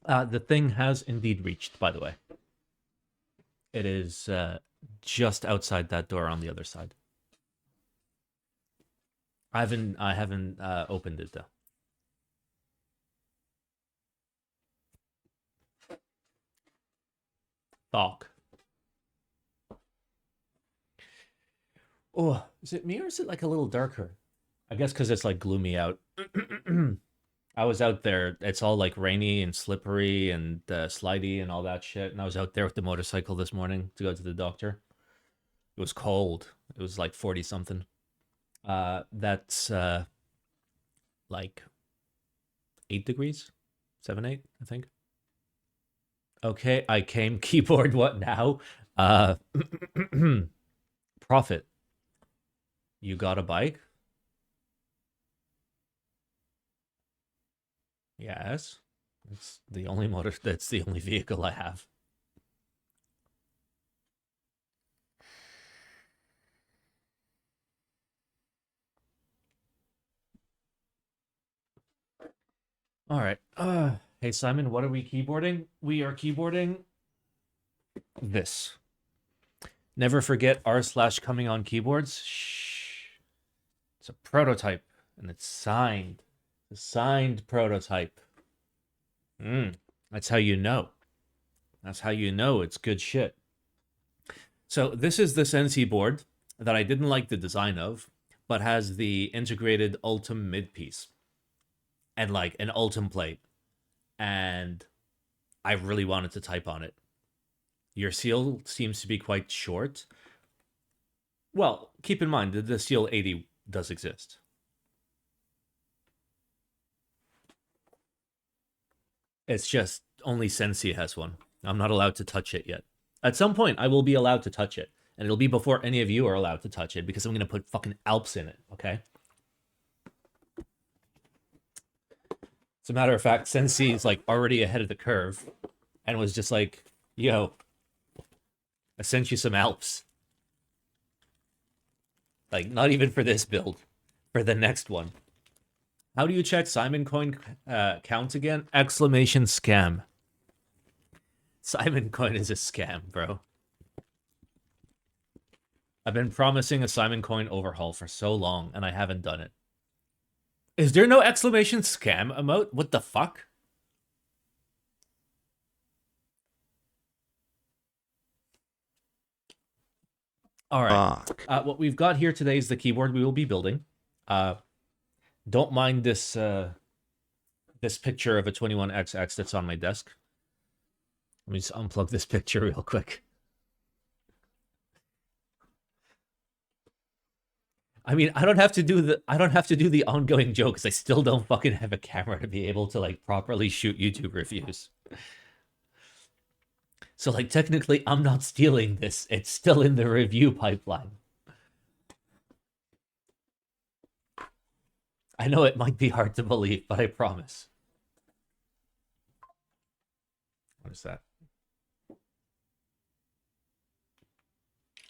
The thing has indeed reached, by the way. It is just outside that door on the other side. I haven't opened it though. Thok. Oh, is it me or is it like a little darker? I guess because it's like gloomy out. I was out there. It's all like rainy and slippery and slidey and all that shit. And I was out there with the motorcycle this morning to go to the doctor. It was cold. It was like 40 something. That's like 8 degrees, 7, 8, I think. Okay, I came. Keyboard, what now? Uh, Profit. You got a bike? Yes. It's the only motor. That's the only vehicle I have. All right. Hey Simon, what are we keyboarding? We are keyboarding this. Never forget r/coming on keyboards. Shh. It's a prototype, and it's signed. A signed prototype. That's how you know. That's how you know it's good shit. So this is this NC board that I didn't like the design of, but has the integrated Ultim mid piece and like an Ultim plate, and I really wanted to type on it. Your seal seems to be quite short. Well, keep in mind that the seal 80 does exist. It's just only Sensi has one. I'm not allowed to touch it yet. At some point, I will be allowed to touch it, and it'll be before any of you are allowed to touch it because I'm gonna put fucking Alps in it. Okay. As a matter of fact, Sensi is like already ahead of the curve, and was just like, "Yo, I sent you some Alps." Like, not even for this build, for the next one. How do you check Simon Coin count again? Exclamation scam. Simon Coin is a scam, bro. I've been promising a Simon Coin overhaul for so long, and I haven't done it. Is there no exclamation scam emote? What the fuck? All right. What we've got here today is the keyboard we will be building. Don't mind this this picture of a 21XX that's on my desk. Let me just unplug this picture real quick. I mean, I don't have to do the ongoing jokes. I still don't fucking have a camera to be able to like properly shoot YouTube reviews. So like technically I'm not stealing this. It's still in the review pipeline. I know it might be hard to believe, but I promise. What is that?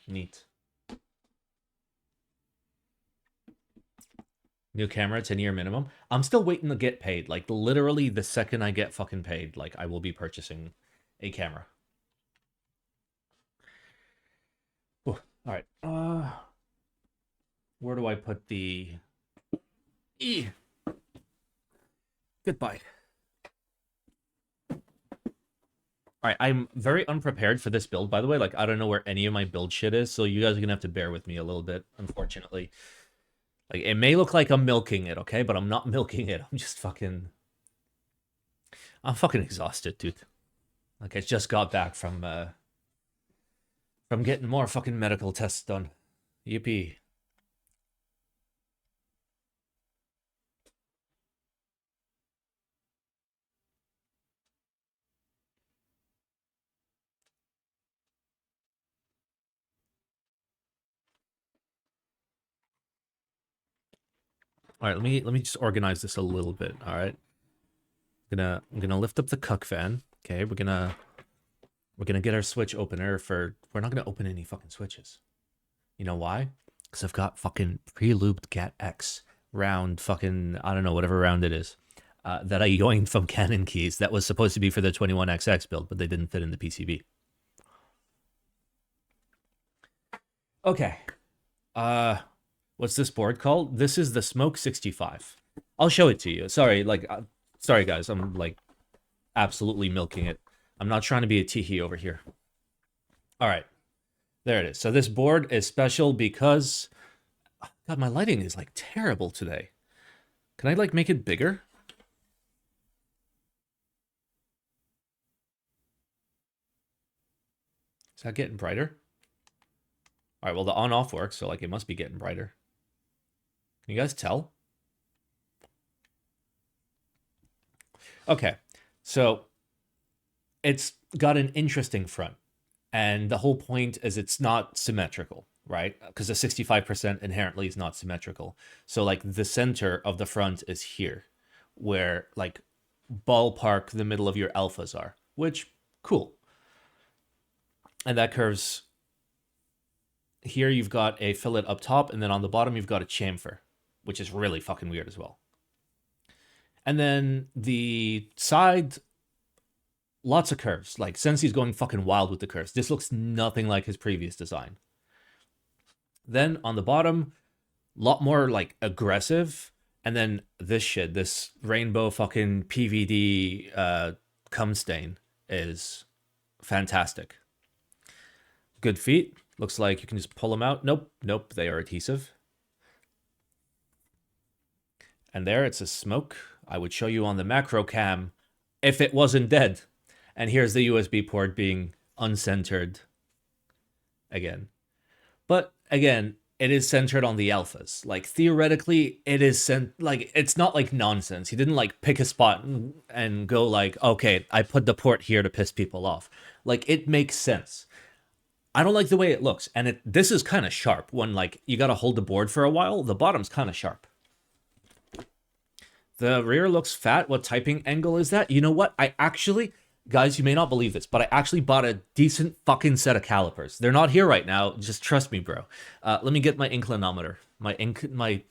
Neat. New camera, 10-year minimum. I'm still waiting to get paid. Like literally the second I get fucking paid, like I will be purchasing a camera. Ooh, all right. Where do I put the E? Goodbye. All right, I'm very unprepared for this build, by the way. Like, I don't know where any of my build shit is, so you guys are gonna have to bear with me a little bit, unfortunately. Like, it may look like I'm milking it, okay? But I'm not milking it. I'm just fucking... I'm fucking exhausted, dude. Like, I just got back from getting more fucking medical tests done. Yippee. All right, let me just organize this a little bit. All right, I'm gonna lift up the cuck fan. Okay, we're gonna get our switch opener for. We're not gonna open any fucking switches. You know why? Because I've got fucking pre-lubed GAT X round fucking I don't know whatever round it is. that I yoinked from Canon keys that was supposed to be for the 21XX build, but they didn't fit in the PCB. Okay. What's this board called? This is the Smoke 65. I'll show it to you. Sorry, sorry guys, I'm like absolutely milking it. I'm not trying to be a teehee over here. All right, there it is. So this board is special because, God, my lighting is like terrible today. Can I like make it bigger? Is that getting brighter? All right, well, the on-off works, so like it must be getting brighter. Can you guys tell? Okay, so it's got an interesting front. And the whole point is it's not symmetrical, right? Because the 65% inherently is not symmetrical. So like the center of the front is here, where like ballpark the middle of your alphas are, which, cool. And that curves. Here you've got a fillet up top, and then on the bottom you've got a chamfer, which is really fucking weird as well. And then the side, lots of curves. Like Sensei's going fucking wild with the curves. This looks nothing like his previous design. Then on the bottom, a lot more like aggressive. And then this shit, this rainbow fucking PVD cum stain is fantastic. Good feet. Looks like you can just pull them out. Nope, nope, they are adhesive. And there, it's a Smoke. I would show you on the macro cam if it wasn't dead. And here's the USB port being uncentered again. But again, it is centered on the alphas. Like theoretically, it is like it's not like nonsense. He didn't like pick a spot and go like, okay, I put the port here to piss people off. Like it makes sense. I don't like the way it looks, and this is kind of sharp. When like you got to hold the board for a while, the bottom's kind of sharp. The rear looks fat. What typing angle is that? You know what? I actually, guys, you may not believe this, but I actually bought a decent fucking set of calipers. They're not here right now. Just trust me, bro. Let me get my inclinometer. My inclinometer.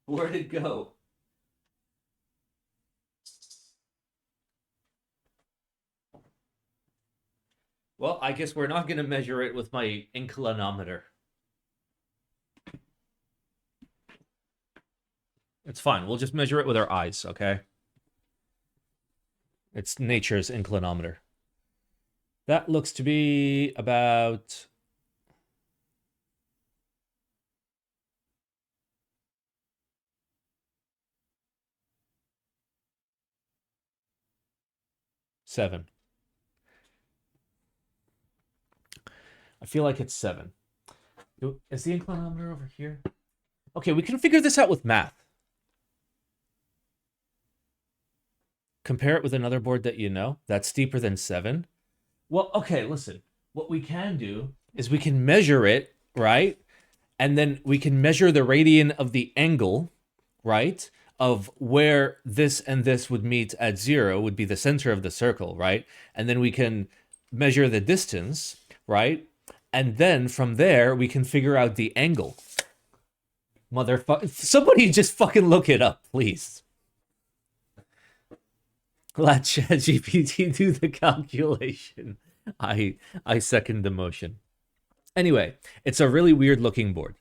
Where'd it go? Well, I guess we're not going to measure it with my inclinometer. It's fine. We'll just measure it with our eyes, okay? It's nature's inclinometer. That looks to be about... seven. I feel like it's 7. Is the inclinometer over here? Okay, we can figure this out with math. Compare it with another board that you know. That's steeper than 7. Well, okay, listen. What we can do is we can measure it, right? And then we can measure the radian of the angle, right? Of where this and this would meet at 0 would be the center of the circle, right? And then we can measure the distance, right? And then from there, we can figure out the angle. Motherfucker. Somebody just fucking look it up, please. Let ChatGPT do the calculation. I second the motion. Anyway, it's a really weird looking board,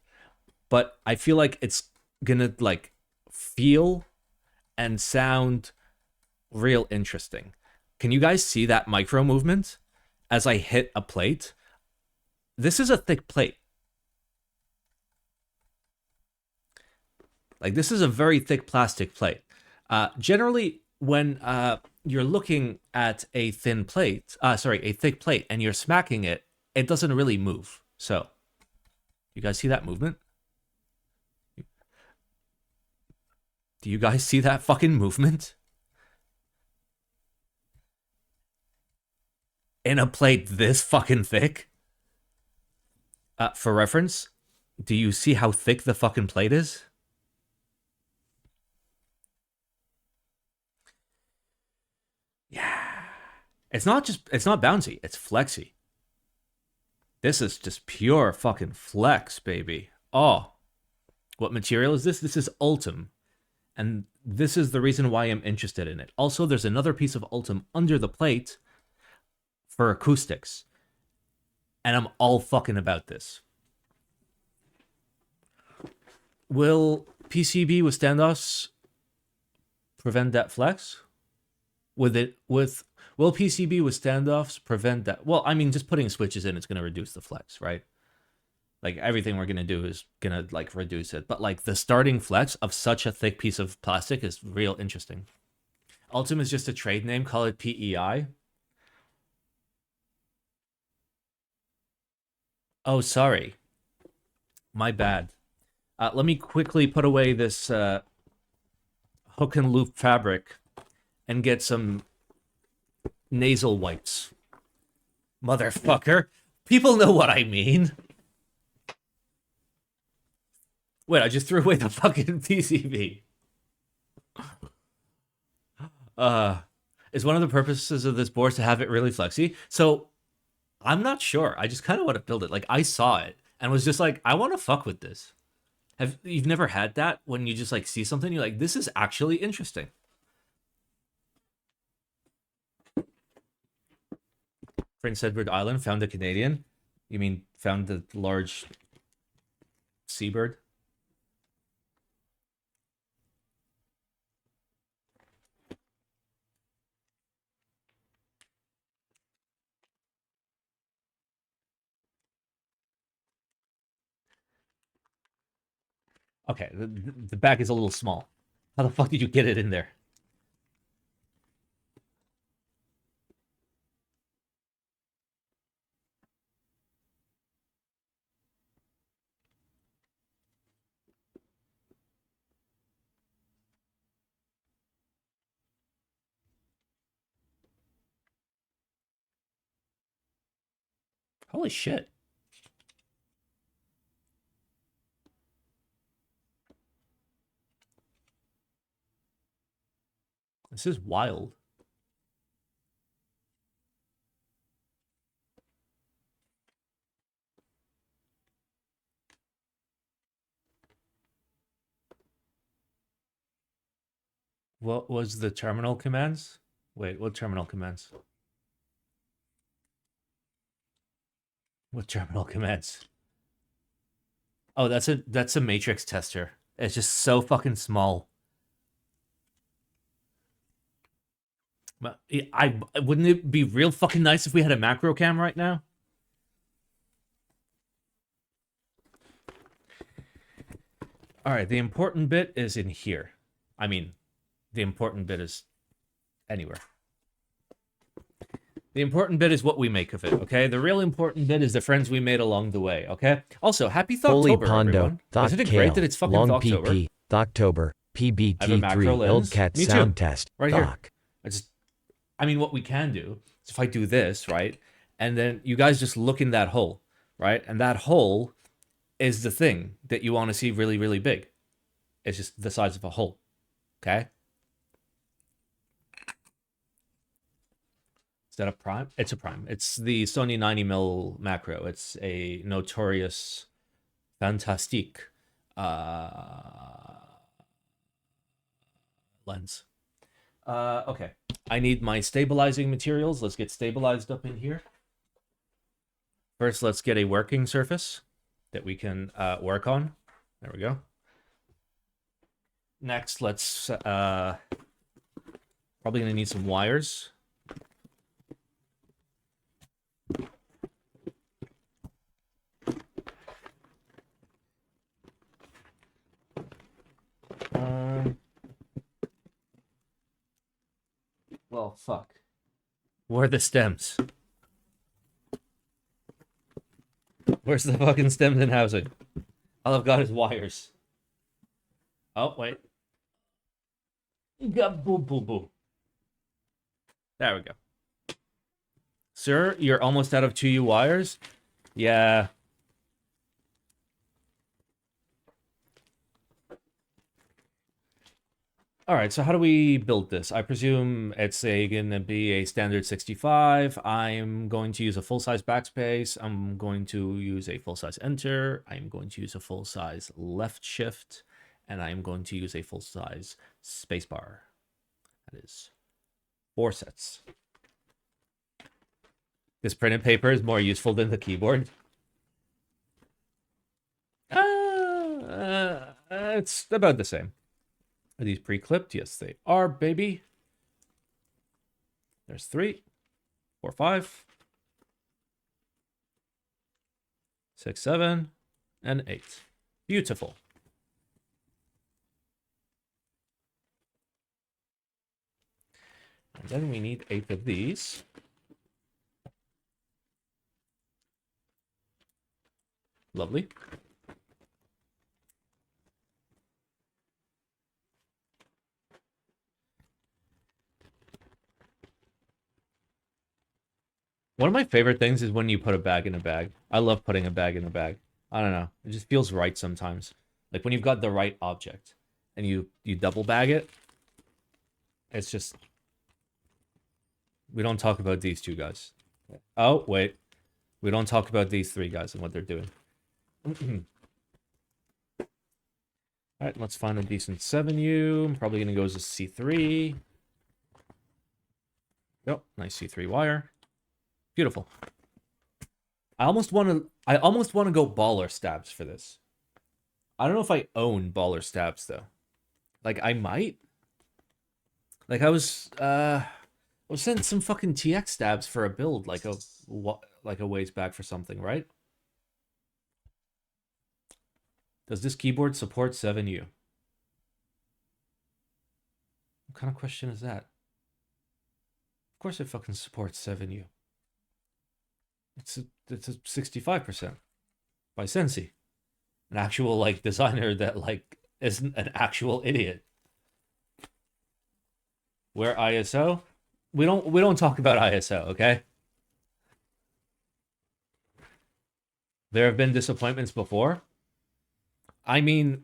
but I feel like it's gonna like feel and sound real interesting. Can you guys see that micro movement as I hit a plate? This is a thick plate. Like this is a very thick plastic plate. Generally, when you're looking at a thin plate, a thick plate, and you're smacking it it doesn't really move. So, you guys see that movement? Do you guys see that fucking movement? In a plate this fucking thick? For reference, do you see how thick the fucking plate is? Yeah. It's not bouncy, it's flexy. This is just pure fucking flex, baby. Oh, what material is this? This is Ultim. And this is the reason why I'm interested in it. Also, there's another piece of Ultim under the plate for acoustics. And I'm all fucking about this. Will PCB with standoffs prevent that flex? Will PCB with standoffs prevent that? Well, I mean, just putting switches in, it's going to reduce the flex, right? Like, everything we're going to do is going to, like, reduce it. But, like, the starting flex of such a thick piece of plastic is real interesting. Ultim is just a trade name. Call it PEI. Oh, sorry. My bad. Let me quickly put away this hook and loop fabric and get some nasal wipes. Motherfucker. People know what I mean. Wait, I just threw away the fucking PCB. Is one of the purposes of this board to have it really flexy? So, I'm not sure. I just kind of want to build it. Like, I saw it and was just like, I want to fuck with this. You've never had that when you just, like, see something, you're like, this is actually interesting. Prince Edward Island found a Canadian? You mean found the large seabird? Okay, the bag is a little small. How the fuck did you get it in there? Holy shit. This is wild. What was the terminal commands? Wait, what terminal commands? What terminal commands? Oh, that's a matrix tester. It's just so fucking small. But wouldn't it be real fucking nice if we had a macro cam right now? All right, the important bit is in here. I mean, the important bit is anywhere. The important bit is what we make of it, okay? The real important bit is the friends we made along the way, okay? Also, happy Thoctober, everyone. Isn't it great that it's fucking Thoctober? Thoctober, PBT3, Ildcat Me sound too. test, Right Thoc. here. I mean, what we can do is if I do this, right? And then you guys just look in that hole, right? And that hole is the thing that you want to see really, really big. It's just the size of a hole, okay? Is that a prime? It's a prime. It's the Sony 90mm macro. It's a notorious, fantastique lens. Okay. I need my stabilizing materials. Let's get stabilized up in here. First, let's get a working surface that we can work on. There we go. Next, let's probably gonna need some wires. Well, fuck. Where are the stems? Where's the fucking stems and housing? All I've got is wires. Oh, wait. You got boo boo boo. There we go. Sir, you're almost out of 2U wires? Yeah. All right, so how do we build this? I presume it's going to be a standard 65. I'm going to use a full-size backspace. I'm going to use a full-size enter. I'm going to use a full-size left shift. And I'm going to use a full-size spacebar. That is 4 sets. This printed paper is more useful than the keyboard. It's about the same. Are these pre-clipped? Yes, they are, baby. There's 3, 4, 5, 6, 7, and 8. Beautiful. And then we need 8 of these. Lovely. One of my favorite things is when you put a bag in a bag. I love putting a bag in a bag. I don't know. It just feels right sometimes. Like when you've got the right object and you double bag it. It's just... We don't talk about these 2 guys. Oh, wait. We don't talk about these 3 guys and what they're doing. Alright, let's find a decent 7U. I'm probably going to go as a C3. Yep, nice C3 wire. Beautiful. I almost want to go baller stabs for this. I don't know if I own baller stabs though. Like I might. Like I was sent some fucking TX stabs for a build like a ways back for something, right? Does this keyboard support 7U? What kind of question is that? Of course it fucking supports 7U. It's a 65% by Sensi. An actual like designer that like isn't an actual idiot. Where ISO? We don't talk about ISO, okay? There have been disappointments before. I mean,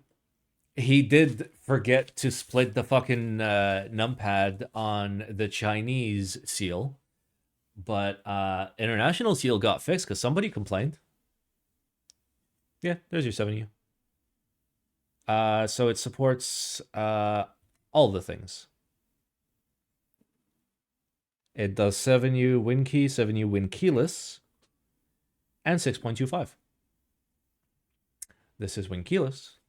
he did forget to split the fucking numpad on the Chinese seal. But international seal got fixed because somebody complained. Yeah, there's your 7U. So it supports all the things. It does 7U win key, 7U win keyless, and 6.25. This is win keyless.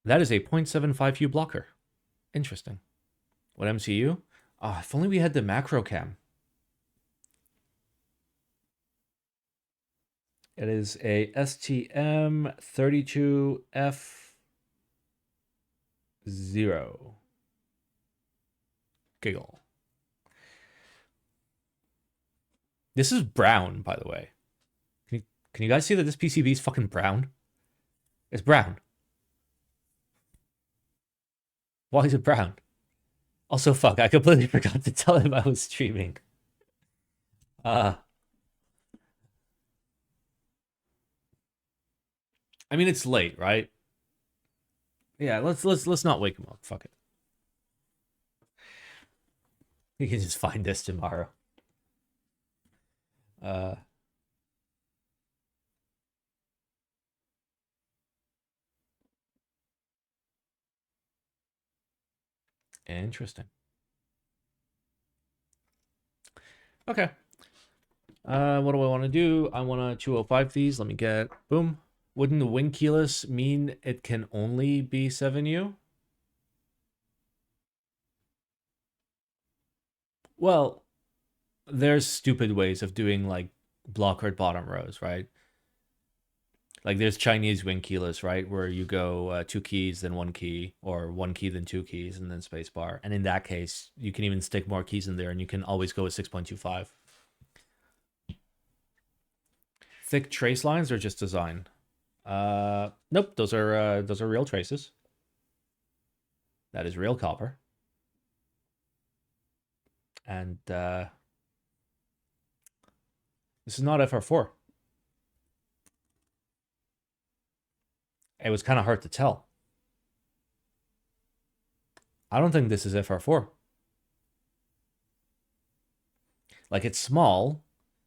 That is a 0.75U blocker. Interesting. What MCU? Oh, if only we had the macro cam. It is a STM32F0. Giggle. This is brown, by the way. Can you guys see that this PCB is fucking brown? It's brown. Why is it brown? Also, fuck, I completely forgot to tell him I was streaming. I mean, it's late, right? Yeah, let's not wake him up. Fuck it. You can just find this tomorrow. Interesting. Okay. What do I want to do? I want to 205 these. Let me get... Boom. Wouldn't the win keyless mean it can only be 7U? Well, there's stupid ways of doing, like, blocker bottom rows, right? Like, there's Chinese win keyless, right? Where you go 2 keys, then 1 key, or 1 key, then 2 keys, and then spacebar. And in that case, you can even stick more keys in there, and you can always go with 6.25. thick trace lines or just design? Nope, those are real traces. That is real copper. And this is not FR4. It was kind of hard to tell. I don't think this is FR4. Like, it's small,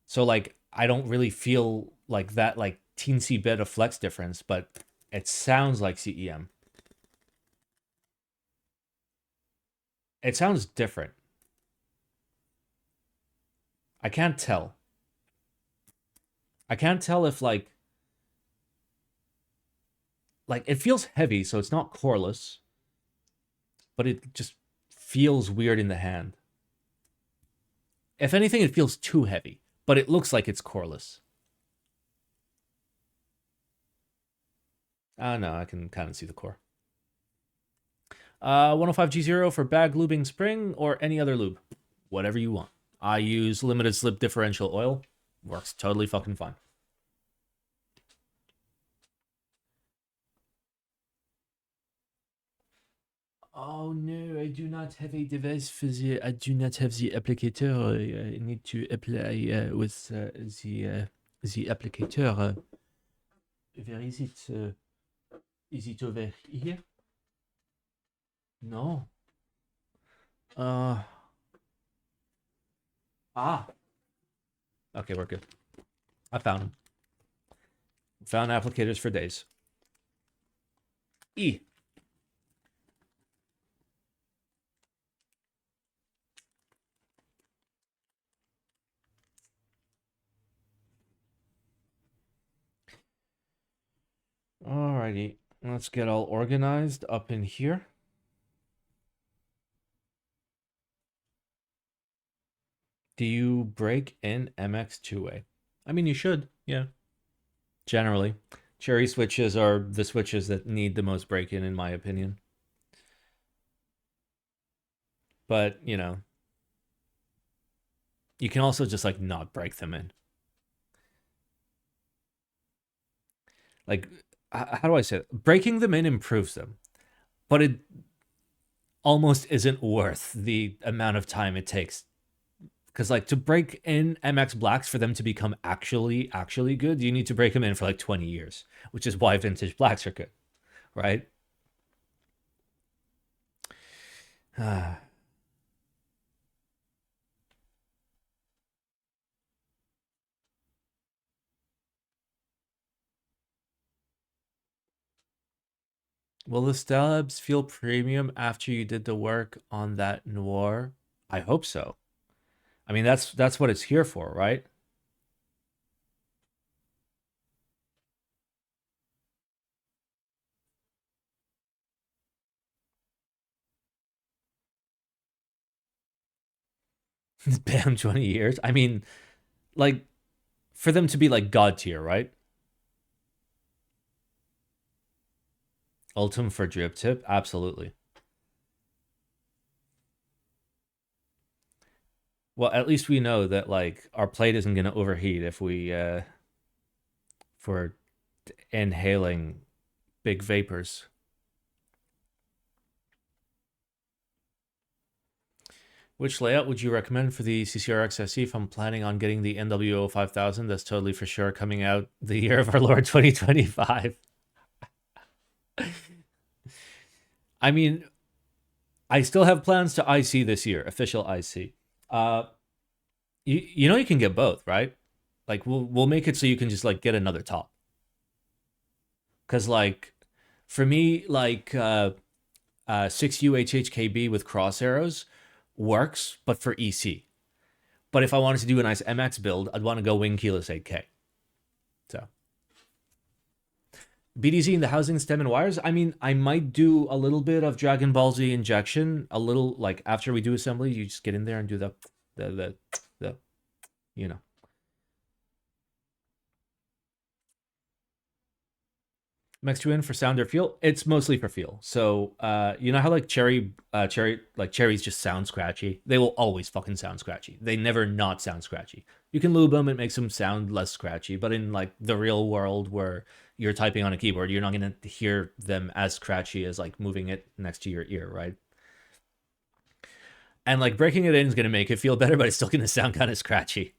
so like I don't really feel like that like teensy bit of flex difference, but it sounds like CEM. It sounds different. I can't tell. I can't tell if like it feels heavy, so it's not coreless, but it just feels weird in the hand. If anything, it feels too heavy, but it looks like it's coreless. No, I can kind of see the core. 105G0 for bag lubing spring or any other lube. Whatever you want. I use limited slip differential oil. Works totally fucking fine. Oh no, I do not have a device for the. I do not have the applicator. I need to apply with the applicator. Where is it? Is it over here? No. Okay, we're good. I found them. Found applicators for days. E. Alrighty, let's get all organized up in here. Do you break in MX two-way? I mean, you should, yeah. Generally. Cherry switches are the switches that need the most break-in, in my opinion. But, you know, you can also just, like, not break them in. Like, how do I say it? Breaking them in improves them, but it almost isn't worth the amount of time it takes. Because, like, to break in MX blacks for them to become actually good, you need to break them in for like 20 years, which is why vintage blacks are good, right? Will the stabs feel premium after you did the work on that noir? I hope so. I mean, that's what it's here for, right? Bam, 20 years. I mean, like, for them to be like god tier, right? Ultim for drip tip, absolutely. Well, at least we know that like our plate isn't going to overheat if we're inhaling big vapors. Which layout would you recommend for the CCRX SE if I'm planning on getting the NWO 5000? That's totally for sure coming out the year of our Lord 2025. I mean, I still have plans to IC this year, official IC. You know you can get both, right? Like we'll make it so you can just like get another top. Cause like for me, like 6U with cross arrows works, but for EC. But if I wanted to do a nice MX build, I'd want to go wing keyless 8K. So BDZ in the housing, stem, and wires. I mean, I might do a little bit of Dragon Ball Z injection. A little like after we do assembly, you just get in there and do the you know. MX2N for sound or feel? It's mostly for feel. So you know how like cherries just sound scratchy? They will always fucking sound scratchy. They never not sound scratchy. You can lube them, it makes them sound less scratchy, but in like the real world where you're typing on a keyboard, you're not going to hear them as scratchy as like moving it next to your ear, right? And like breaking it in is going to make it feel better, but it's still going to sound kind of scratchy.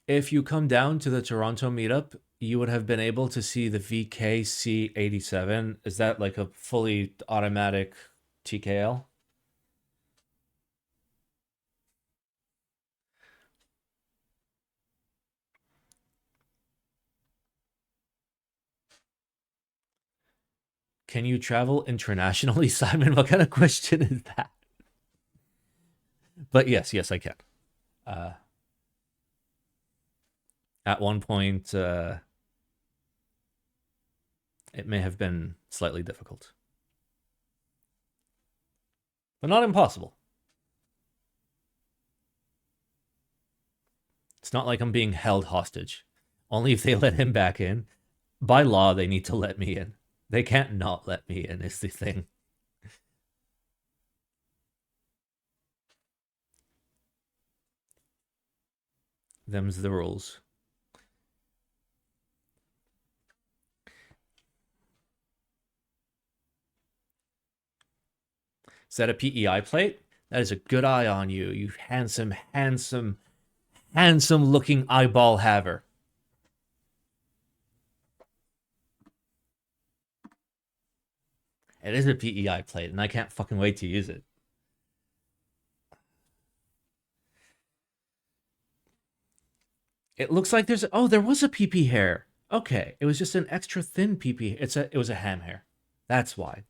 If you come down to the Toronto meetup, you would have been able to see the VKC87. Is that like a fully automatic TKL? Can you travel internationally, Simon? What kind of question is that? But yes, I can. At one point, it may have been slightly difficult, but not impossible. It's not like I'm being held hostage. Only if they let him back in. By law, they need to let me in. They can't not let me in, is the thing. Them's the rules. Is that a PEI plate? That is a good eye on you, you handsome, handsome, handsome looking eyeball haver. It is a PEI plate, and I can't fucking wait to use it. It looks like there's there was a PP hair. Okay, it was just an extra thin PP. It was a ham hair. That's why.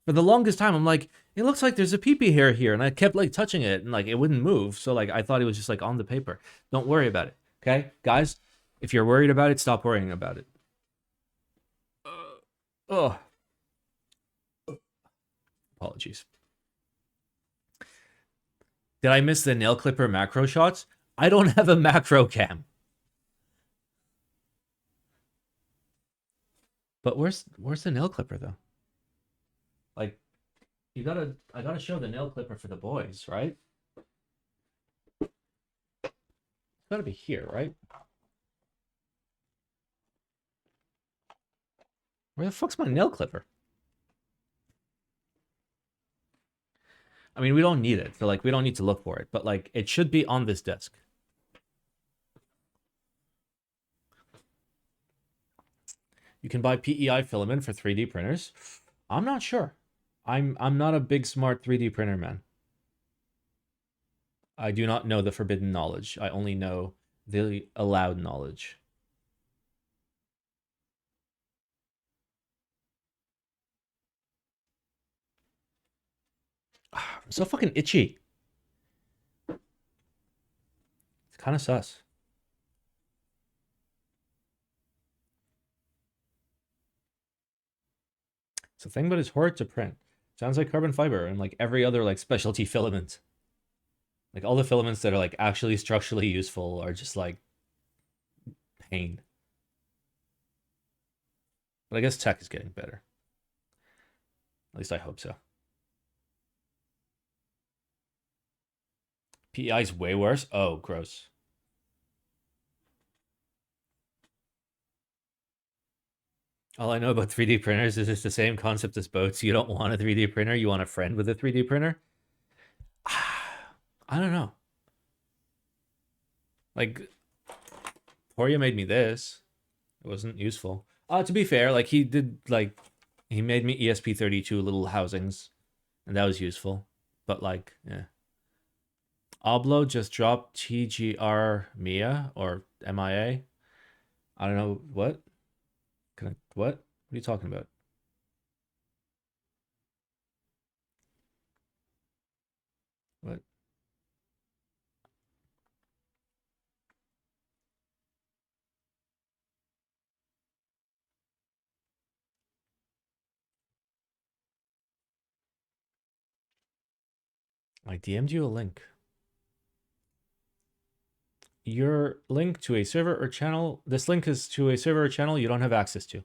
For the longest time, I'm like, it looks like there's a PP hair here, and I kept like touching it, and like it wouldn't move. So like I thought it was just like on the paper. Don't worry about it, okay, guys? If you're worried about it, stop worrying about it. Oh, apologies. Did I miss the nail clipper macro shots? I don't have a macro cam. But where's the nail clipper though? Like, I gotta show the nail clipper for the boys, right? It's gotta be here, right? Where the fuck's my nail clipper? I mean, we don't need it, so like we don't need to look for it, but like it should be on this desk. You can buy PEI filament for 3D printers. I'm not sure. I'm not a big smart 3D printer man. I do not know the forbidden knowledge. I only know the allowed knowledge. I'm so fucking itchy. It's kind of sus. It's a thing, but it's hard to print. Sounds like carbon fiber and like every other like specialty filament. Like all the filaments that are like actually structurally useful are just like pain. But I guess tech is getting better. At least I hope so. PEI is way worse. Oh, gross. All I know about 3D printers is it's the same concept as boats. You don't want a 3D printer, you want a friend with a 3D printer. I don't know. Like, Poria made me this. It wasn't useful. To be fair, like he did, like he made me ESP32 little housings, and that was useful. But like, yeah. Oblo just dropped TGR Mia or MIA. I don't know what. What? What are you talking about? What? I DM'd you a link. Your link to a server or channel. This link is to a server or channel you don't have access to.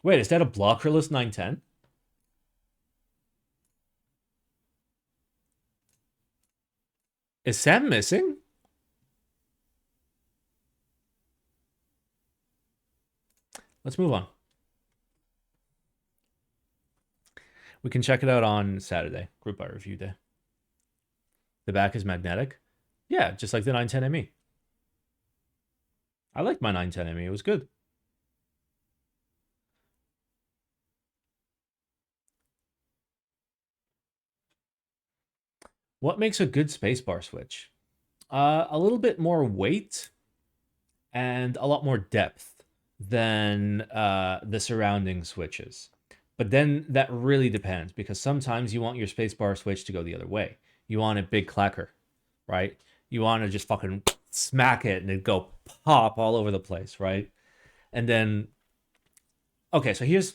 Wait, is that a blockerless 910? Is Sam missing? Let's move on. We can check it out on Saturday, group buy review day. The back is magnetic. Yeah, just like the 910ME. I liked my 910ME. It was good. What makes a good spacebar switch? A little bit more weight and a lot more depth than the surrounding switches. But then that really depends, because sometimes you want your spacebar switch to go the other way. You want a big clacker, right? You want to just fucking smack it and it go pop all over the place, right? And then, okay, so here's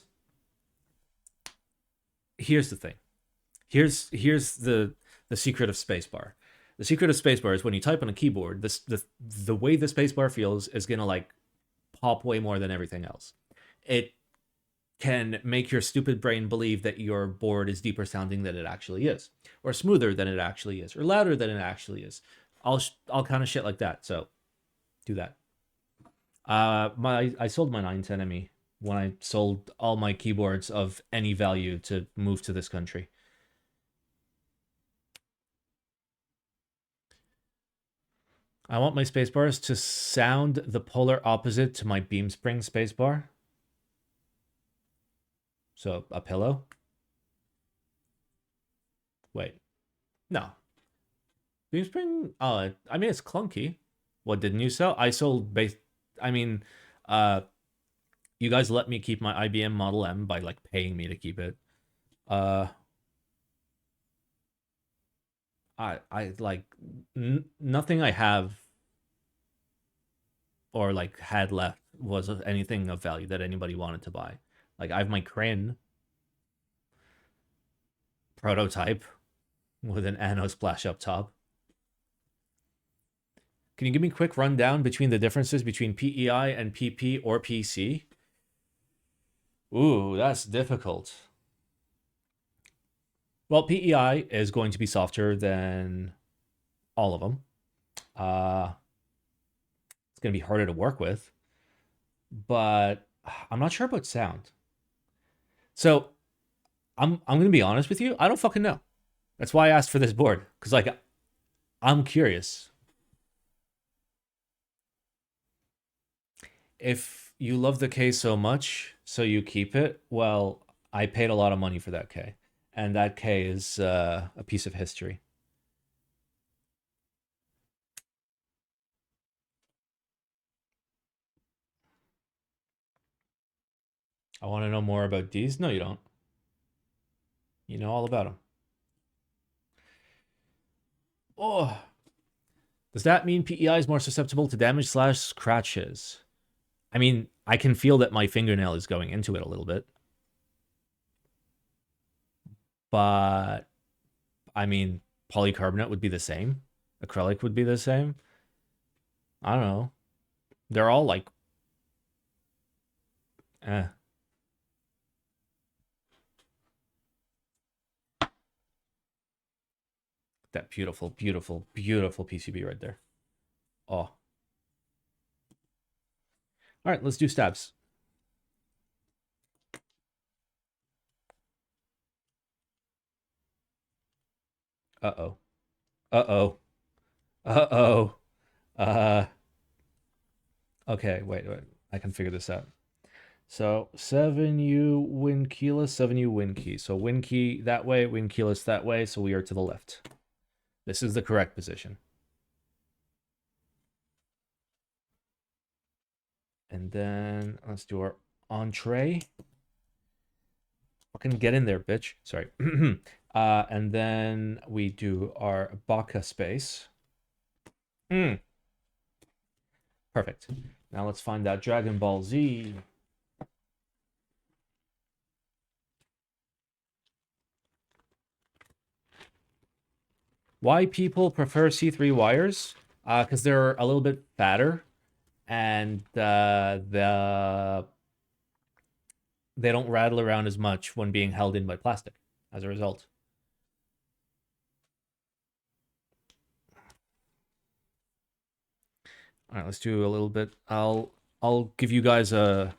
the thing. Here's the secret of spacebar. The secret of spacebar is when you type on a keyboard, the way the spacebar feels is gonna like pop way more than everything else. It can make your stupid brain believe that your board is deeper sounding than it actually is, or smoother than it actually is, or louder than it actually is. All kind of shit like that. So do that. I sold my 910ME when I sold all my keyboards of any value to move to this country. I want my spacebars to sound the polar opposite to my beam spring spacebar. So a pillow. Wait, no. Beam spring. Oh, I mean it's clunky. What didn't you sell? I sold base. I mean, you guys let me keep my IBM Model M by like paying me to keep it. I like nothing I have or like had left was of anything of value that anybody wanted to buy. Like I have my Crin prototype with an Anno splash up top. Can you give me a quick rundown between the differences between PEI and PP or PC? Ooh, that's difficult. Well, PEI is going to be softer than all of them. It's going to be harder to work with, but I'm not sure about sound. So I'm going to be honest with you. I don't fucking know. That's why I asked for this board, because like I'm curious. If you love the K so much, so you keep it, well, I paid a lot of money for that K, and that K is a piece of history. I want to know more about these. No, you don't. You know all about them. Oh, does that mean PEI is more susceptible to damage / scratches? I mean, I can feel that my fingernail is going into it a little bit. But, I mean, polycarbonate would be the same. Acrylic would be the same. I don't know. They're all like, eh. That beautiful, beautiful, beautiful PCB right there. Oh. All right, let's do stabs. Uh-oh. Uh-oh. Uh-oh. Okay, wait. I can figure this out. So 7U win keyless, 7U win key. So win key that way, win keyless that way, so we are to the left. This is the correct position. And then let's do our entree. Fucking get in there, bitch. Sorry. And then we do our Baka space. Perfect. Now let's find that Dragon Ball Z. Why people prefer C3 wires? Because they're a little bit fatter, and the they don't rattle around as much when being held in by plastic as a result. All right, let's do a little bit. I'll give you guys a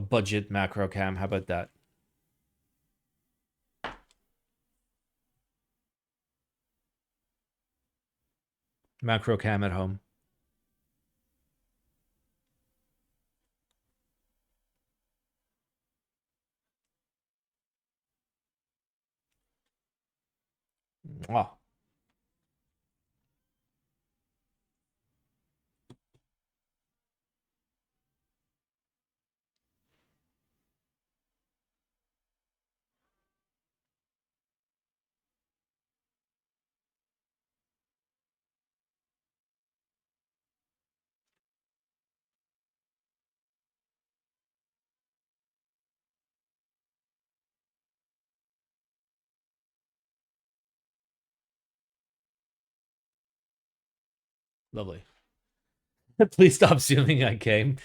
budget macro cam. How about that? Macro cam at home. Wow. Lovely. Please stop zooming. I came.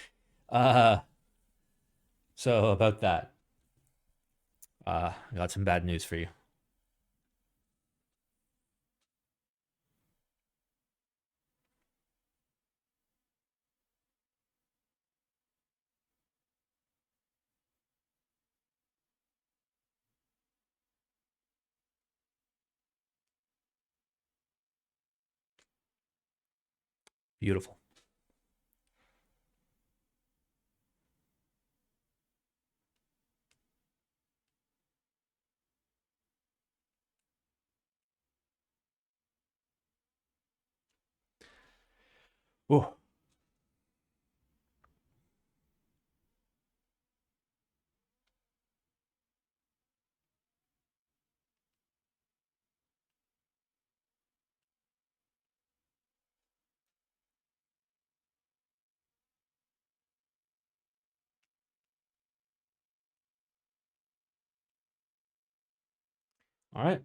Uh, so about that. I got some bad news for you. Beautiful. Oh, all right.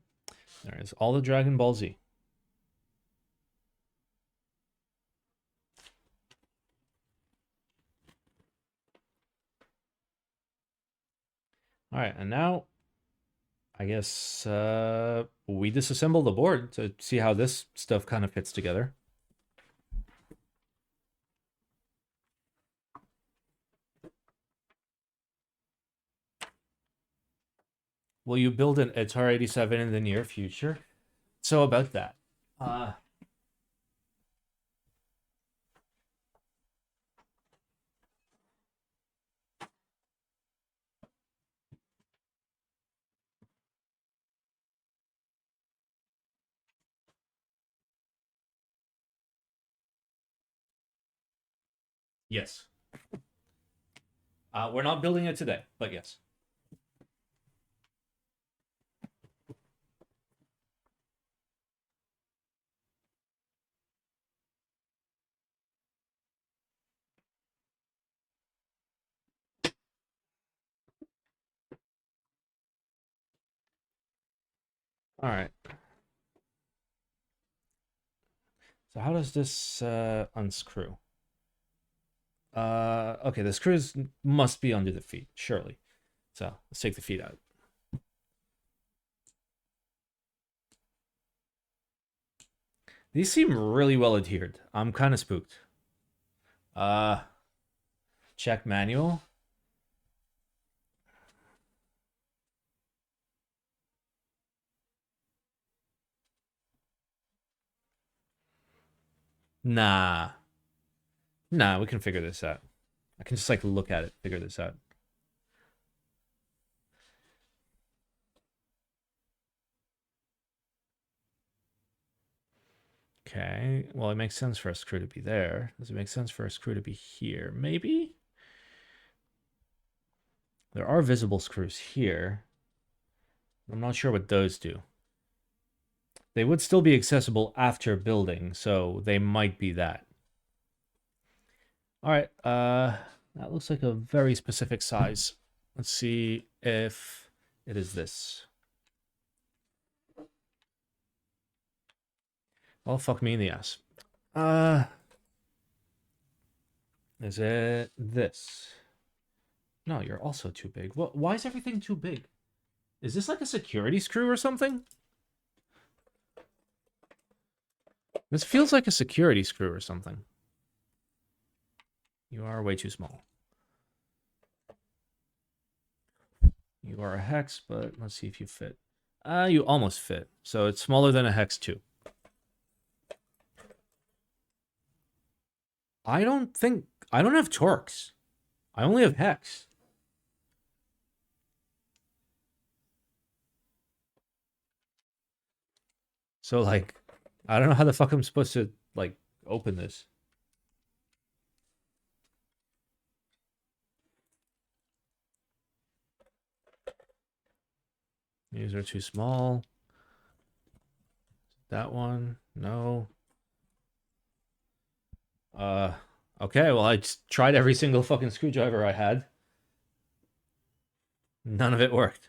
There is all the Dragon Ball Z. All right, and now I guess we disassemble the board to see how this stuff kind of fits together. Will you build an Atari 87 in the near future? So about that. Yes. We're not building it today, but yes. All right. So how does this unscrew? Okay, the screws must be under the feet, surely. So let's take the feet out. These seem really well adhered. I'm kind of spooked. Uh, check manual. Nah. Nah, we can figure this out. I can just like look at it, figure this out. Okay, well, it makes sense for a screw to be there. Does it make sense for a screw to be here? Maybe? There are visible screws here. I'm not sure what those do. They would still be accessible after building, so they might be that. All right, that looks like a very specific size. Let's see if it is this. Well, fuck me in the ass. Is it this? No, you're also too big. What? Why is everything too big? Is this like a security screw or something? This feels like a security screw or something. You are way too small. You are a hex, but let's see if you fit. You almost fit. So it's smaller than a hex 2. I don't have torques. I only have hex. So, like, I don't know how the fuck I'm supposed to, like, open this. These are too small. That one, no. Okay, well, I just tried every single fucking screwdriver I had. None of it worked.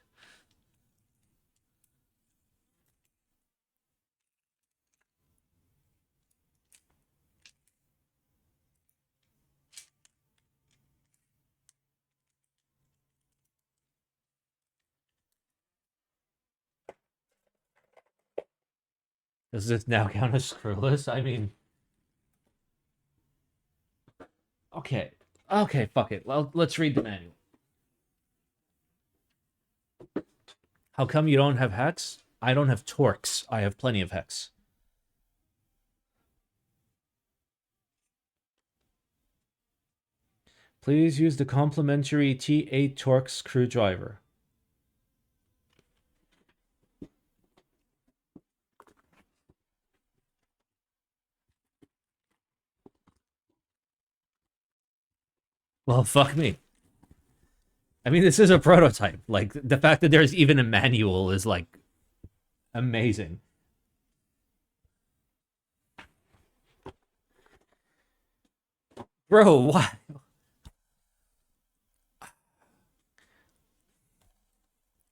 Does this now count as screwless? I mean... Okay. Okay, fuck it. Well, let's read the manual. How come you don't have hex? I don't have torques. I have plenty of hex. Please use the complimentary T8 torque screwdriver. Well, fuck me. I mean, this is a prototype. Like, the fact that there's even a manual is, like, amazing. Bro, what?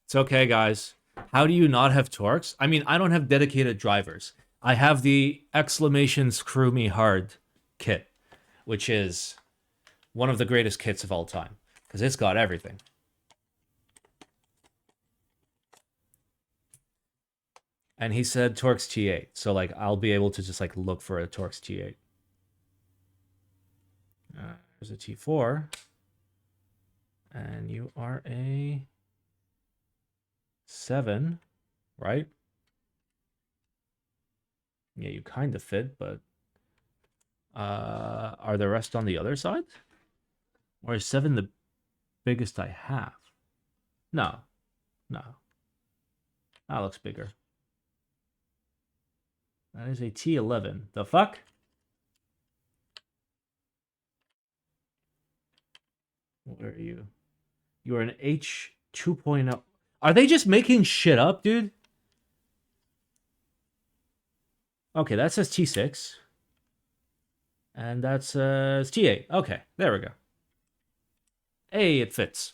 It's okay, guys. How do you not have torques? I mean, I don't have dedicated drivers. I have the exclamation screw me hard kit, which is one of the greatest kits of all time, because it's got everything. And he said Torx T8, so like I'll be able to just like look for a Torx T8. There's a T4, and you are a 7, right? Yeah, you kind of fit, but are the rest on the other side? Or is 7 the biggest I have? No. No. That looks bigger. That is a T11. The fuck? Where are you? You are an H 2.0. Are they just making shit up, dude? Okay, that says T6. And that says T8. Okay, there we go. Hey, it fits.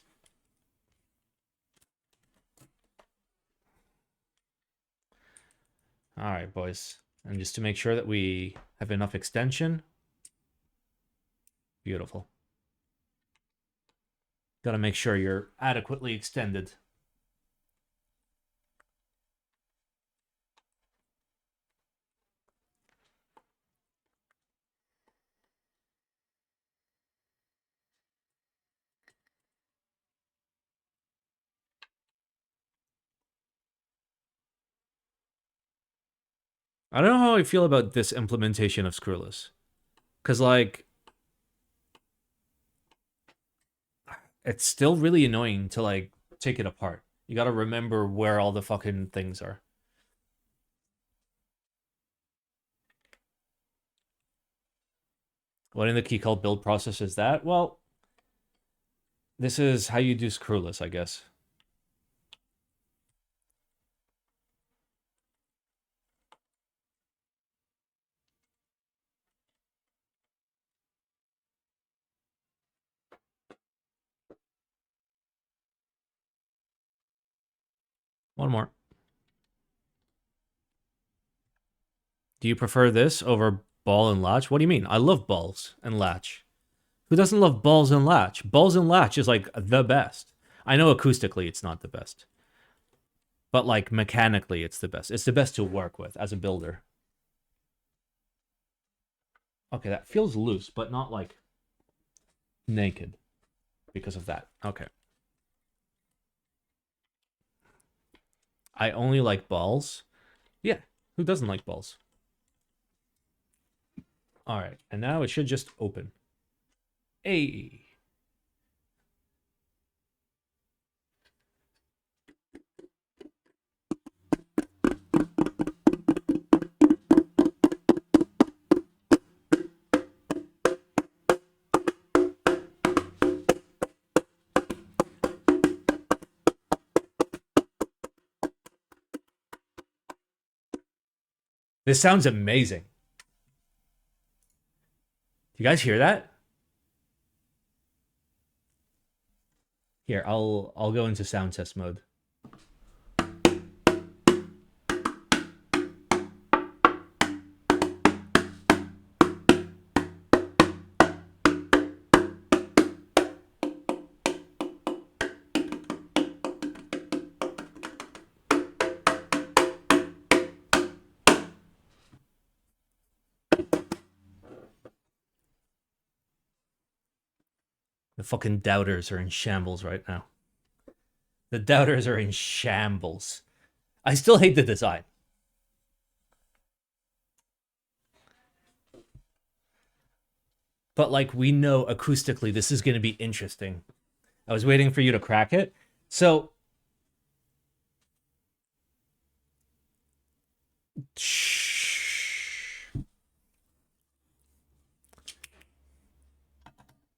All right, boys. And just to make sure that we have enough extension. Beautiful. Got to make sure you're adequately extended. I don't know how I feel about this implementation of screwless. Because, like, it's still really annoying to, like, take it apart. You gotta remember where all the fucking things are. What in the key called build process is that? Well, this is how you do screwless, I guess. One more. Do you prefer this over ball and latch? What do you mean? I love balls and latch. Who doesn't love balls and latch? Balls and latch is like the best. I know acoustically it's not the best, but like mechanically it's the best. It's the best to work with as a builder. Okay, that feels loose, but not like naked because of that. Okay. I only like balls. Yeah, who doesn't like balls? All right, and now it should just open. Hey. This sounds amazing. You guys hear that? Here, I'll go into sound test mode. The fucking doubters are in shambles right now. The doubters are in shambles. I still hate the design. But like we know acoustically this is going to be interesting. I was waiting for you to crack it. So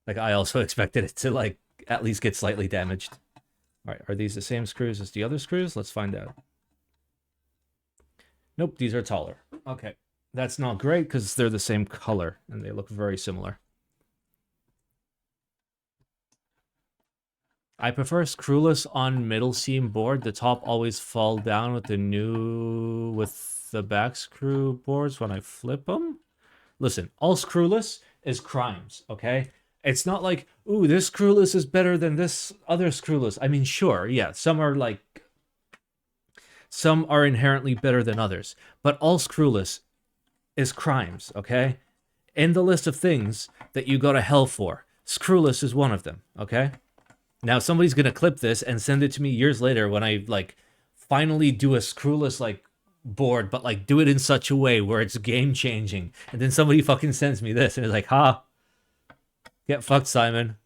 like I also expected it to like at least get slightly damaged. All right, are these the same screws as the other screws? Let's find out. Nope, these are taller. Okay, that's not great because they're the same color and they look very similar. I prefer screwless on middle seam board. The top always fall down with the back screw boards when I flip them. Listen, all screwless is crimes, okay? It's not like, ooh, this screwless is better than this other screwless. I mean, sure, yeah, some are inherently better than others, but all screwless is crimes, okay? In the list of things that you go to hell for, screwless is one of them, okay? Now somebody's gonna clip this and send it to me years later when I like finally do a screwless like board, but like do it in such a way where it's game changing. And then somebody fucking sends me this and it's like, ha, get fucked, Simon.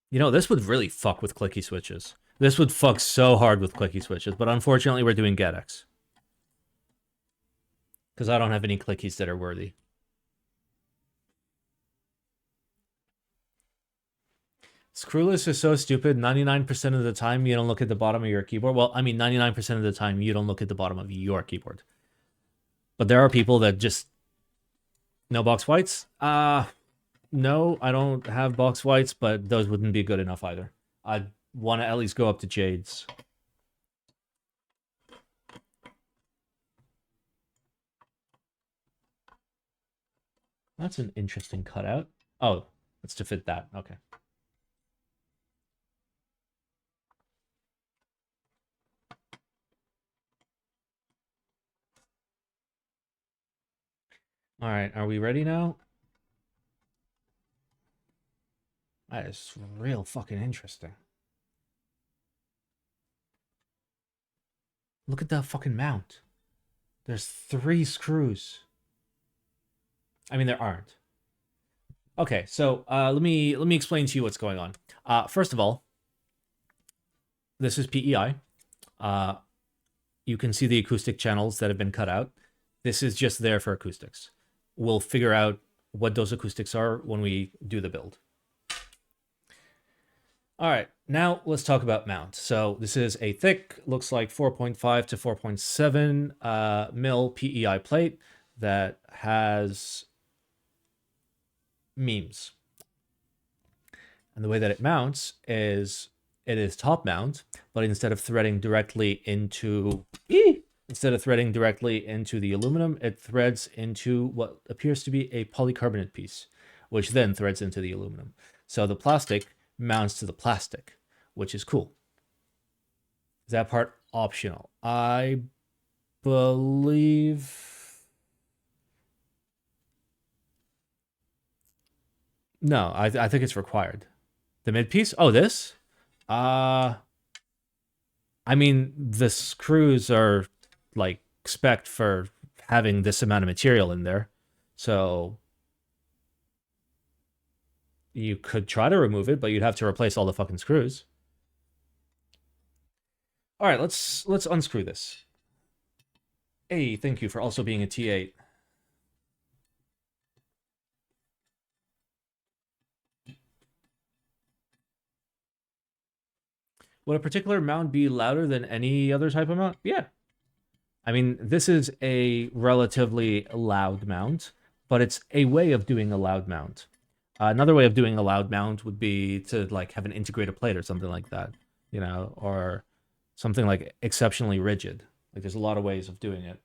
You know, this would really fuck with clicky switches. This would fuck so hard with clicky switches, but unfortunately we're doing GetX. Because I don't have any clickies that are worthy. Screwless is so stupid. 99% of the time, you don't look at the bottom of your keyboard. Well, I mean, 99% of the time, you don't look at the bottom of your keyboard. But there are people that just... No box whites? No, I don't have box whites, but those wouldn't be good enough either. I'd want to at least go up to jades. That's an interesting cutout. Oh, it's to fit that. Okay. All right, are we ready now? That is real fucking interesting. Look at that fucking mount. There's 3 screws. I mean, there aren't. Okay, so let me explain to you what's going on. First of all, this is PEI. You can see the acoustic channels that have been cut out. This is just there for acoustics. We'll figure out what those acoustics are when we do the build. All right, now let's talk about mount. So this is a thick, looks like 4.5 to 4.7 mil PEI plate that has memes. And the way that it mounts is it is top mount, but instead of threading directly into the aluminum, it threads into what appears to be a polycarbonate piece, which then threads into the aluminum. So the plastic mounts to the plastic, which is cool. Is that part optional? I believe... No, I think it's required. The mid piece? Oh, this? I mean, the screws are like spec for having this amount of material in there. So you could try to remove it, but you'd have to replace all the fucking screws. All right, let's unscrew this. Hey, thank you for also being a T8. Would a particular mount be louder than any other type of mount? Yeah. I mean, this is a relatively loud mount, but it's a way of doing a loud mount. Another way of doing a loud mount would be to like have an integrated plate or something like that, you know, or something like exceptionally rigid. Like there's a lot of ways of doing it.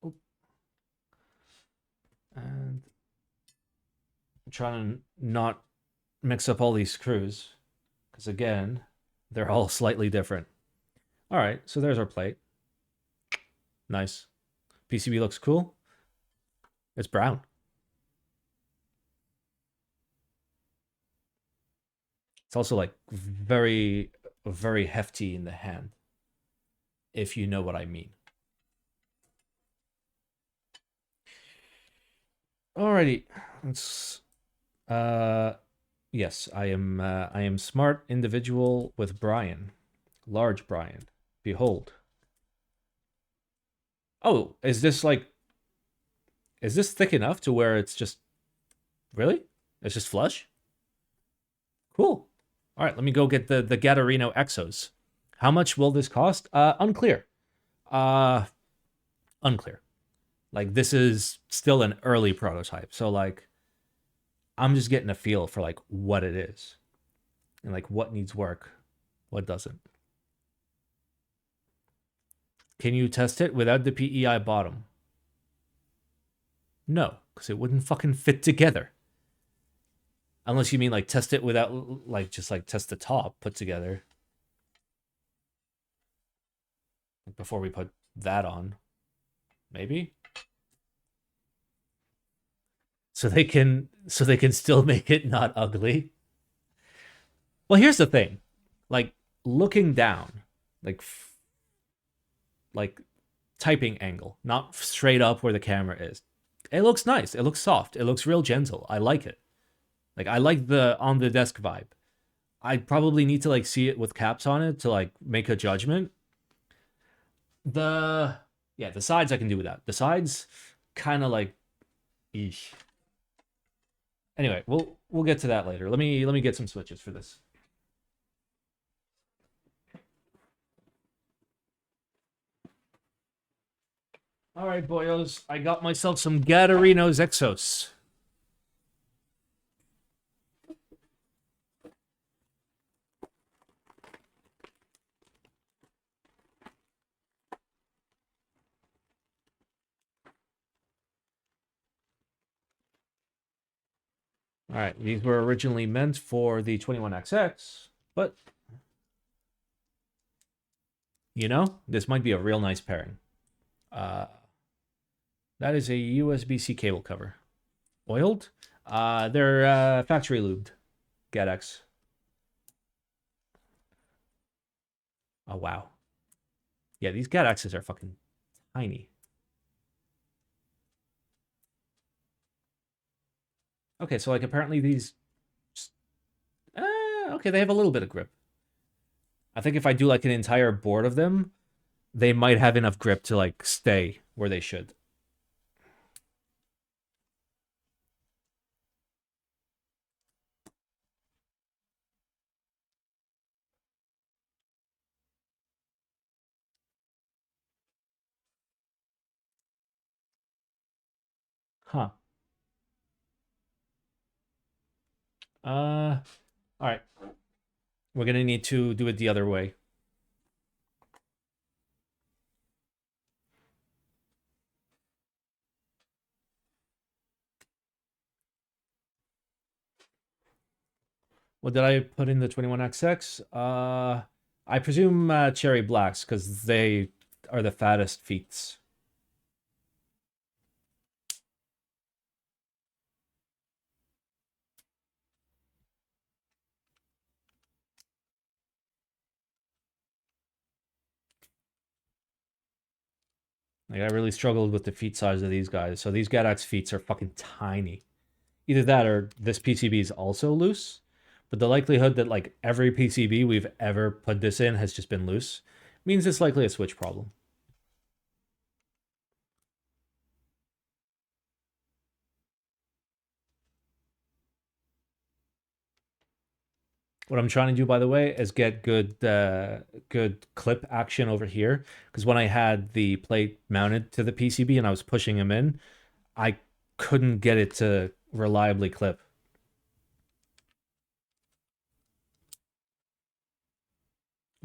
Oop. And I'm trying to not mix up all these screws because again, they're all slightly different. All right, so there's our plate. Nice. PCB looks cool. It's brown. It's also like very, very hefty in the hand, if you know what I mean. Alrighty, let's. Yes, I am smart individual with Brian, large Brian. Behold. Oh, is this thick enough to where it's just really? It's just flush? Cool. All right, let me go get the Gatorino Exos. How much will this cost? Unclear. Uh, unclear. Like this is still an early prototype, so like I'm just getting a feel for like what it is and like what needs work, what doesn't. Can you test it without the PEI bottom? No, because it wouldn't fucking fit together. Unless you mean like test it without like just like test the top put together before we put that on. Maybe. So they can still make it not ugly. Well, here's the thing. Like looking down, like like typing angle, not straight up where the camera is. It looks nice. It looks soft. It looks real gentle. I like it. Like I like the on the desk vibe. I probably need to like see it with caps on it to like make a judgment. The sides I can do without. The sides kind of like eesh. Anyway, we'll get to that later. Let me get some switches for this. All right, boyos, I got myself some Gatorino's Exos. All right, these were originally meant for the 21XX, but you know, this might be a real nice pairing. That is a USB-C cable cover. Oiled? They're factory lubed. GetX. Oh, wow. Yeah, these GetXs are fucking tiny. Okay, so like apparently these... okay, they have a little bit of grip. I think if I do like an entire board of them, they might have enough grip to like stay where they should. Huh. All right. We're gonna need to do it the other way. What did I put in the 21XX? I presume cherry blacks because they are the fattest feats. Like I really struggled with the feet size of these guys. So these Gadak's feet are fucking tiny. Either that or this PCB is also loose. But the likelihood that like every PCB we've ever put this in has just been loose means it's likely a switch problem. What I'm trying to do, by the way, is get good clip action over here. Because when I had the plate mounted to the PCB and I was pushing them in, I couldn't get it to reliably clip.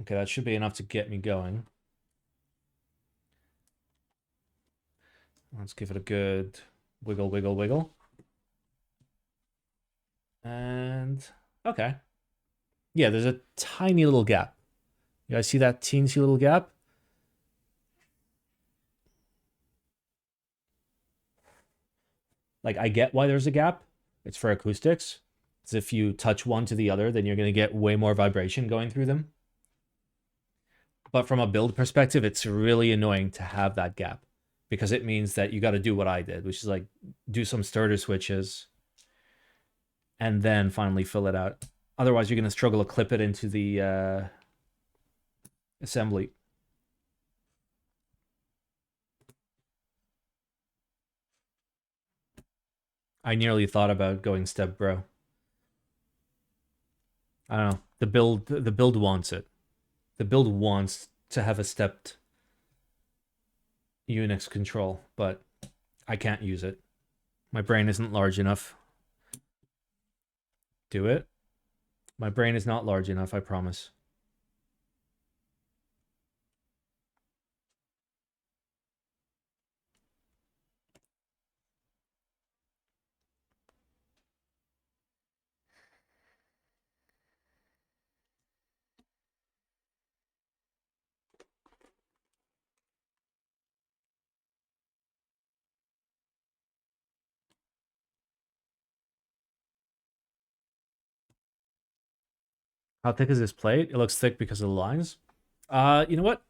Okay, that should be enough to get me going. Let's give it a good wiggle, wiggle, wiggle. And okay. Yeah, there's a tiny little gap. You guys see that teensy little gap? Like, I get why there's a gap. It's for acoustics. Because if you touch one to the other, then you're going to get way more vibration going through them. But from a build perspective, it's really annoying to have that gap. Because it means that you got to do what I did, which is like do some starter switches and then finally fill it out. Otherwise, you're going to struggle to clip it into the assembly. I nearly thought about going step bro. I don't know. The build wants it. The build wants to have a stepped Unix control, but I can't use it. My brain isn't large enough. Do it. My brain is not large enough, I promise. How thick is this plate? It looks thick because of the lines. You know what?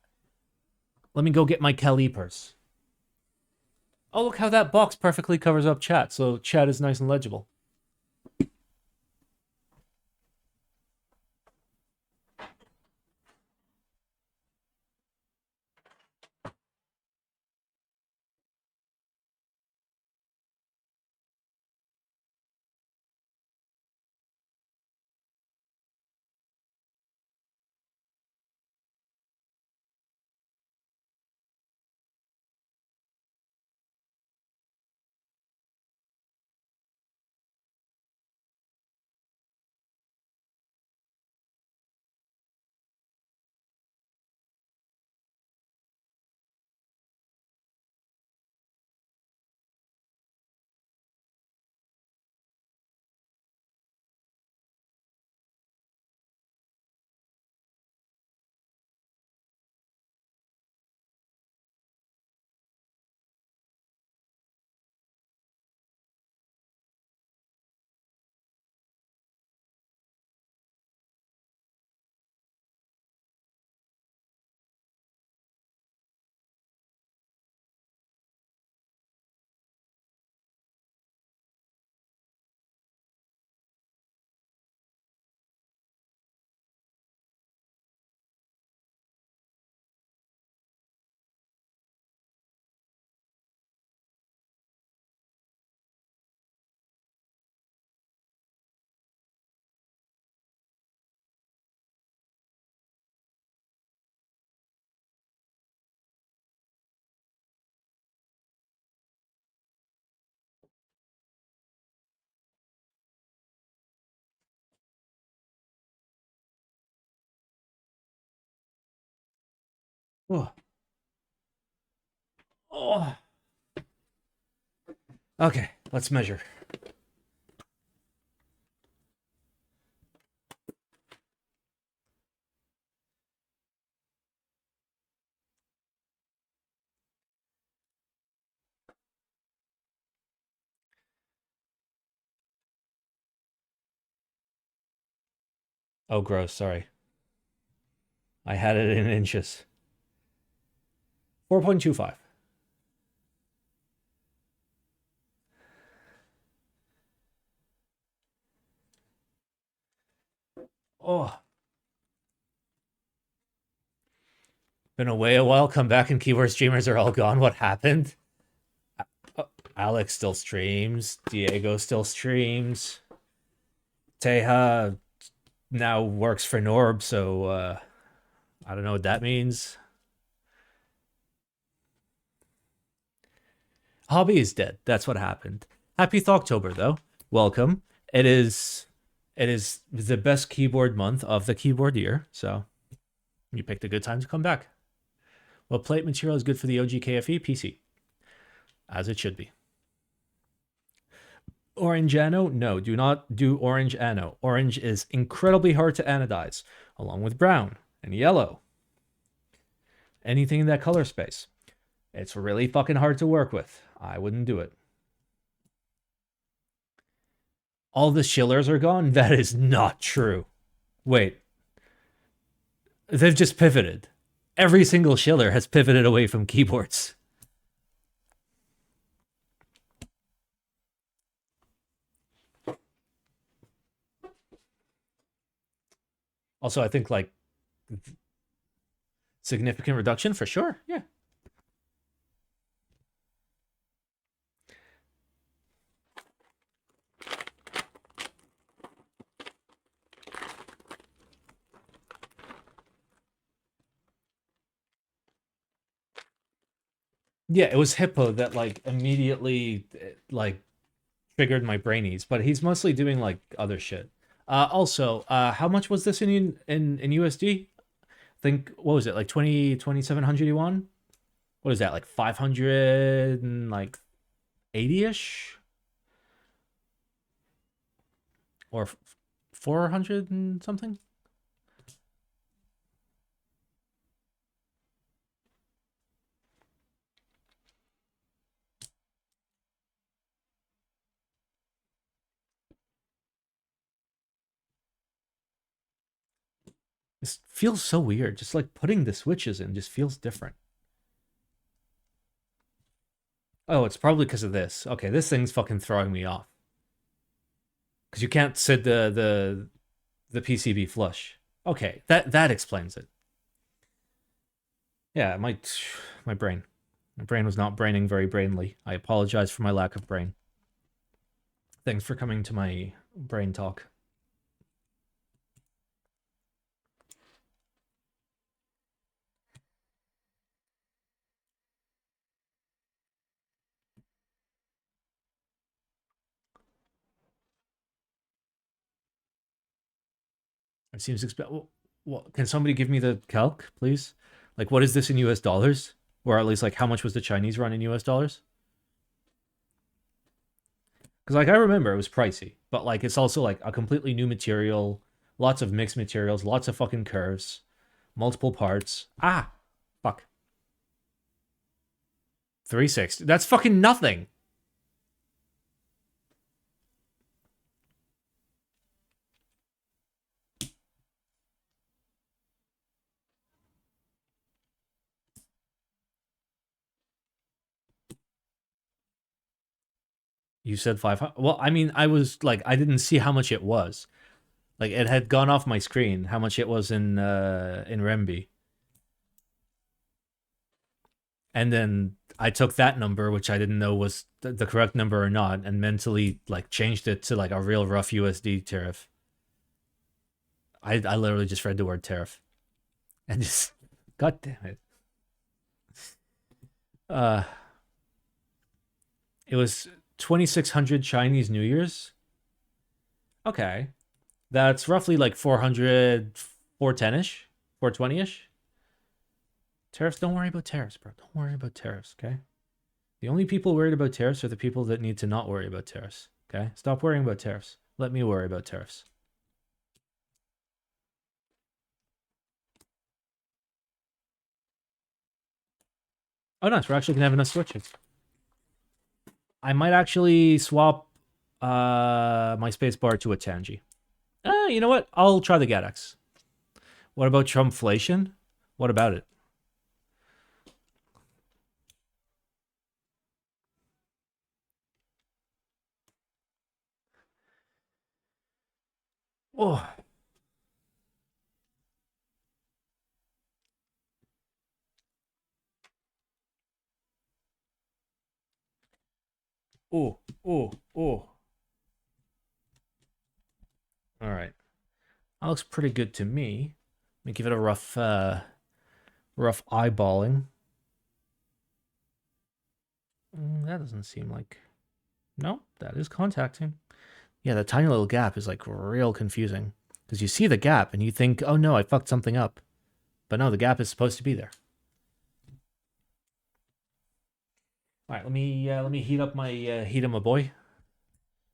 Let me go get my calipers. Oh, look how that box perfectly covers up chat, so chat is nice and legible. Oh. Oh. Okay, let's measure. Oh, gross. Sorry. I had it in inches. 4.25. Oh. Been away a while. Come back and keyboard streamers are all gone. What happened? Alex still streams. Diego still streams. Teja now works for Norb, so I don't know what that means. Hobby is dead. That's what happened. Happy Thoctober though. Welcome. It is the best keyboard month of the keyboard year, so you picked a good time to come back. Well, plate material is good for the OG KFE PC, as it should be. Orange ano? No, do not do orange ano. Orange is incredibly hard to anodize, along with brown and yellow. Anything in that color space. It's really fucking hard to work with. I wouldn't do it. All the shillers are gone? That is not true. Wait. They've just pivoted. Every single shiller has pivoted away from keyboards. Also, I think like significant reduction for sure. Yeah. Yeah, it was Hippo that like immediately like triggered my brainies, but he's mostly doing like other shit. Also, how much was this in USD? I think what was it like 2700 yuan? What is that like 500 and like 80ish or 400 and something? This feels so weird. Just like putting the switches in just feels different. Oh, it's probably because of this. Okay, this thing's fucking throwing me off. Because you can't sit the PCB flush. Okay, that explains it. Yeah, my brain. My brain was not braining very brainly. I apologize for my lack of brain. Thanks for coming to my brain talk. It seems expensive. What, can somebody give me the calc, please? Like, what is this in US dollars? Or at least, like, how much was the Chinese run in US dollars? Because, like, I remember it was pricey, but, like, it's also, like, a completely new material, lots of mixed materials, lots of fucking curves, multiple parts. Ah, fuck. 360. That's fucking nothing. You said 500. Well, I mean, I was like, I didn't see how much it was. Like, it had gone off my screen how much it was in Renminbi. And then I took that number, which I didn't know was the correct number or not, and mentally like changed it to like a real rough USD tariff. I literally just read the word tariff, and just god damn it. Uh, it was 2600 Chinese New Year's. Okay, that's roughly like 400, 410ish, 420ish. Tariffs, don't worry about tariffs, bro. Don't worry about tariffs, okay? The only people worried about tariffs are the people that need to not worry about tariffs, okay? Stop worrying about tariffs. Let me worry about tariffs. Oh, nice. We're actually going to have enough switches. I might actually swap my spacebar to a Tangy. You know what? I'll try the GATX. What about Trumpflation? What about it? Oh. Oh, oh, oh. All right. That looks pretty good to me. Let me give it a rough eyeballing. That doesn't seem like... No, that is contacting. Yeah, that tiny little gap is like real confusing. Because you see the gap and you think, oh no, I fucked something up. But no, the gap is supposed to be there. All right, let me heat up my my boy.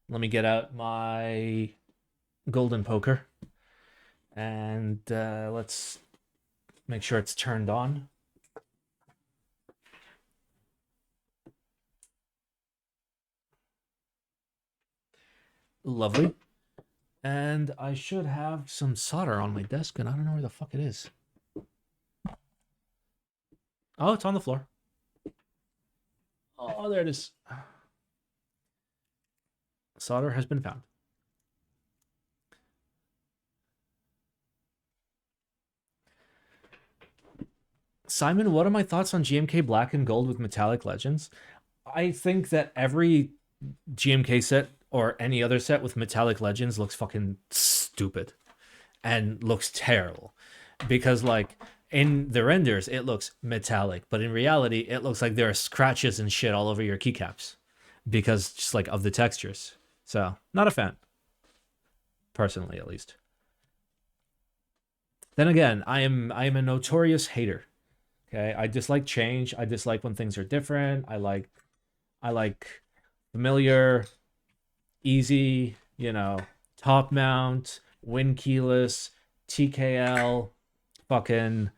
Let me get out my golden poker, and let's make sure it's turned on. Lovely. And I should have some solder on my desk, and I don't know where the fuck it is. Oh, it's on the floor. Oh, there it is. Solder has been found. Simon, what are my thoughts on GMK Black and Gold with metallic legends? I think that every GMK set or any other set with metallic legends looks fucking stupid and looks terrible because like in the renders it looks metallic, but in reality it looks like there are scratches and shit all over your keycaps because just like of the textures. So not a fan, personally at least. Then again, I am a notorious hater. Okay, I dislike change. I dislike when things are different. I like familiar, easy, top mount, win keyless, TKL, fucking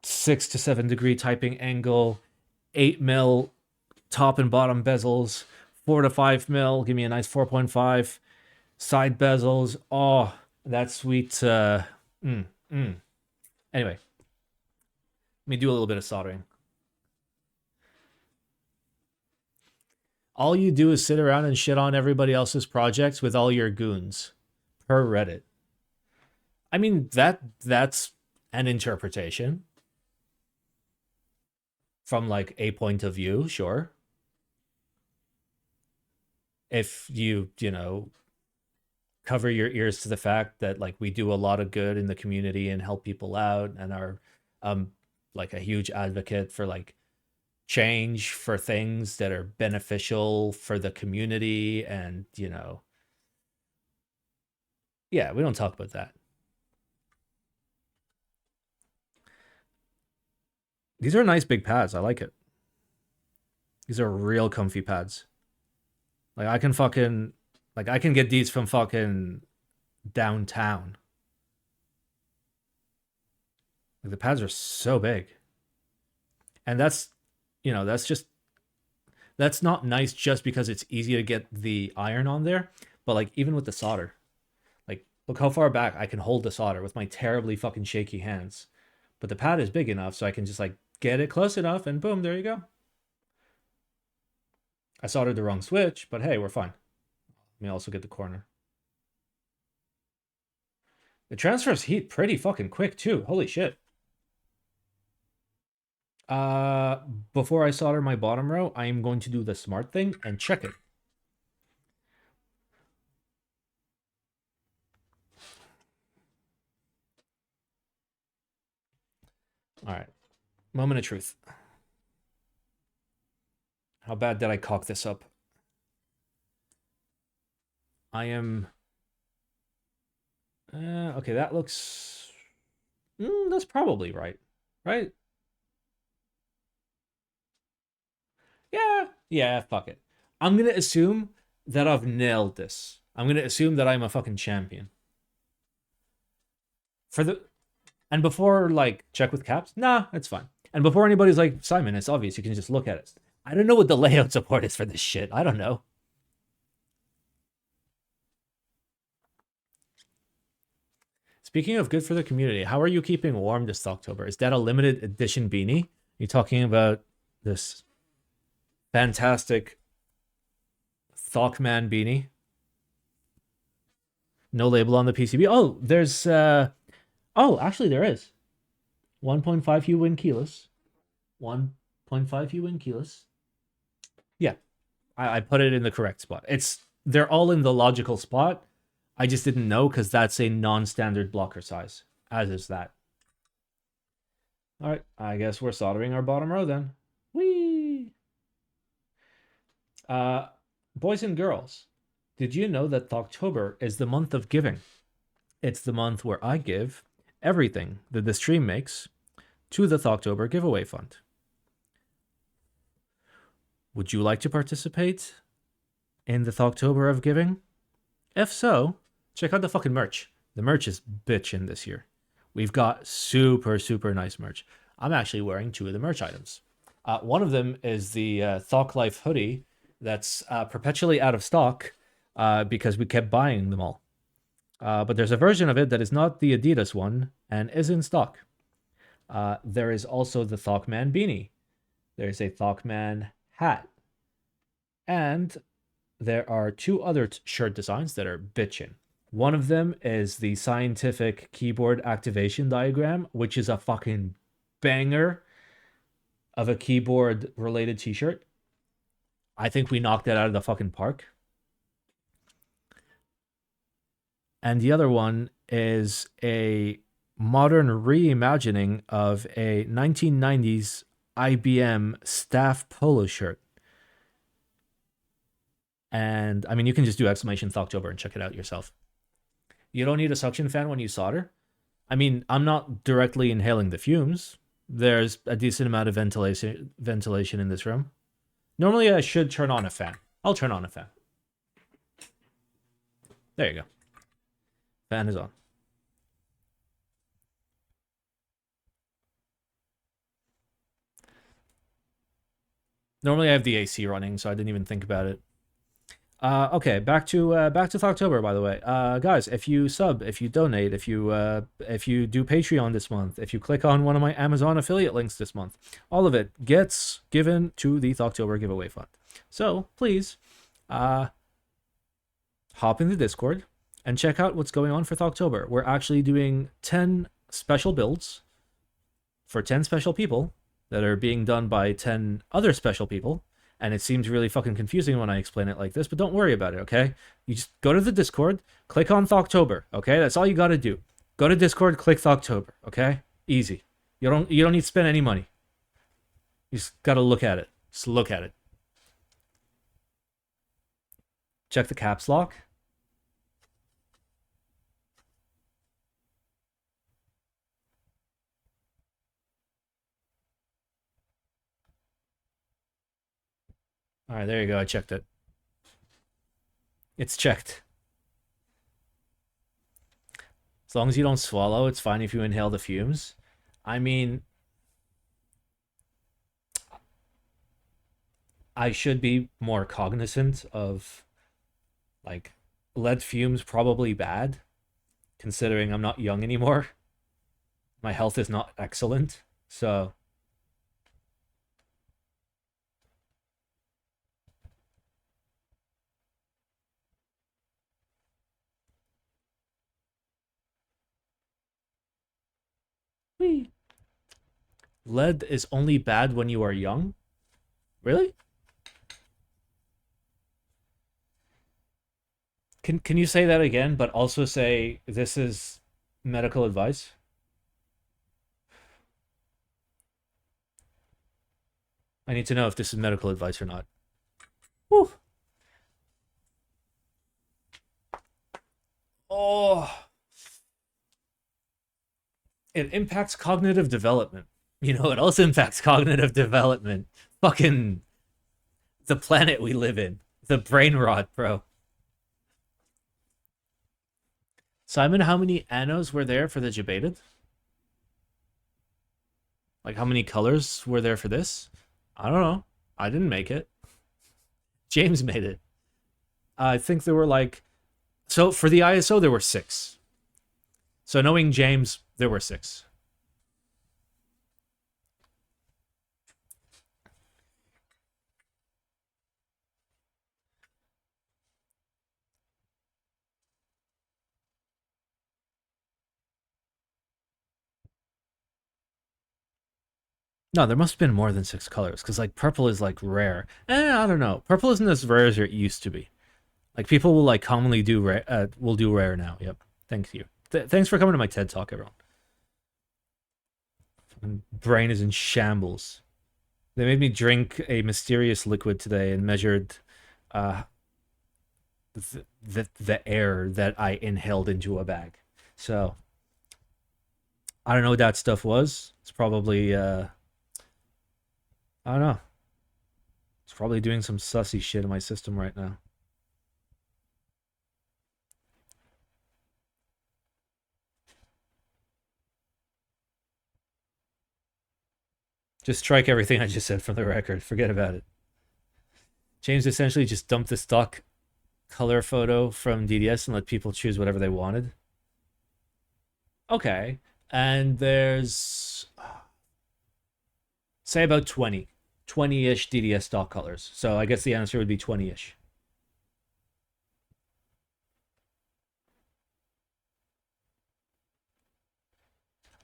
6 to 7 degree typing angle, 8 mil top and bottom bezels, 4 to 5 mil, give me a nice 4.5, side bezels. Oh, that's sweet. Anyway, let me do a little bit of soldering. All you do is sit around and shit on everybody else's projects with all your goons per Reddit. I mean, that's an interpretation from like a point of view, sure. If you cover your ears to the fact that like we do a lot of good in the community and help people out and are like a huge advocate for like change for things that are beneficial for the community and yeah, we don't talk about that. These are nice big pads. I like it. These are real comfy pads. Like I can get these from fucking downtown. Like the pads are so big. And that's not nice just because it's easy to get the iron on there, but like even with the solder. Like look how far back I can hold the solder with my terribly fucking shaky hands. But the pad is big enough so I can just like get it close enough and boom, there you go. I soldered the wrong switch, but hey, we're fine. Let me also get the corner. It transfers heat pretty fucking quick too. Holy shit. Uh, Before I solder my bottom row, I am going to do the smart thing and check it. All right. Moment of truth. How bad did I cock this up? I am... okay, that looks... that's probably right. right? Yeah, fuck it. I'm gonna assume that I've nailed this. I'm gonna assume that I'm a fucking champion. For the and before like check with caps, nah, it's fine. And before anybody's like, Simon, it's obvious, you can just look at it. I don't know what the layout support is for this shit. I don't know. Speaking of good for the community, how are you keeping warm this October? Is that a limited edition beanie? You talking about this fantastic Thocman beanie? No label on the PCB. Oh, there's oh, actually there is. 1.5 U win keyless. 1.5 U win keyless. Yeah. I put it in the correct spot. They're all in the logical spot. I just didn't know because that's a non-standard blocker size, as is that. All right, I guess we're soldering our bottom row then. Whee! Boys and girls, did you know that October is the month of giving? It's the month where I give everything that the stream makes to the October giveaway fund. Would you like to participate in the October of giving? If so, check out the fucking merch. The merch is bitchin' this year. We've got super, super nice merch. I'm actually wearing two of the merch items. One of them is the Thok Life hoodie that's perpetually out of stock because we kept buying them all. But there's a version of it that is not the Adidas one and is in stock. There is also the Thokman beanie. There's a Thokman hat. And there are two other shirt designs that are bitchin'. One of them is the scientific keyboard activation diagram, which is a fucking banger of a keyboard related t-shirt. I think we knocked that out of the fucking park. And the other one is a modern reimagining of a 1990s IBM staff polo shirt. And I mean, you can just do exclamation Thoctober and check it out yourself. You don't need a suction fan when you solder. I mean, I'm not directly inhaling the fumes. There's a decent amount of ventilation in this room. Normally, I should turn on a fan. I'll turn on a fan. There you go. Fan is on. Normally, I have the AC running, so I didn't even think about it. Okay, back to October. By the way, guys, if you sub, if you donate, if you do Patreon this month, if you click on one of my Amazon affiliate links this month, all of it gets given to the October giveaway fund. So please, hop in the Discord and check out what's going on for October. We're actually doing 10 special builds for 10 special people that are being done by 10 other special people. And it seems really fucking confusing when I explain it like this, but don't worry about it, okay? You just go to the Discord, click on Thoctober, okay? That's all you gotta do. Go to Discord, click Thoctober, okay? Easy. You don't need to spend any money. You just gotta look at it. Just look at it. Check the caps lock. All right, there you go. I checked it. It's checked. As long as you don't swallow, it's fine if you inhale the fumes. I mean, I should be more cognizant of, like, lead fumes probably bad, considering I'm not young anymore. My health is not excellent, so... Whee. Lead is only bad when you are young? Really? Can you say that again, but also say this is medical advice? I need to know if this is medical advice or not. Whew. Oh. It impacts cognitive development. You know what else impacts cognitive development? Fucking the planet we live in. The brain rot, bro. Simon, how many annos were there for the debated? Like, how many colors were there for this? I don't know. I didn't make it. James made it. I think there were like... So, for the ISO, there were 6. So, knowing James, there were 6. No, there must have been more than 6 colors, because, like, purple is, like, rare. I don't know. Purple isn't as rare as it used to be. Like, people will, like, commonly do rare, will do rare now. Yep. Thank you. Thanks for coming to my TED Talk, everyone. Brain is in shambles. They made me drink a mysterious liquid today and measured uh, the air that I inhaled into a bag. So, I don't know what that stuff was. It's probably, I don't know. It's probably doing some sussy shit in my system right now. Just strike everything I just said from the record. Forget about it. James essentially just dumped the stock color photo from DDS and let people choose whatever they wanted. Okay. And there's, say, about 20-ish DDS stock colors. So I guess the answer would be 20-ish.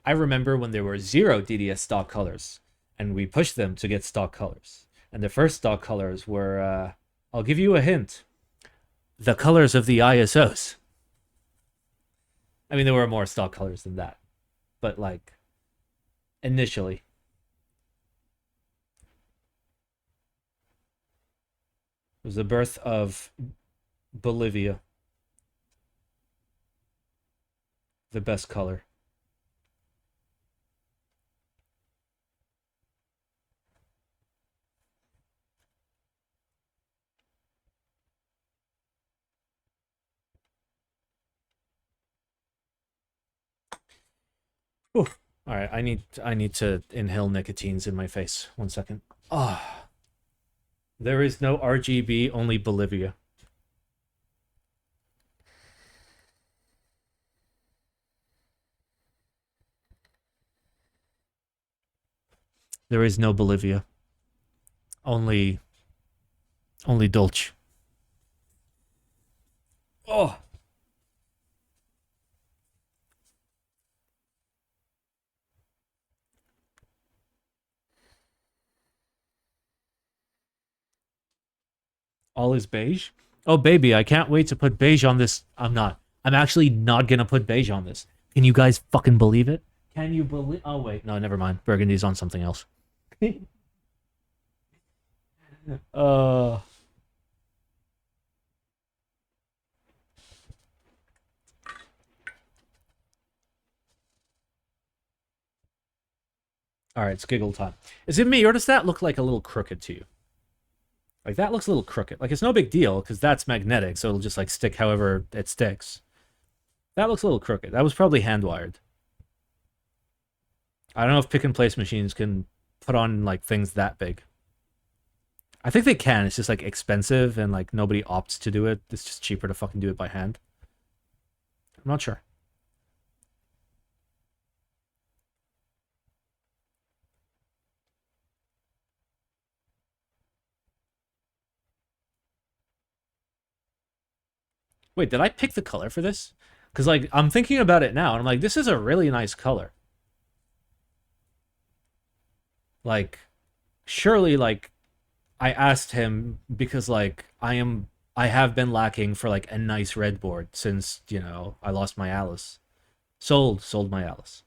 I remember when there were 0 DDS stock colors, and we pushed them to get stock colors. And the first stock colors were, I'll give you a hint, the colors of the ISOs. I mean, there were more stock colors than that. But, like, initially. It was the birth of Bolivia. The best color. Ooh. All right, I need to inhale nicotines in my face. 1 second. Ah. Oh. There is no RGB, only Bolivia. There is no Bolivia. Only Dolce. Oh. All is beige? Oh, baby, I can't wait to put beige on this. I'm not. I'm actually not going to put beige on this. Can you guys fucking believe it? Can you believe... Oh, wait. No, never mind. Burgundy's on something else. All right, it's giggle time. Is it me, or does that look like a little crooked to you? Like, that looks a little crooked. Like, it's no big deal, because that's magnetic, so it'll just, like, stick however it sticks. That looks a little crooked. That was probably hand-wired. I don't know if pick-and-place machines can put on, like, things that big. I think they can. It's just, like, expensive, and, like, nobody opts to do it. It's just cheaper to fucking do it by hand. I'm not sure. Wait, did I pick the color for this? Because, like, I'm thinking about it now, and I'm like, this is a really nice color. Like, surely, like, I asked him because, like, I have been lacking for, like, a nice red board since, you know, I lost my Alice. Sold my Alice.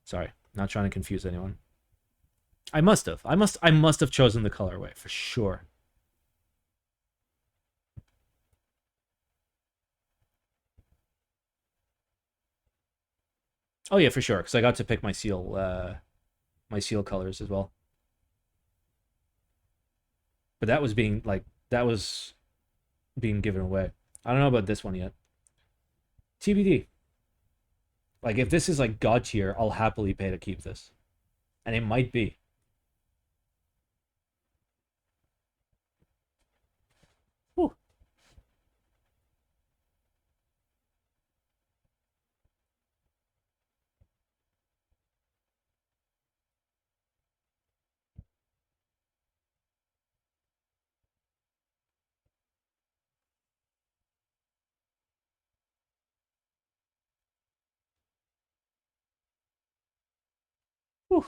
Sorry, not trying to confuse anyone. I must have. I must have chosen the colorway for sure. Oh yeah, for sure. Because I got to pick my seal my seal colors as well. But that was being given away. I don't know about this one yet. TBD. Like if this is like God tier, I'll happily pay to keep this. And it might be. Whew. Whew.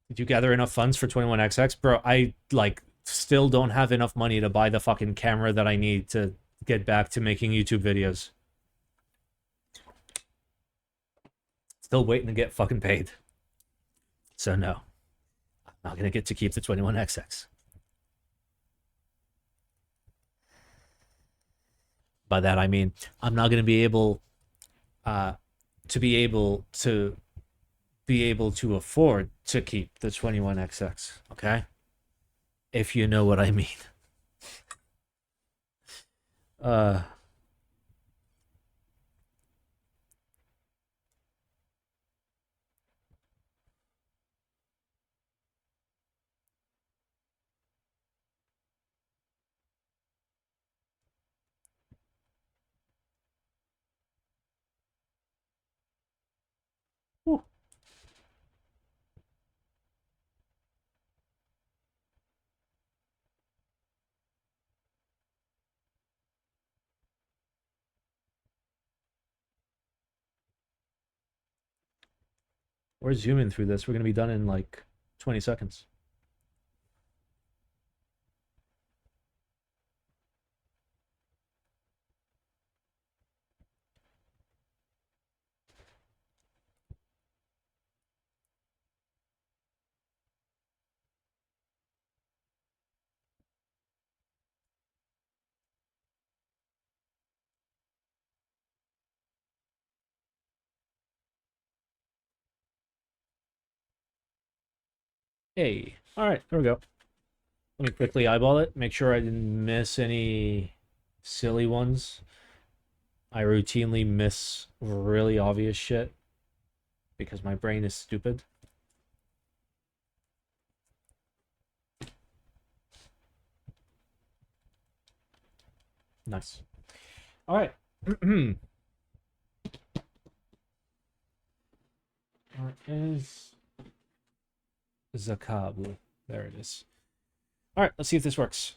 Did you gather enough funds for 21XX? Bro, I like still don't have enough money to buy the fucking camera that I need to get back to making YouTube videos. Still waiting to get fucking paid. So no. I'm not gonna get to keep the 21XX. By that I mean I'm not gonna be able to be able to afford to keep the 21XX, okay? If you know what I mean. Uh whew. We're zooming through this. We're gonna be done in like 20 seconds. Hey. Alright, there we go. Let me quickly eyeball it, make sure I didn't miss any silly ones. I routinely miss really obvious shit because my brain is stupid. Nice. All right. Where is Zakab? There it is. All right, let's see if this works.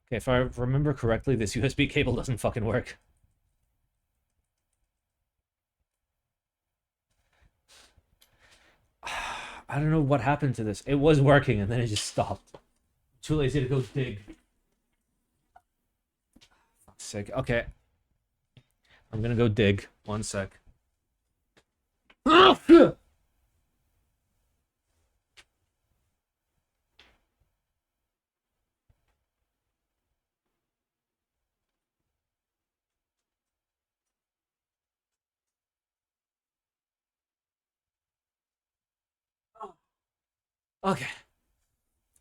Okay, if I remember correctly, this USB cable doesn't fucking work. I don't know what happened to this. It was working and then it just stopped. Too lazy to go dig. Fuck's sake. Okay. I'm gonna go dig. 1 sec. Okay.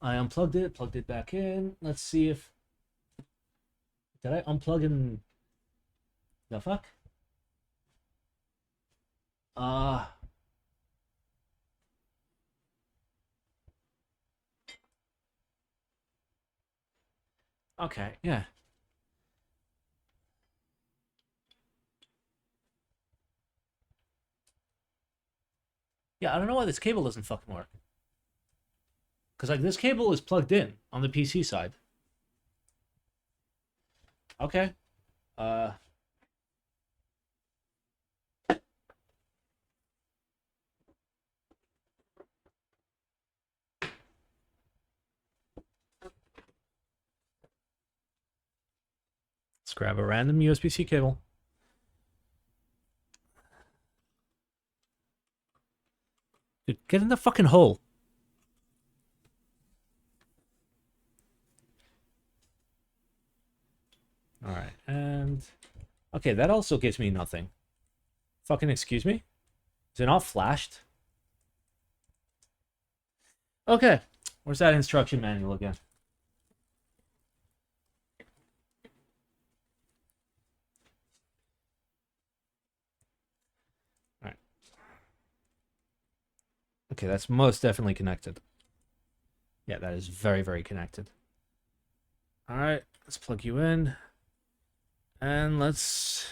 I unplugged it, plugged it back in. Let's see if... Did I unplug in... The fuck? Uh... Okay, yeah. Yeah, I don't know why this cable doesn't fucking work. Because, like, this cable is plugged in on the PC side. Okay. Let's grab a random USB-C cable. Get in the fucking hole. Alright, and... Okay, that also gives me nothing. Fucking excuse me? Is it not flashed? Okay. Where's that instruction manual again? Alright. Okay, that's most definitely connected. Yeah, that is very, very connected. Alright, let's plug you in. And let's...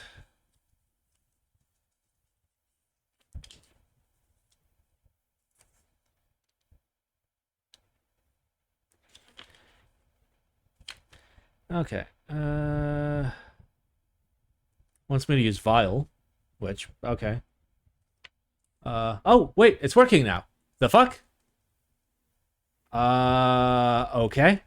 Okay. Wants me to use Vial, which, okay. Oh, wait, it's working now. The fuck? Okay.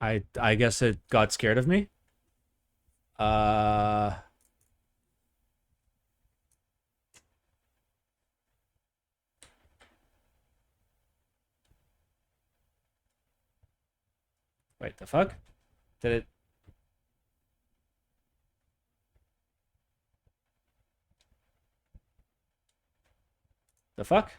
I guess it got scared of me. Wait, the fuck? Did it... The fuck?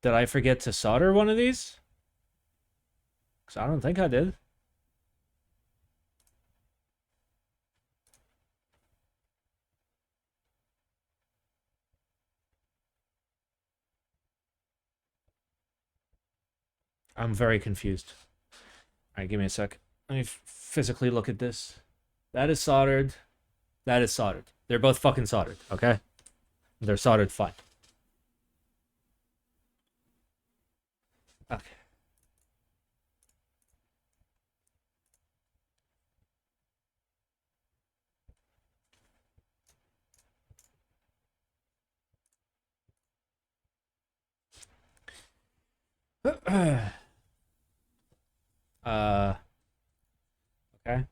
Did I forget to solder one of these? Because I don't think I did. I'm very confused. Alright, give me a sec. Let me physically look at this. That is soldered. That is soldered. They're both fucking soldered, okay? They're soldered fine. Okay. Okay.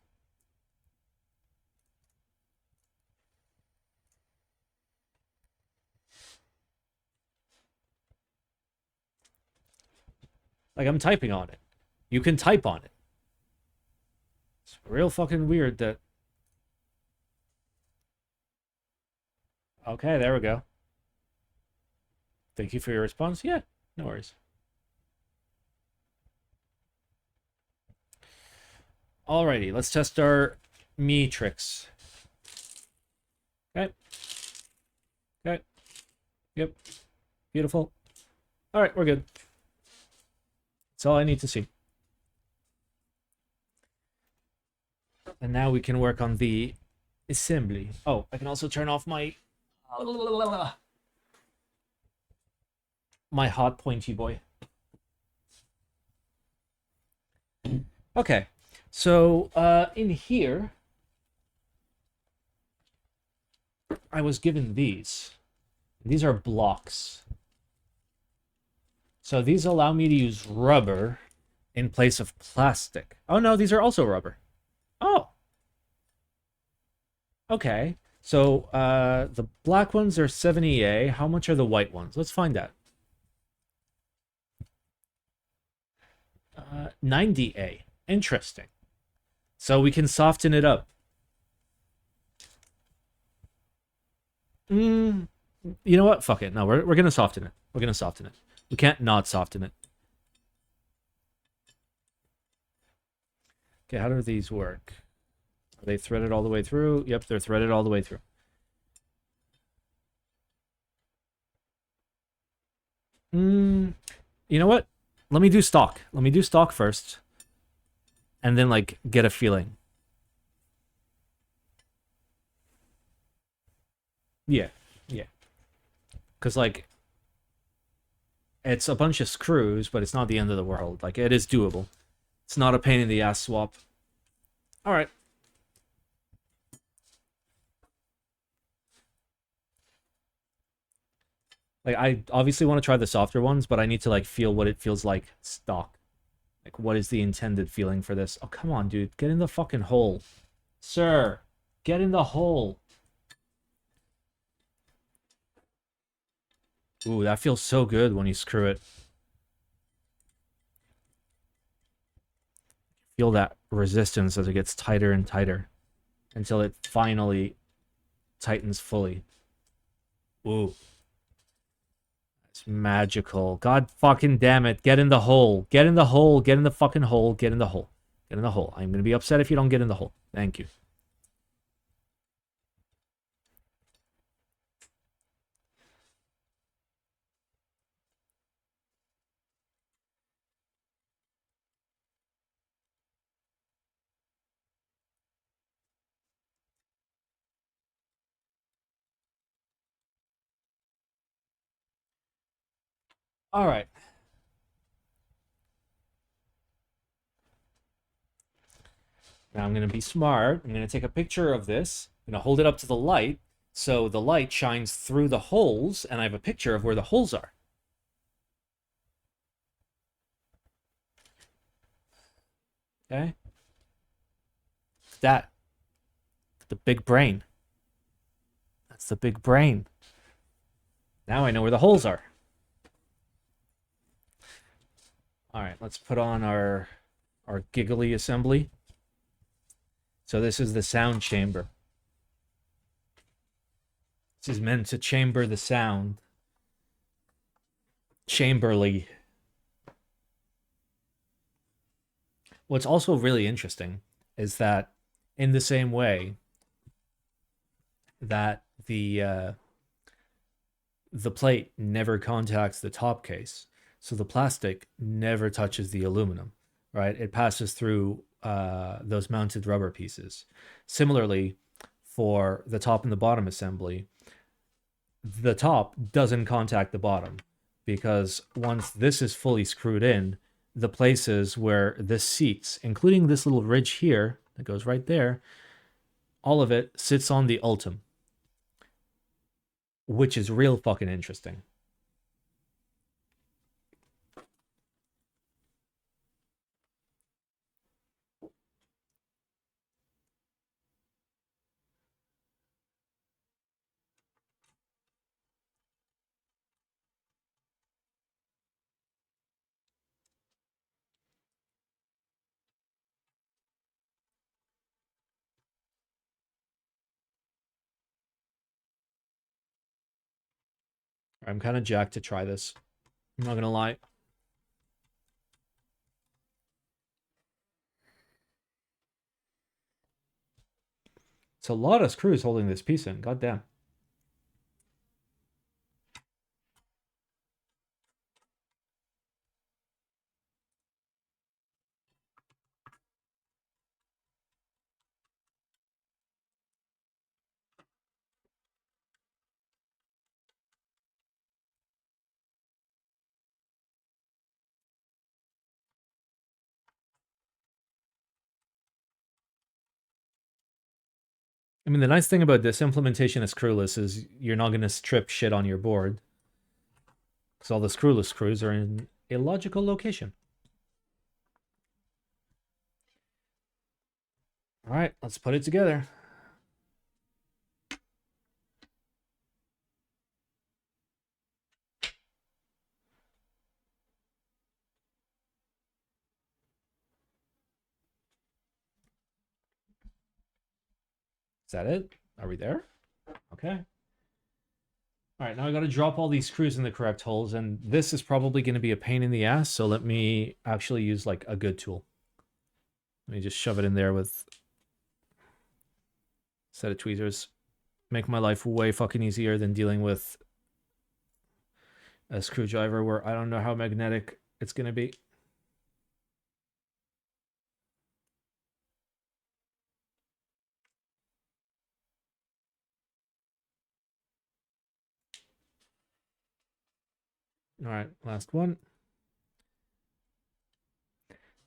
Like, I'm typing on it. You can type on it. It's real fucking weird that... Okay, there we go. Thank you for your response. Yeah, no worries. Alrighty, let's test our me tricks. Okay. Okay. Yep. Beautiful. Alright, we're good. That's all I need to see. And now we can work on the assembly. Oh, I can also turn off my... my hot pointy boy. Okay. So, in here, I was given these. These are blocks. So these allow me to use rubber in place of plastic. Oh no, these are also rubber. Oh. Okay. So, the black ones are 70A. How much are the white ones? Let's find out. 90A. Interesting. So we can soften it up. You know what? Fuck it. No, we're going to soften it. We're going to soften it. We can't not soften it. Okay, how do these work? Are they threaded all the way through? Yep, they're threaded all the way through. You know what? Let me do stock. Let me do stock first. And then, like, get a feeling. Yeah, yeah. Because, like, it's a bunch of screws, but it's not the end of the world. Like, it is doable. It's not a pain in the ass swap. Alright. Like, I obviously want to try the softer ones, but I need to, like, feel what it feels like stock. Like, what is the intended feeling for this? Oh, come on, dude. Get in the fucking hole. Sir, get in the hole. Ooh, that feels so good when you screw it. Feel that resistance as it gets tighter and tighter until it finally tightens fully. Ooh. It's magical. God fucking damn it. Get in the hole. Get in the hole. Get in the fucking hole. Get in the hole. Get in the hole. I'm going to be upset if you don't get in the hole. Thank you. All right. Now I'm going to be smart. I'm going to take a picture of this. I'm going to hold it up to the light so the light shines through the holes and I have a picture of where the holes are. Okay? That. The big brain. That's the big brain. Now I know where the holes are. All right, let's put on our giggly assembly. So this is the sound chamber. This is meant to chamber the sound. Chamberly. What's also really interesting is that in the same way that the plate never contacts the top case, so the plastic never touches the aluminum, right? It passes through those mounted rubber pieces. Similarly, for the top and the bottom assembly, the top doesn't contact the bottom because once this is fully screwed in, the places where this seats, including this little ridge here that goes right there, all of it sits on the ultim, which is real fucking interesting. I'm kind of jacked to try this. I'm not gonna lie. It's a lot of screws holding this piece in. God damn. I mean, the nice thing about this implementation of screwless is you're not going to strip shit on your board because all the screwless screws are in a logical location. All right, let's put it together. Is that it? Are we there? Okay. All right, now I got to drop all these screws in the correct holes, and this is probably going to be a pain in the ass, so let me actually use, like, a good tool. Let me just shove it in there with a set of tweezers. Make my life way fucking easier than dealing with a screwdriver where I don't know how magnetic it's going to be. All right, last one.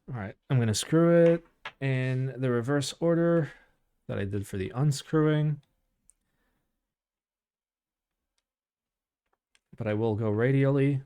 All right, I'm going to screw it in the reverse order that I did for the unscrewing. but I will go radially.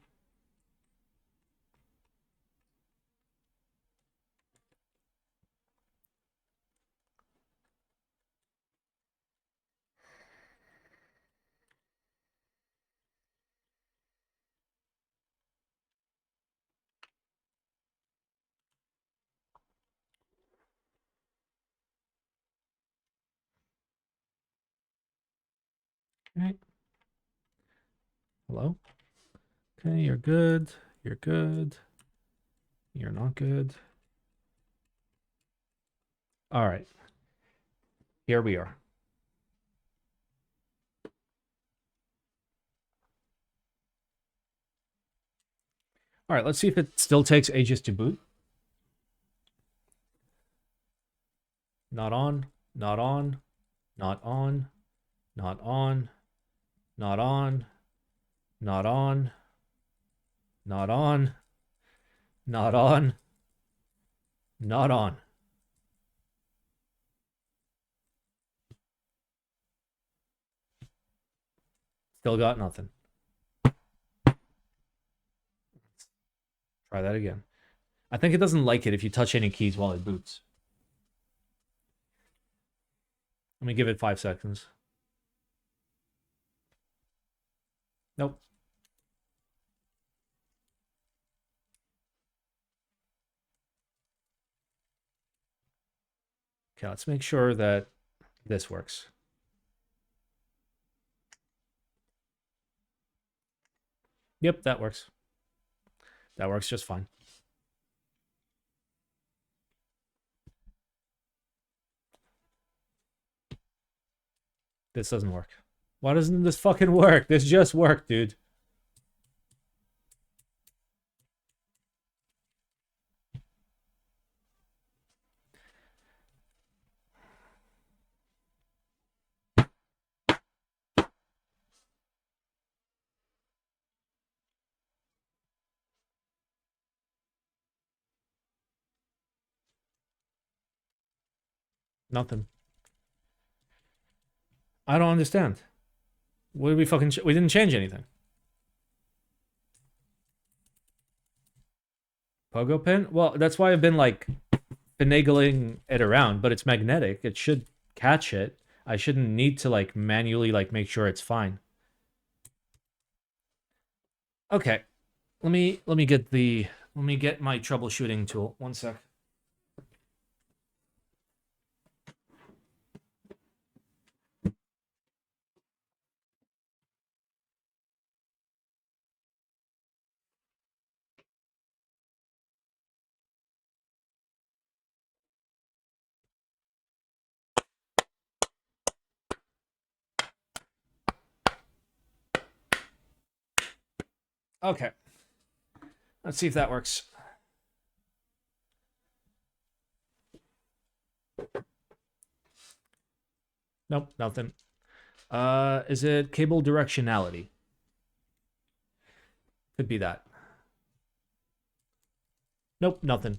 Okay. Hello? Okay, you're good. You're good. You're not good. All right. Here we are. All right, let's see if it still takes ages to boot. Not on, not on, not on, not on, not on, not on, not on, not on, not on. Still got nothing. Try that again. I think it doesn't like it if you touch any keys while it boots. Let me give it 5 seconds. Nope. Okay, let's make sure that this works. Yep, that works. That works just fine. This doesn't work. Why doesn't this fucking work? This just worked, dude. Nothing. I don't understand. What did we fucking... we didn't change anything. Pogo pin? Well, that's why I've been, like, finagling it around, but it's magnetic. It should catch it. I shouldn't need to, like, manually, like, make sure it's fine. Okay. Let me get my troubleshooting tool. 1 sec. Okay. Let's see if that works. Nope, nothing. Is it cable directionality? Could be that. Nope, nothing.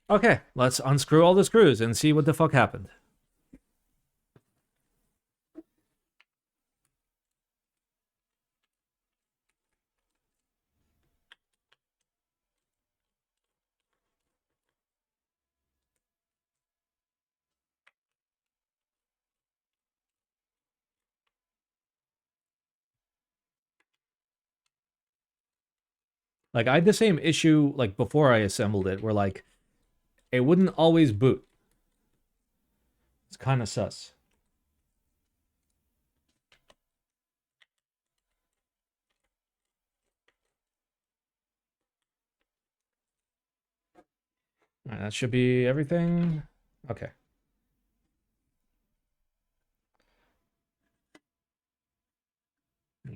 Okay, let's unscrew all the screws and see what the fuck happened. Like, I had the same issue, like, before I assembled it, where, like, it wouldn't always boot. It's kind of sus. All right, that should be everything. Okay.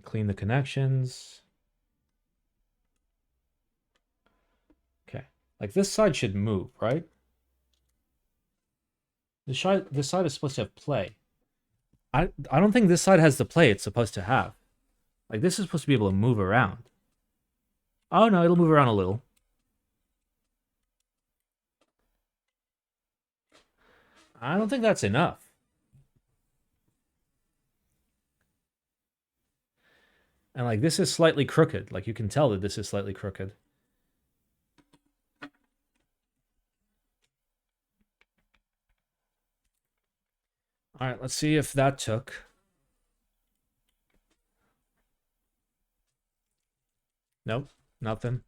Clean the connections. Okay. Like, this side should move, right? This side is supposed to have play. I don't think this side has the play it's supposed to have. Like, this is supposed to be able to move around. Oh, no, it'll move around a little. I don't think that's enough. And like this is slightly crooked. Like you can tell that this is slightly crooked. All right, let's see if that took. Nope, nothing.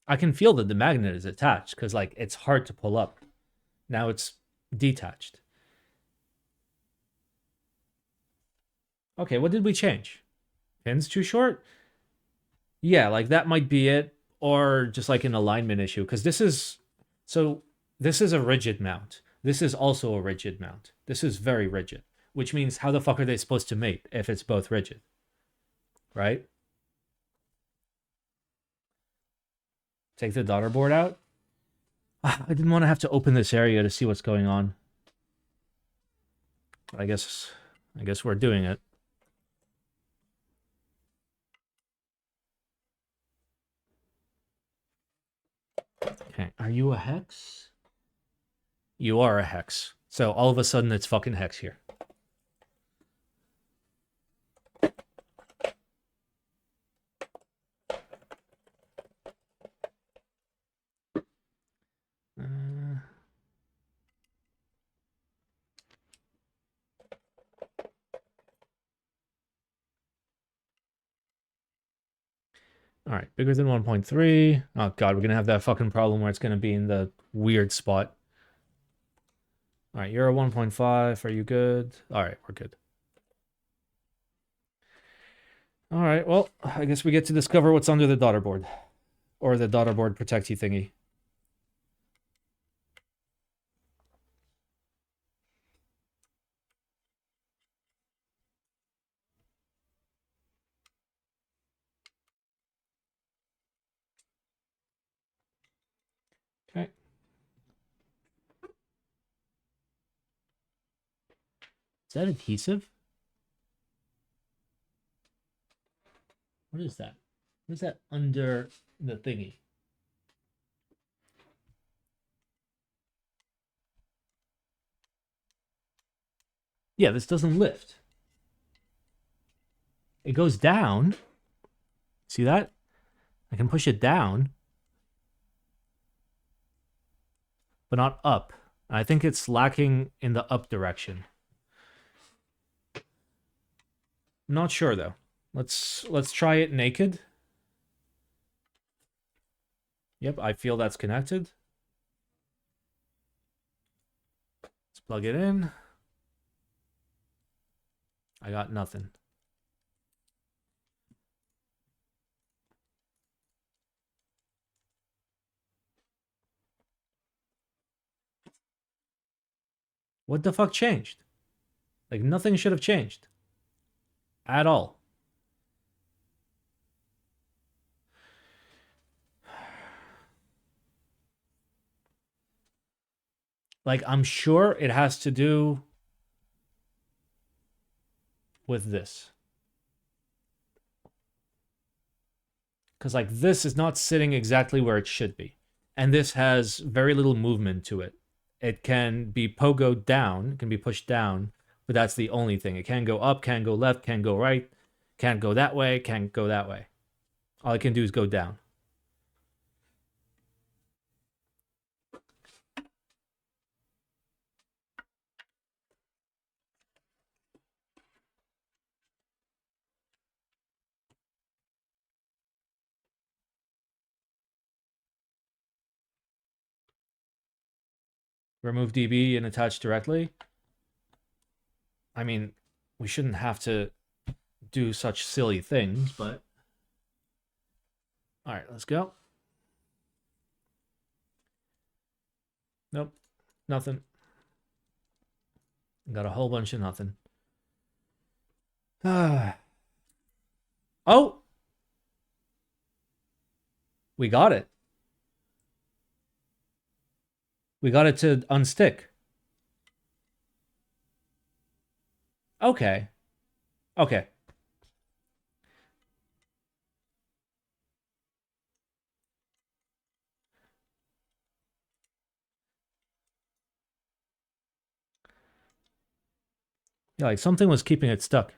I can feel that the magnet is attached because like it's hard to pull up. Now it's detached. Okay, what did we change? Pins too short? Yeah, like that might be it. Or just like an alignment issue. Because this is... So this is a rigid mount. This is also a rigid mount. This is very rigid. Which means how the fuck are they supposed to mate if it's both rigid? Right? Take the daughter board out? I didn't want to have to open this area to see what's going on. But I guess we're doing it. Okay, are you a hex? You are a hex. So all of a sudden it's fucking hex here. All right, bigger than 1.3. Oh god, we're gonna have that fucking problem where it's gonna be in the weird spot. All right, you're a 1.5. Are you good? All right, we're good. All right, well, I guess we get to discover what's under the daughter board. Or the daughter board protecty thingy. Okay. Is that adhesive? What is that? What is that under the thingy? Yeah, this doesn't lift. It goes down. See that? I can push it down, but not up. I think it's lacking in the up direction. I'm not sure though. Let's try it naked. Yep, I feel that's connected. Let's plug it in. I got nothing. What the fuck changed? Like nothing should have changed. At all. Like I'm sure it has to do with this. Because like this is not sitting exactly where it should be. And this has very little movement to it. It can be pogoed down, it can be pushed down, but that's the only thing. It can go up, can go left, can go right, can't go that way, can't go that way. All it can do is go down. Remove DB and attach directly. I mean, we shouldn't have to do such silly things, but... All right, let's go. Nope, nothing. Got a whole bunch of nothing. Oh! We got it. We got it to unstick. Okay. Okay. Yeah, like something was keeping it stuck.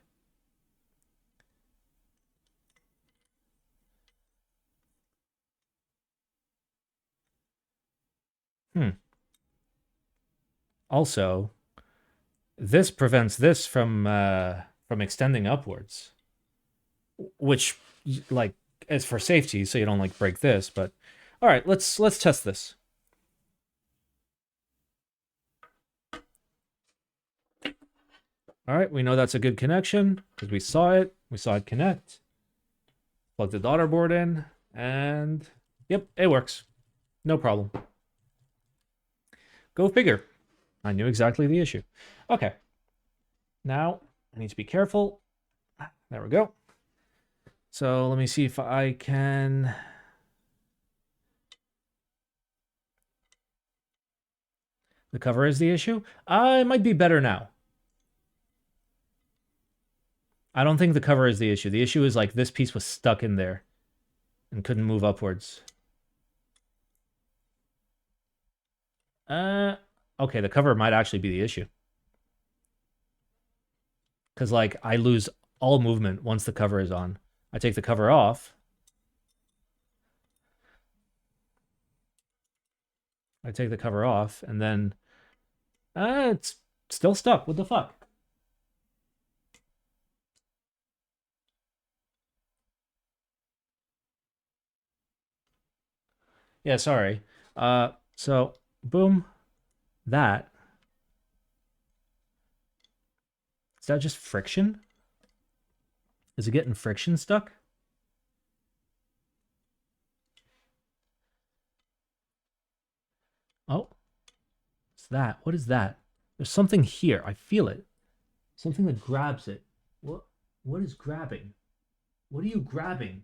Also, this prevents this from extending upwards, which like is for safety, so you don't like break this. But all right, let's test this. All right, we know that's a good connection because we saw it. We saw it connect. Plug the daughter board in, and yep, it works. No problem. Go figure. I knew exactly the issue. Okay. Now, I need to be careful. There we go. So let me see if I can... The cover is the issue? It might be better now. I don't think the cover is the issue. The issue is like this piece was stuck in there and couldn't move upwards. Okay, the cover might actually be the issue. Because like I lose all movement once the cover is on. I take the cover off. I take the cover off, and then it's still stuck. What the fuck? Yeah, sorry. So boom, that. Is that just friction? Is it getting friction stuck? Oh, it's that. What is that? There's something here. I feel it. Something that grabs it. What? What is grabbing? What are you grabbing?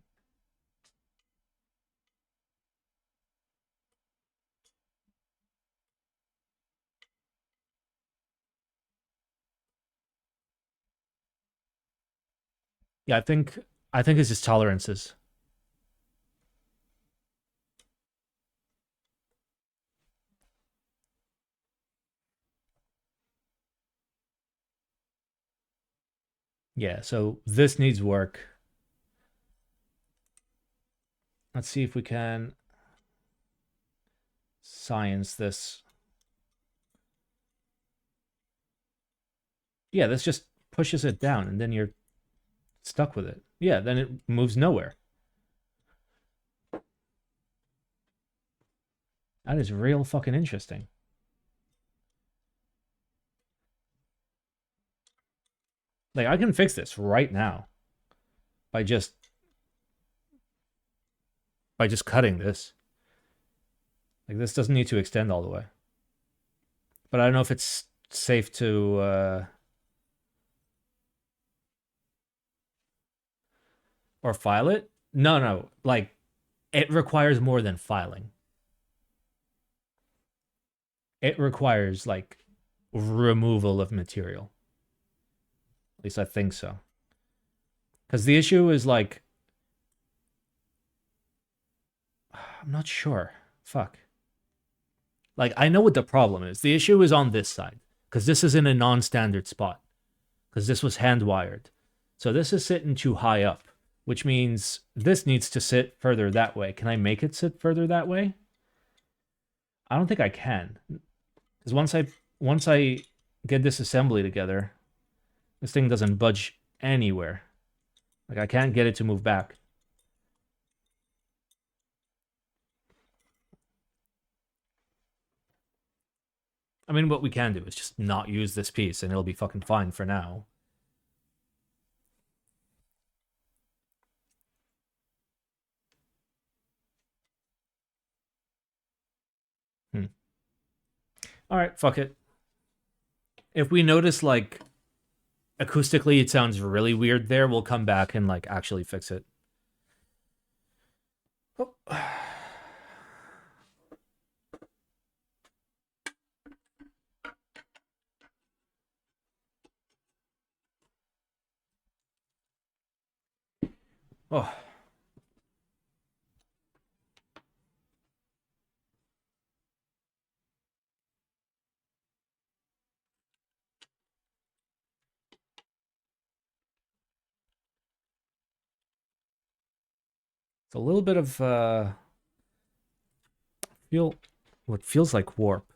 Yeah, I think it's just tolerances. Yeah, so this needs work. Let's see if we can science this. Yeah, this just pushes it down and then you're stuck with it. Yeah, then it moves nowhere. That is real fucking interesting. Like I can fix this right now by just cutting this. Like this doesn't need to extend all the way. But I don't know if it's safe to or file it. No, like it requires more than filing. It requires like removal of material. At least I think so. Because the issue is like I'm not sure. Fuck. Like I know what the problem is. The issue is on this side because this is in a non-standard spot because this was hand wired. So this is sitting too high up, which means this needs to sit further that way. Can I make it sit further that way? I don't think I can. Because once I get this assembly together, this thing doesn't budge anywhere. Like I can't get it to move back. I mean, what we can do is just not use this piece and it'll be fucking fine for now. All right, fuck it. If we notice like acoustically it sounds really weird there, we'll come back and like actually fix it. Oh. Oh. a little bit of what feels like warp.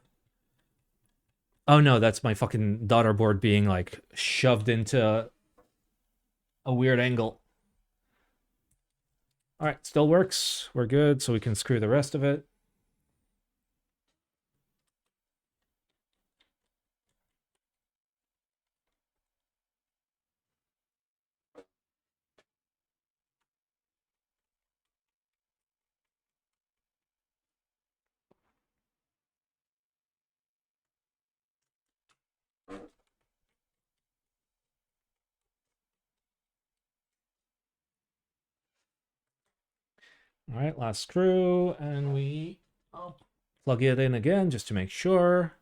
Oh no, that's my fucking daughter board being like shoved into a weird angle. All right, still works. We're good, so we can screw the rest of it. All right, last screw, and we plug it in again just to make sure.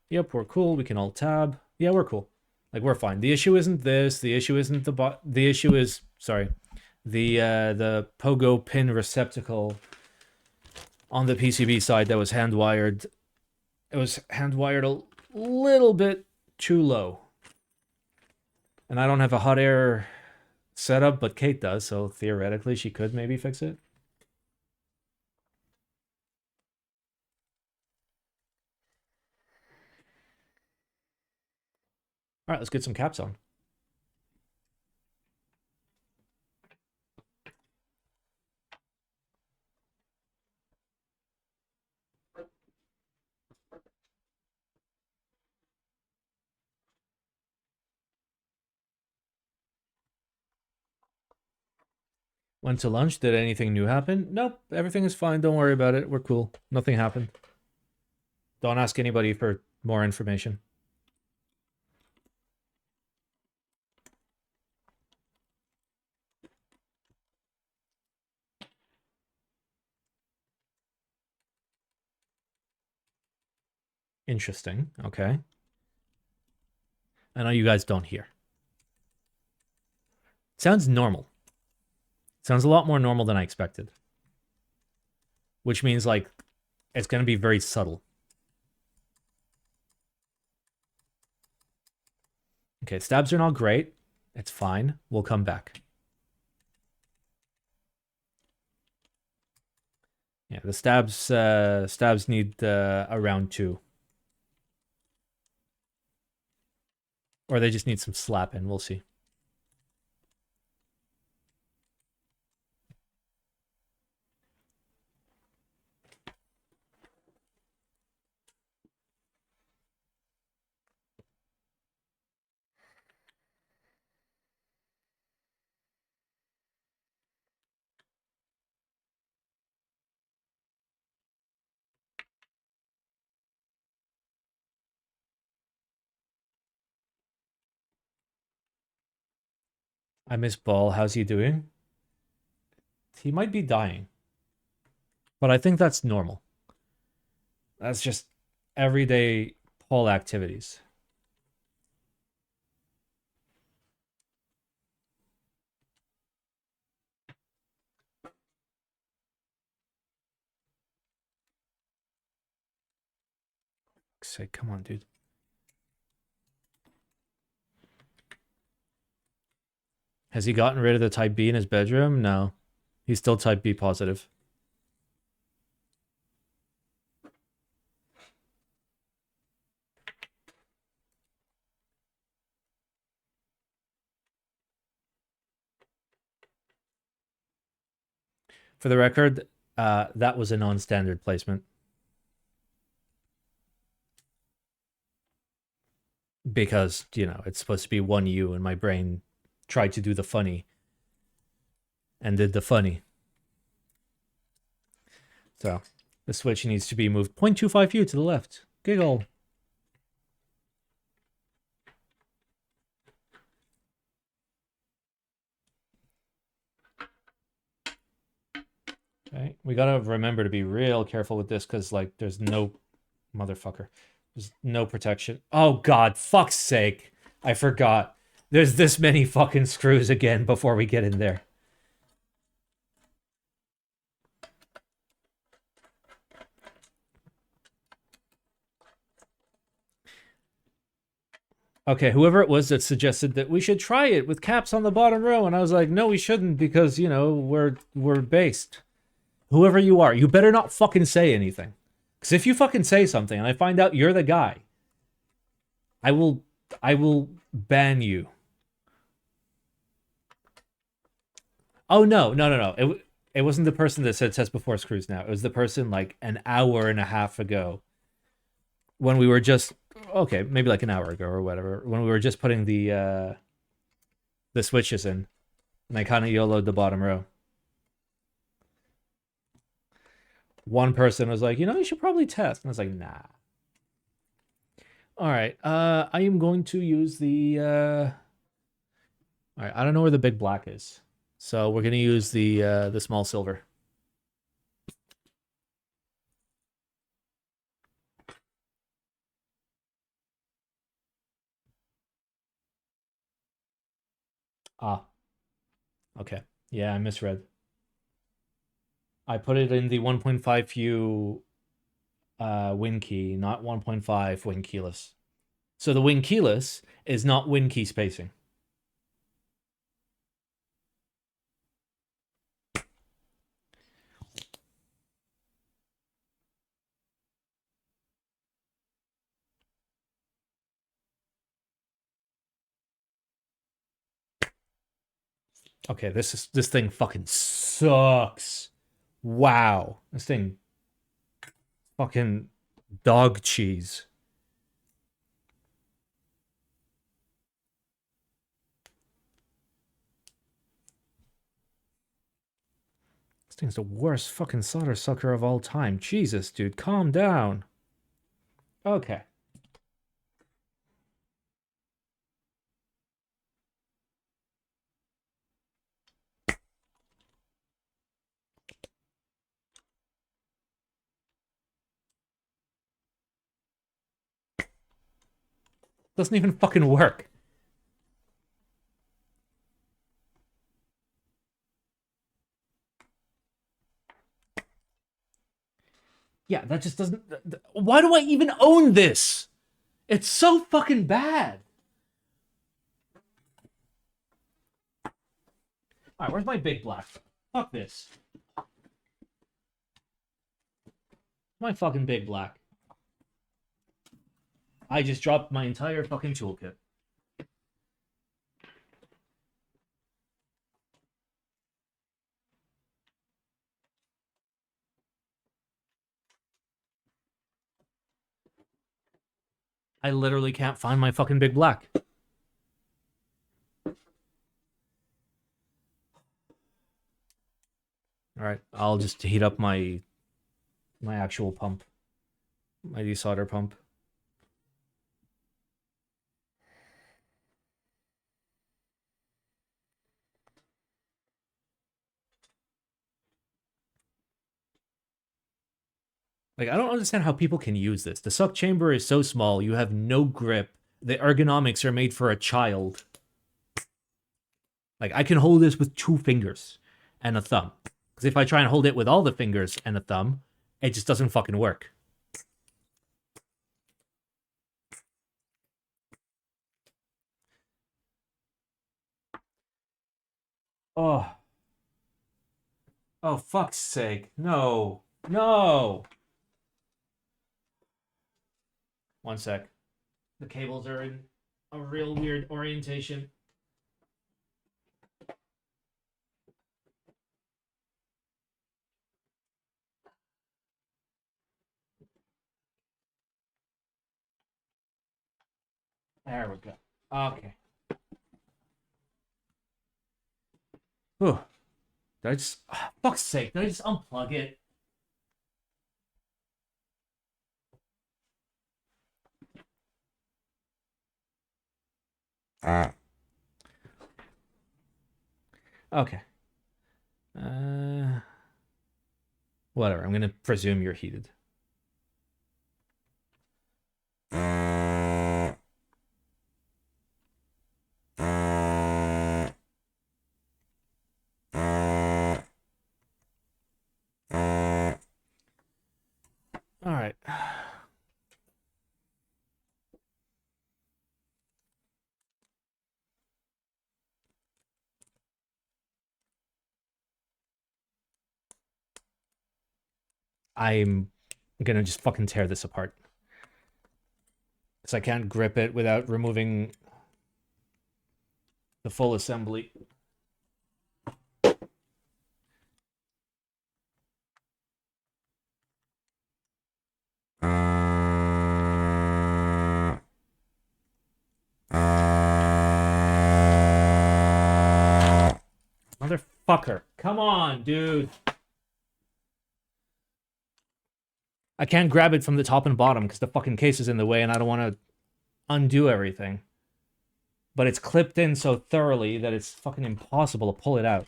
Yep, we're cool. We can alt tab. Yeah, we're cool. Like, we're fine. The issue isn't this. The issue isn't the bot. The issue is, sorry, the pogo pin receptacle on the PCB side that was hand wired. It was hand wired a little bit too low. And I don't have a hot air setup, but Kate does, so theoretically she could maybe fix it. All right, let's get some caps on. Went to lunch. Did anything new happen? Nope. Everything is fine. Don't worry about it. We're cool. Nothing happened. Don't ask anybody for more information. Interesting. Okay. I know you guys don't hear. Sounds normal. Sounds a lot more normal than I expected. Which means, like, it's going to be very subtle. Okay, stabs are not great. It's fine. We'll come back. Yeah, the stabs need a round 2. Or they just need some slapping. We'll see. I miss Ball. How's he doing? He might be dying. But I think that's normal. That's just everyday Paul activities. Say, come on, dude. Has he gotten rid of the type B in his bedroom? No. He's still type B positive. For the record, that was a non-standard placement. Because, you know, it's supposed to be 1U and my brain tried to do the funny. And did the funny. So, the switch needs to be moved 0.25U to the left. Giggle. Okay, we gotta remember to be real careful with this because, like, there's no... Motherfucker. There's no protection. Oh, God, fuck's sake. I forgot. There's this many fucking screws again before we get in there. Okay, whoever it was that suggested that we should try it with caps on the bottom row, and I was like, no, we shouldn't because we're based. Whoever you are, you better not fucking say anything. Because if you fucking say something and I find out you're the guy, I will I will ban you. Oh no. It wasn't the person that said test before screws now. It was the person like an hour and a half ago when we were just okay, maybe like an hour ago or whatever, when we were just putting the switches in, and I kind of YOLO'd the bottom row. One person was like, you should probably test, and I was like, nah. All right, I am going to use the. All right, I don't know where the big black is, so we're gonna use the small silver. Ah, okay. Yeah, I misread. I put it in the 1.5 few win key, not 1.5 win keyless. So the win keyless is not win key spacing. Okay, this thing fucking sucks. Wow, this thing fucking dog cheese. This thing's the worst fucking solder sucker of all time. Jesus, dude, calm down. Okay. Doesn't even fucking work. Yeah, that just doesn't. Why do I even own this? It's so fucking bad. All right, where's my big black? Fuck this. My fucking big black. I just dropped my entire fucking toolkit. I literally can't find my fucking big black. All right, I'll just heat up my actual pump, my desolder pump. Like, I don't understand how people can use this. The suck chamber is so small, you have no grip. The ergonomics are made for a child. Like, I can hold this with 2 fingers and a thumb. Because if I try and hold it with all the fingers and a thumb, it just doesn't fucking work. Oh. Oh, fuck's sake. No. No. One sec. The cables are in a real weird orientation. There we go. Okay. Whew. Did I just... fuck's sake. Did I just unplug it? Okay. Whatever. I'm gonna presume you're heated. All right. I'm gonna just fucking tear this apart. Because I can't grip it without removing the full assembly. Motherfucker. Come on, dude. I can't grab it from the top and bottom because the fucking case is in the way and I don't want to undo everything. But it's clipped in so thoroughly that it's fucking impossible to pull it out.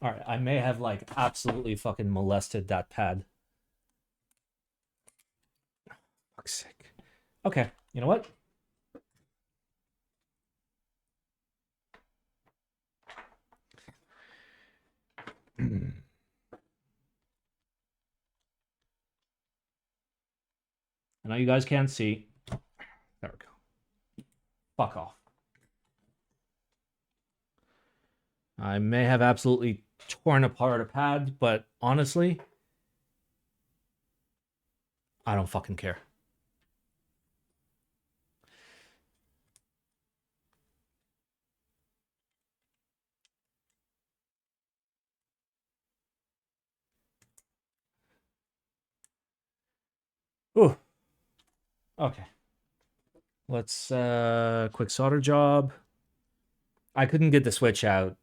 Alright, I may have like absolutely fucking molested that pad. Fuck's sake. Okay, you know what? I know you guys can't see. There we go. Fuck off. I may have absolutely torn apart a pad, but honestly, I don't fucking care. Ooh. Okay. Let's quick solder job. I couldn't get the switch out,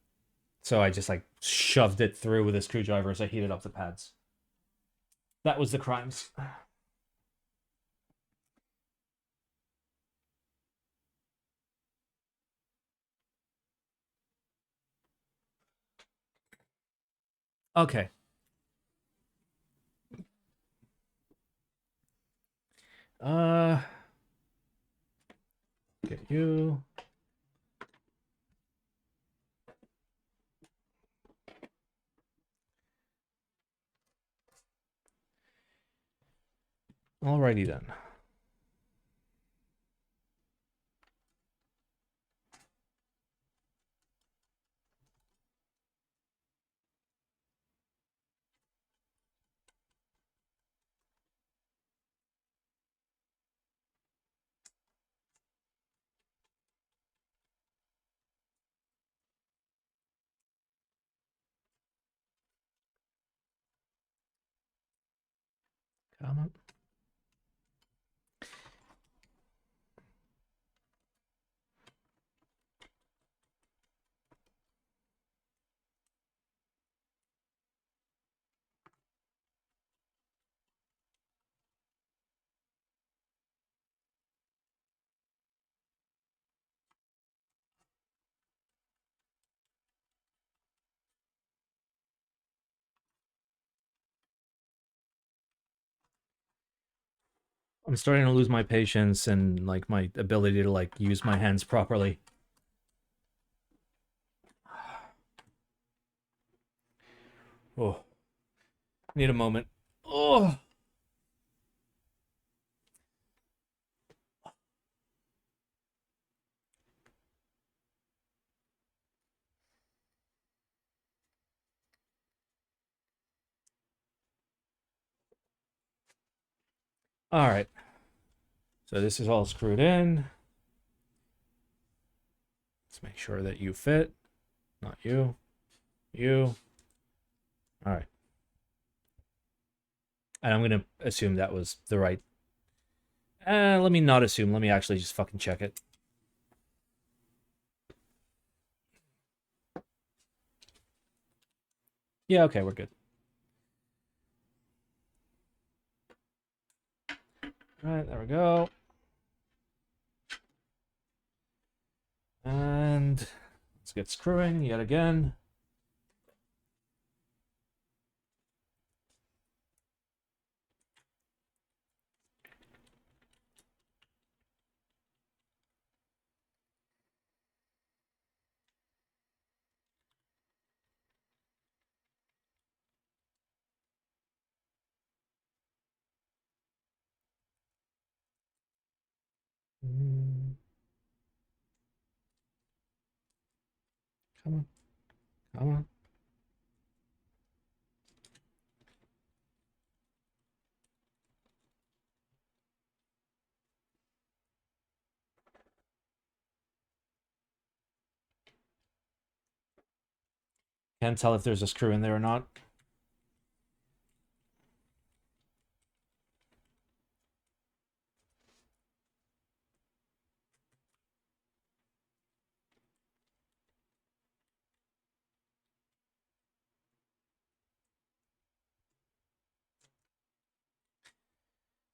so I just like shoved it through with a screwdriver as I heated up the pads. That was the crimes. Okay. Uh get you. Alrighty then. Come on. I'm starting to lose my patience and like my ability to like use my hands properly. Oh. Need a moment. Oh. All right. So this is all screwed in. Let's make sure that you fit. Not you. You. All right. And I'm going to assume that was the right. Let me not assume. Let me actually just fucking check it. Yeah, okay, we're good. All right, there we go. And let's get screwing yet again. Mm, come on, come on. Can't tell if there's a screw in there or not.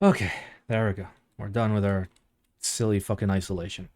Okay, there we go. We're done with our silly fucking isolation.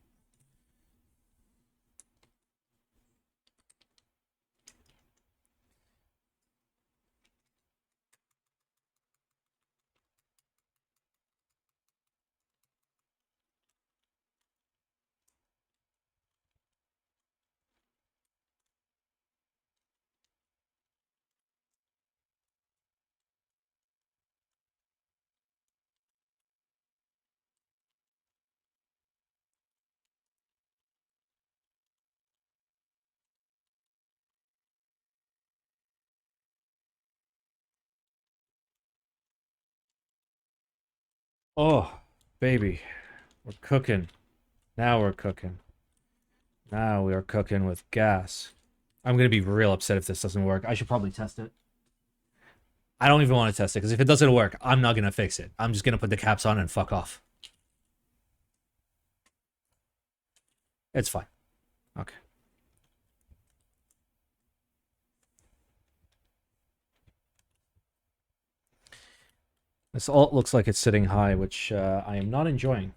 Oh, baby, we're cooking. Now we're cooking. Now we are cooking with gas. I'm gonna be real upset if this doesn't work. I should probably test it. I don't even want to test it because if it doesn't work, I'm not gonna fix it. I'm just gonna put the caps on and fuck off. It's fine. Okay. This alt looks like it's sitting high, which I am not enjoying.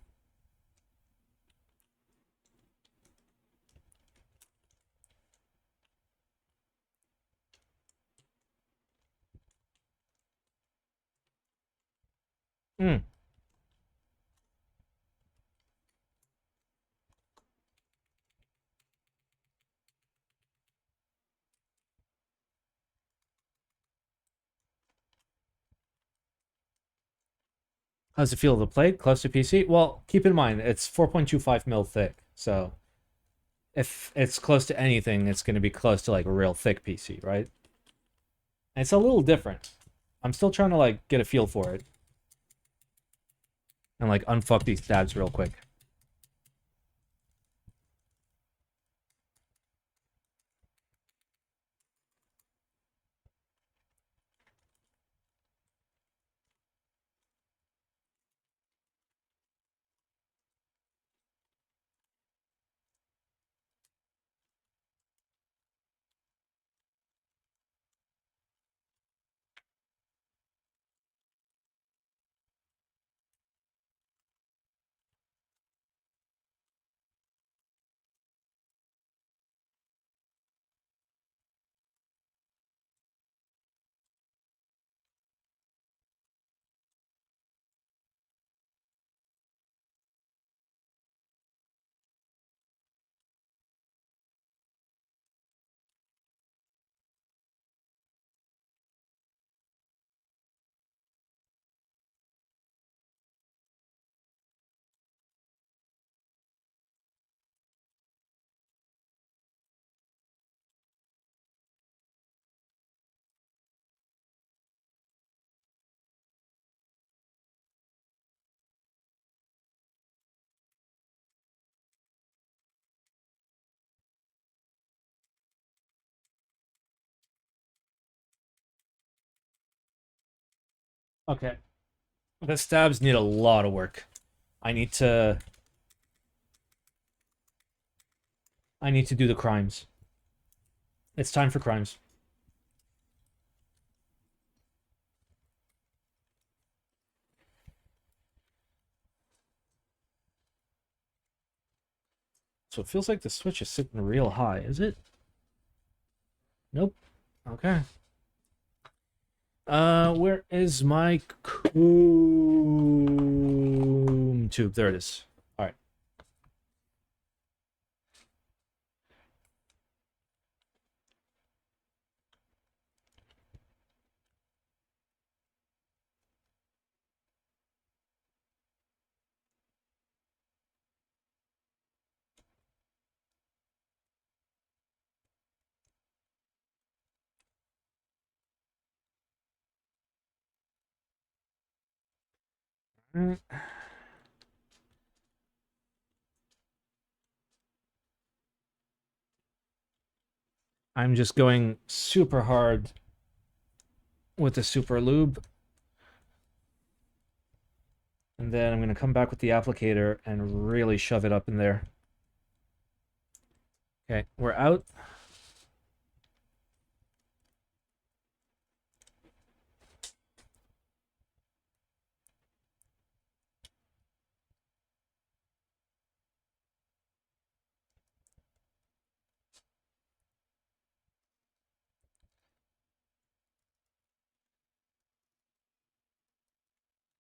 Hmm. How's it feel? The plate close to PC? Well, keep in mind it's 4.25 mil thick, so if it's close to anything, it's going to be close to like a real thick PC, right? And it's a little different. I'm still trying to like get a feel for it and like unfuck these tabs real quick. Okay. The stabs need a lot of work. I need to I need to do the crimes. It's time for crimes. So it feels like the switch is sitting real high, is it? Nope. Okay. Where is my comb tube? There it is. All right. Mm. I'm just going super hard with the super lube. And then I'm going to come back with the applicator and really shove it up in there. Okay, we're out.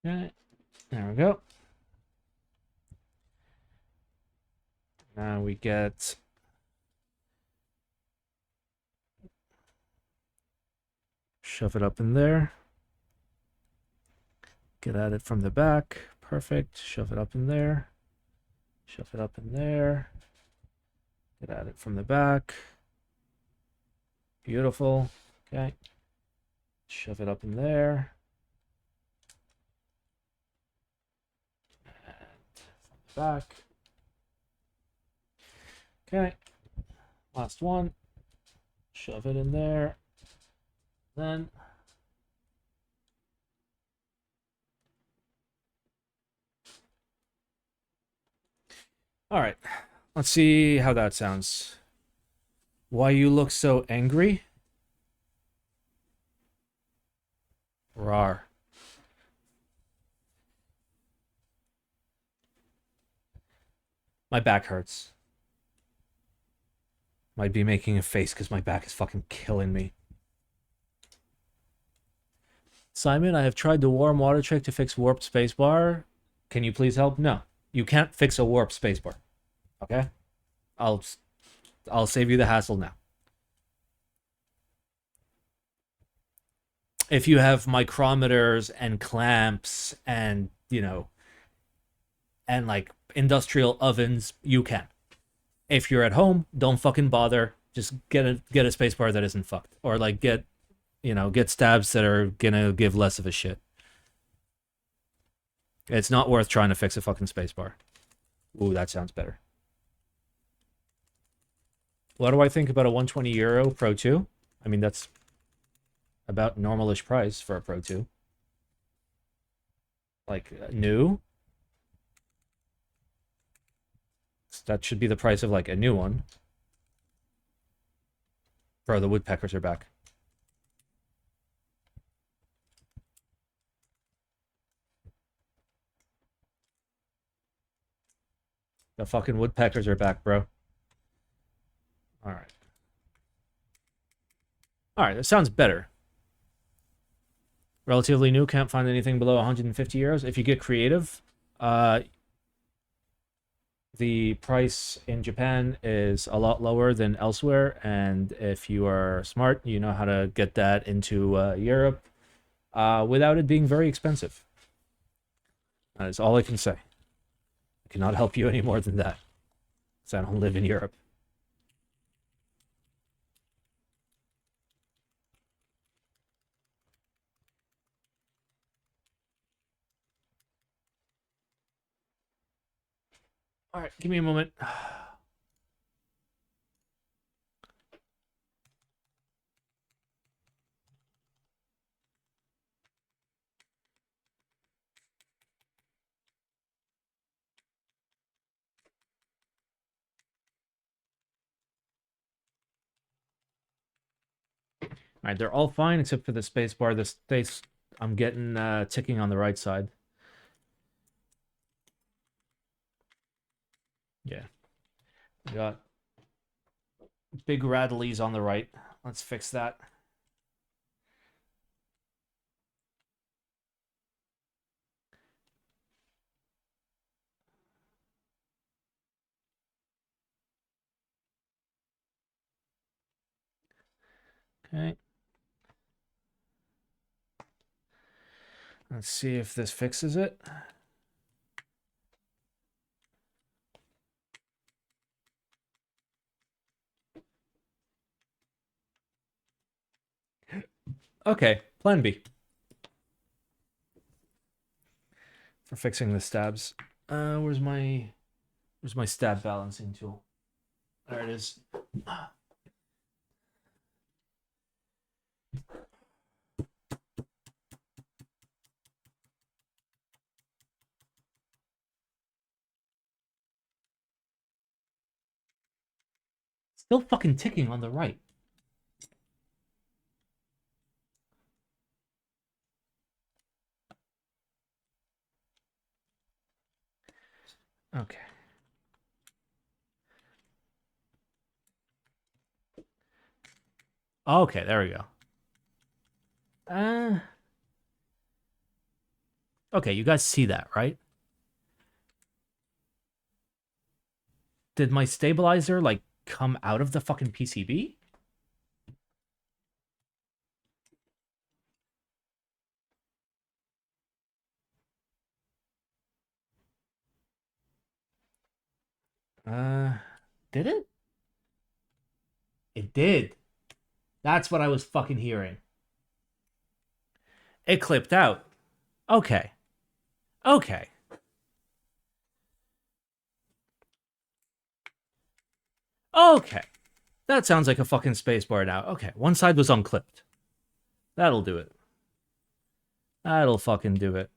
Okay, there we go. Now we get shove it up in there. Get at it from the back. Perfect. Shove it up in there. Shove it up in there. Get at it from the back. Beautiful. Okay. Shove it up in there. And from the back. Okay. Last one. Shove it in there. Then all right. Let's see how that sounds. Why you look so angry? Rar. My back hurts. Might be making a face because my back is fucking killing me. Simon, I have tried the warm water trick to fix warped spacebar. Can you please help? No. You can't fix a warped spacebar. Okay? I'll save you the hassle now. If you have micrometers and clamps and, you know, and like industrial ovens, you can. If you're at home, don't fucking bother. Just get a spacebar that isn't fucked. Or like get stabs that are gonna give less of a shit. It's not worth trying to fix a fucking spacebar. Ooh, that sounds better. What do I think about a 120 euro Pro 2? I mean, that's about normalish price for a Pro 2. Like, new? That should be the price of, like, a new one. Bro, the woodpeckers are back. The fucking woodpeckers are back, bro. Alright. Alright, that sounds better. Relatively new, can't find anything below 150 euros. If you get creative, the price in Japan is a lot lower than elsewhere, and if you are smart, you know how to get that into Europe without it being very expensive. That is all I can say. I cannot help you any more than that, because I don't live in Europe. All right, give me a moment. All right, they're all fine except for the space bar. The space I'm getting ticking on the right side. Yeah. We got big rattlies on the right. Let's fix that. Okay. Let's see if this fixes it. Okay, plan B. for fixing the stabs. Where's my stab balancing tool? There it is. Still fucking ticking on the right. Okay. Okay, there we go. Okay, you guys see that, right? Did my stabilizer, like, come out of the fucking PCB? Did it? It did. That's what I was fucking hearing. It clipped out. Okay. Okay. Okay. That sounds like a fucking spacebar now. Okay, one side was unclipped. That'll do it. That'll fucking do it.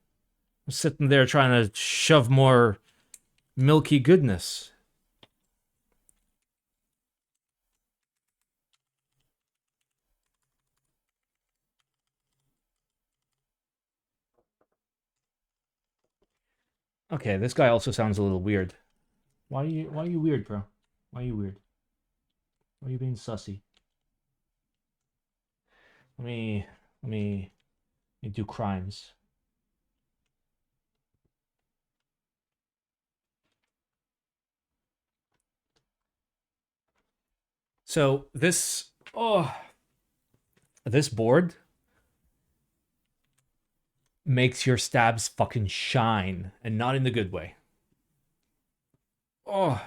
I'm sitting there trying to shove more milky goodness. Okay, this guy also sounds a little weird. Why are you weird, bro? Why are you weird? Why are you being sussy? Let me do crimes. So this this board makes your stabs fucking shine, and not in the good way. Oh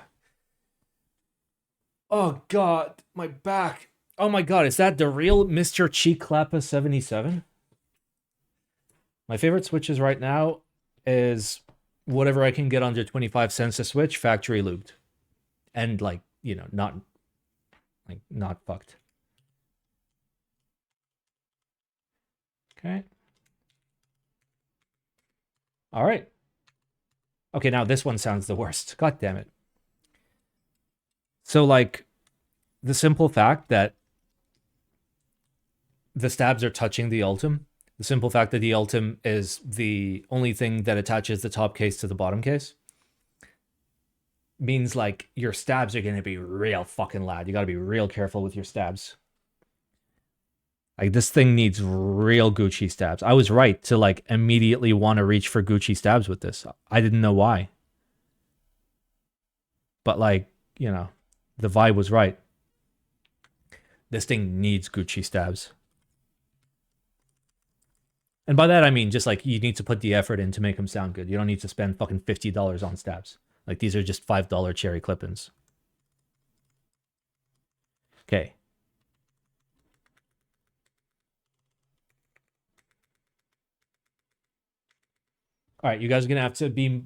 god, my back. Oh my god, is that the real Mr. Cheek Clappa 77? My favorite switches right now is whatever I can get under 25 cents a switch, factory lubed. And like, you know, not fucked. Okay. All right. Okay, now this one sounds the worst. God damn it. So like the simple fact that the stabs are touching the ultim, the simple fact that the ultim is the only thing that attaches the top case to the bottom case, means like your stabs are going to be real fucking loud. You got to be real careful with your stabs. Like this thing needs real Gucci stabs. I was right to like immediately want to reach for Gucci stabs with this. I didn't know why. But like, you know, the vibe was right. This thing needs Gucci stabs. And by that I mean just like you need to put the effort in to make them sound good. You don't need to spend fucking $50 on stabs. Like these are just $5 cherry clip-ins. Okay. All right, you guys are gonna have to be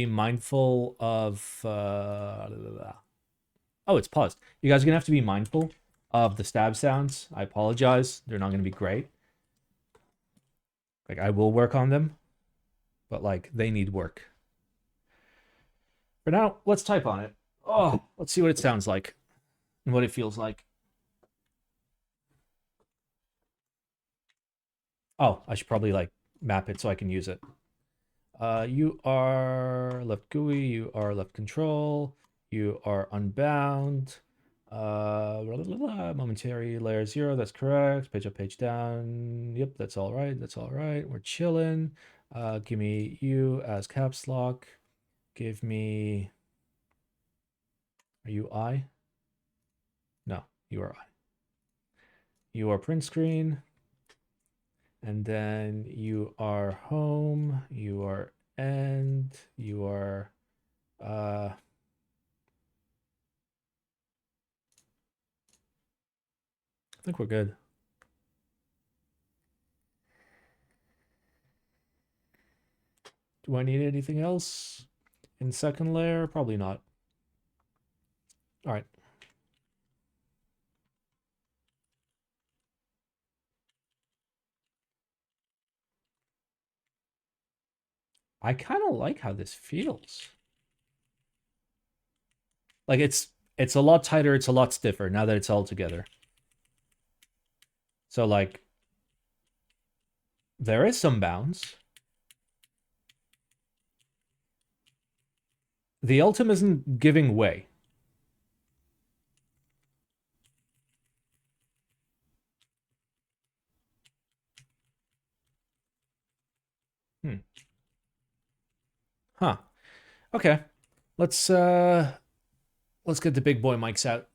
mindful of. Oh, it's paused. You guys are gonna have to be mindful of the stab sounds. I apologize; they're not gonna be great. Like I will work on them, but like they need work. For now, let's type on it. Oh, let's see what it sounds like and what it feels like. Oh, I should probably like map it so I can use it. You are left GUI, you are left control, you are unbound. Momentary layer 0, that's correct. Page up, page down. Yep, that's all right. That's all right. We're chilling. Give me you as caps lock. Give me. Are you I? No, you are I. You are print screen. And then you are home. You are end. You are. I think we're good. Do I need anything else in second layer? Probably not. All right. I kind of like how this feels. Like it's a lot tighter, it's a lot stiffer now that it's all together. So like there is some bounce. The Ultim isn't giving way. Hmm. Huh. Okay. Let's get the big boy mics out.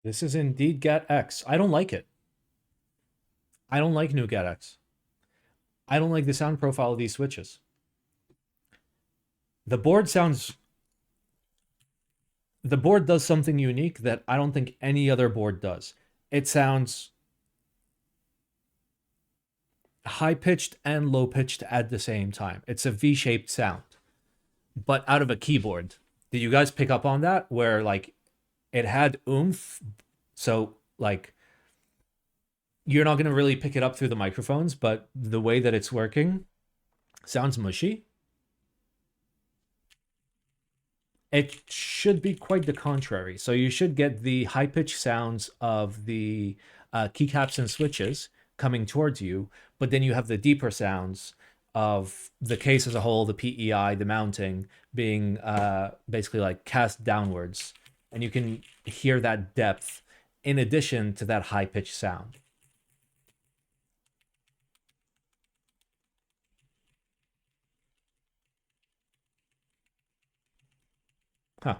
This is indeed GAT X. I don't like it. I don't like new GAT X. I don't like the sound profile of these switches. The board sounds the board does something unique that I don't think any other board does. It sounds high pitched and low pitched at the same time. It's a V-shaped sound, but out of a keyboard. Did you guys pick up on that? Where like it had oomph, so like you're not gonna really pick it up through the microphones, but the way that it's working sounds mushy. It should be quite the contrary. So you should get the high pitched sounds of the keycaps and switches coming towards you, but then you have the deeper sounds of the case as a whole, the PEI, the mounting being basically like cast downwards, and you can hear that depth in addition to that high pitched sound. Huh.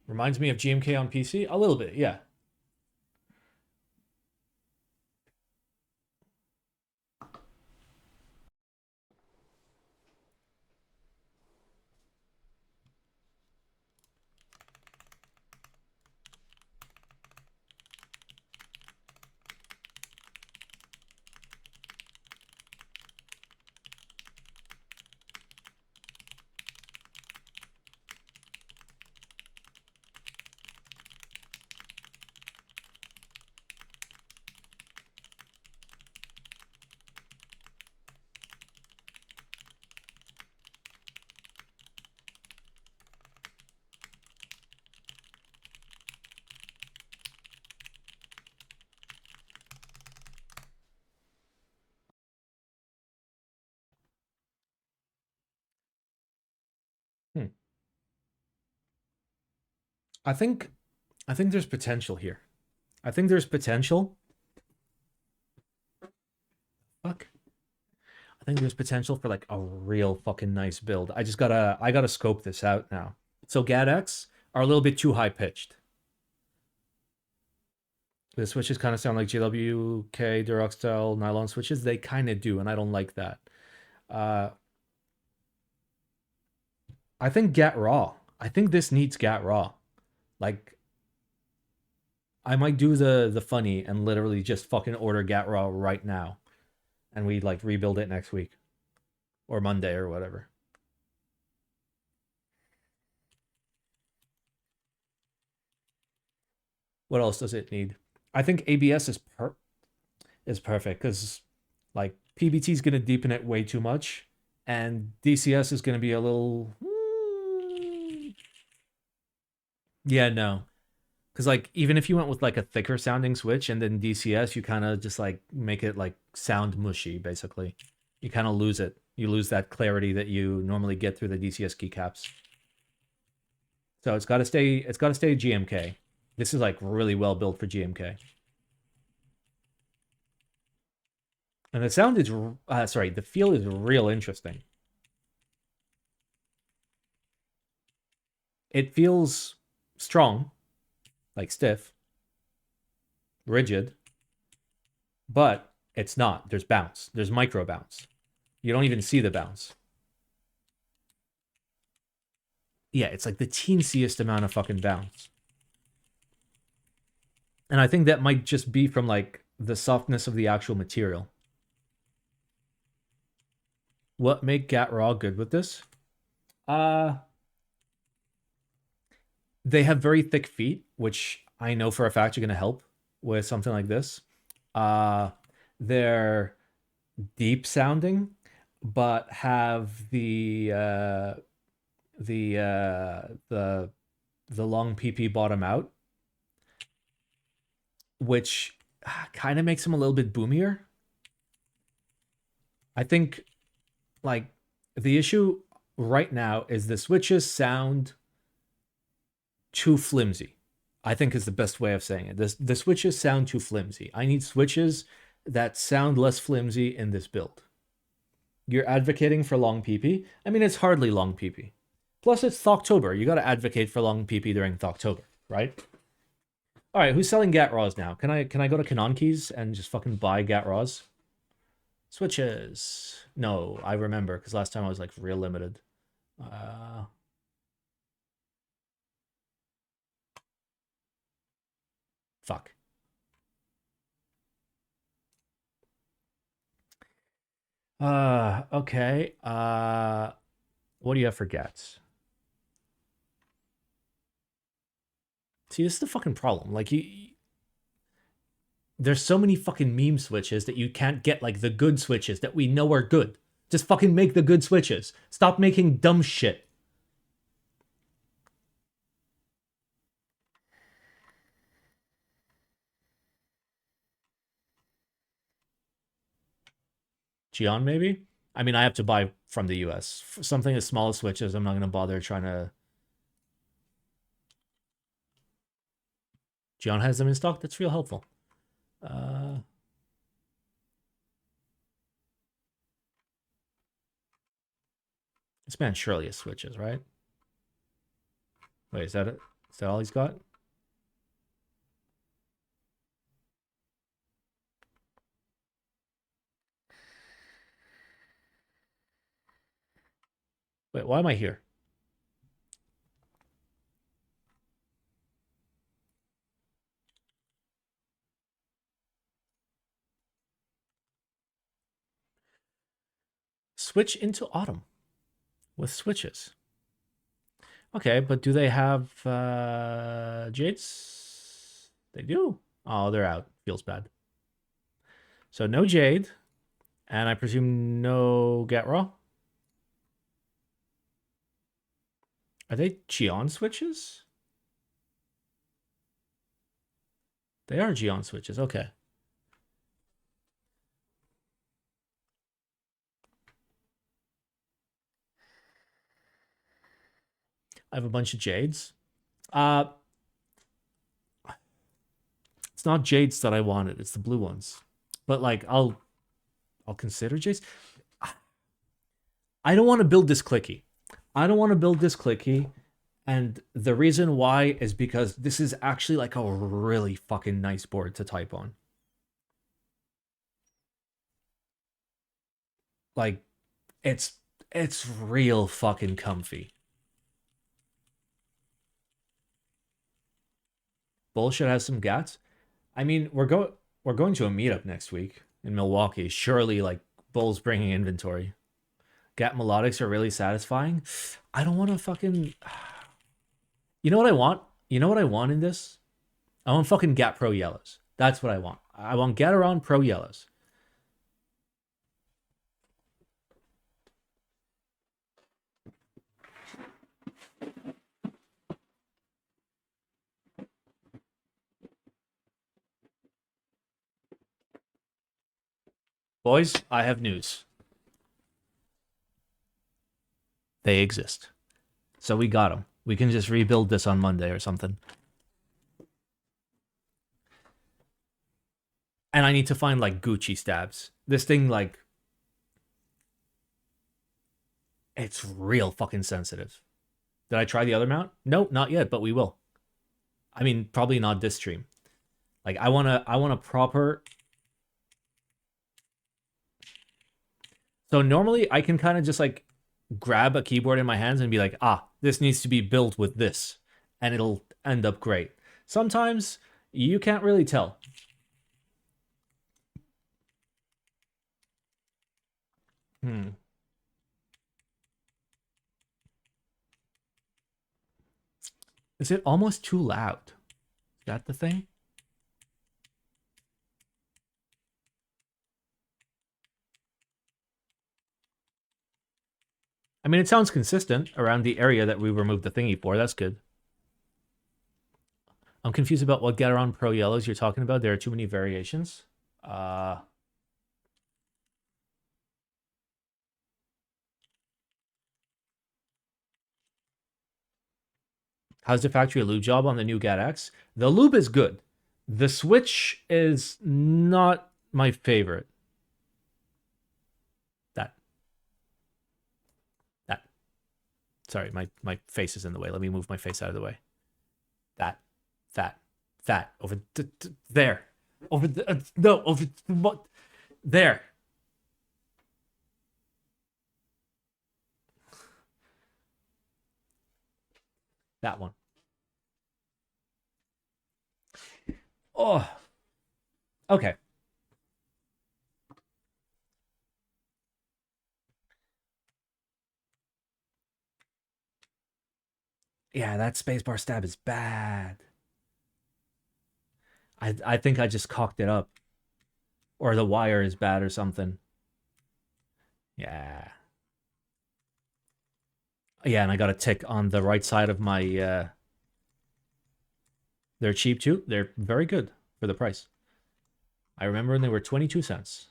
Reminds me of GMK on PC a little bit, yeah. I think I think there's potential here. I think there's potential. Fuck. I think there's potential for like a real fucking nice build. I gotta scope this out now. So GADX are a little bit too high pitched. The switches kind of sound like GWK Durox style nylon switches. They kind of do, and I don't like that. Uh, I think GAT raw. I think this needs GAT raw. Like I might do the funny and literally just fucking order GAT raw right now, and we like rebuild it next week or Monday or whatever. What else does it need? I think ABS is perfect because like PBT is gonna deepen it way too much, and DCS is gonna be a little. Yeah, no, because like even if you went with like a thicker sounding switch and then DCS, you kind of just like make it like sound mushy. Basically, you kind of lose it. You lose that clarity that you normally get through the DCS keycaps. So it's got to stay. It's got to stay GMK. This is like really well built for GMK. And the sound is, sorry, the feel is real interesting. It feels strong, like stiff, rigid, but it's not. There's bounce. There's micro bounce. You don't even see the bounce. Yeah, it's like the teensiest amount of fucking bounce. And I think that might just be from like the softness of the actual material. What make Gat Raw good with this? Uh they have very thick feet, which I know for a fact are going to help with something like this. Uh, they're deep sounding, but have the the long PP bottom out, which kind of makes them a little bit boomier. I think like the issue right now is the switches sound too flimsy. I think is the best way of saying it. The switches sound too flimsy. I need switches that sound less flimsy in this build. You're advocating for long PP. I mean, it's hardly long PP. Plus, it's Thoctober. You got to advocate for long PP during Thoctober, right? All right, who's selling Gat Raws now? Can I go to Canon Keys and just fucking buy Gat Raws? Switches. No, I remember because last time I was like real limited. Fuck. Okay. What do you have for Gats? See, this is the fucking problem. Like there's so many fucking meme switches that you can't get like the good switches that we know are good. Just fucking make the good switches. Stop making dumb shit. Gion, maybe? I mean, I have to buy from the US. For something as small as switches, I'm not going to bother trying to. Gion has them in stock. That's real helpful. This man surely has switches, right? Wait, is that it? Is that all he's got? Wait, why am I here? Switch into autumn with switches. Okay, but do they have jades? They do. Oh, they're out. Feels bad. So no jade, and I presume no get raw. Are they Geon switches? They are Geon switches. Okay. I have a bunch of jades. It's not jades that I wanted. It's the blue ones. But like, I'll consider jades. I don't want to build this clicky. And the reason why is because this is actually like a really fucking nice board to type on. Like, it's real fucking comfy. Bullshit has some gats. I mean, we're going to a meetup next week in Milwaukee. Surely, like, Bull's bringing inventory. Gat melodics are really satisfying. I don't want to fucking... You know what I want? You know what I want in this? I want fucking Gat Pro yellows. That's what I want. I want Gataron Pro yellows. Boys, I have news. They exist. So we got them. We can just rebuild this on Monday or something. And I need to find, like, Gucci stabs. This thing, like... It's real fucking sensitive. Did I try the other mount? Nope, not yet, but we will. I mean, probably not this stream. Like, I want a proper... So normally I can kind of just, like, grab a keyboard in my hands and be like, this needs to be built with this. And it'll end up great. Sometimes you can't really tell. Is it almost too loud? Is that the thing? I mean, it sounds consistent around the area that we removed the thingy for. That's good. I'm confused about what Gataron Pro Yellows you're talking about. There are too many variations. How's the factory lube job on the new Gat X? The lube is good. The switch is not my favorite. That. Sorry, my face is in the way. Let me move my face out of the way. That. Over there. Over the, no, over, what? There. That one. Oh. Okay. Yeah, that spacebar stab is bad. I think I just cocked it up. Or the wire is bad or something. Yeah. Yeah, and I got a tick on the right side of my... They're cheap too. They're very good for the price. I remember when they were 22 cents.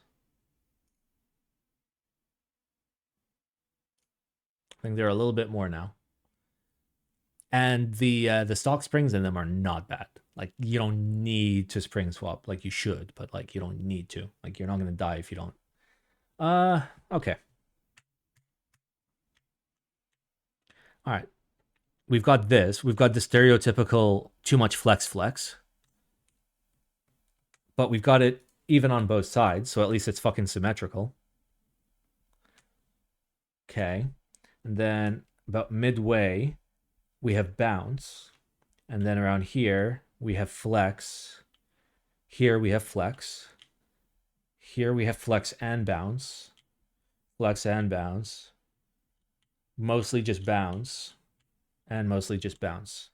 I think they're a little bit more now. And the stock springs in them are not bad. Like, you don't need to spring swap. Like, you should, but, like, you don't need to. Like, you're not going to die if you don't. Okay. All right. We've got this. We've got the stereotypical too much flex. But we've got it even on both sides, so at least it's fucking symmetrical. Okay. And then about midway, we have bounce. And then around here, we have flex. Here we have flex. Here we have flex and bounce. Flex and bounce. Mostly just bounce. And mostly just bounce.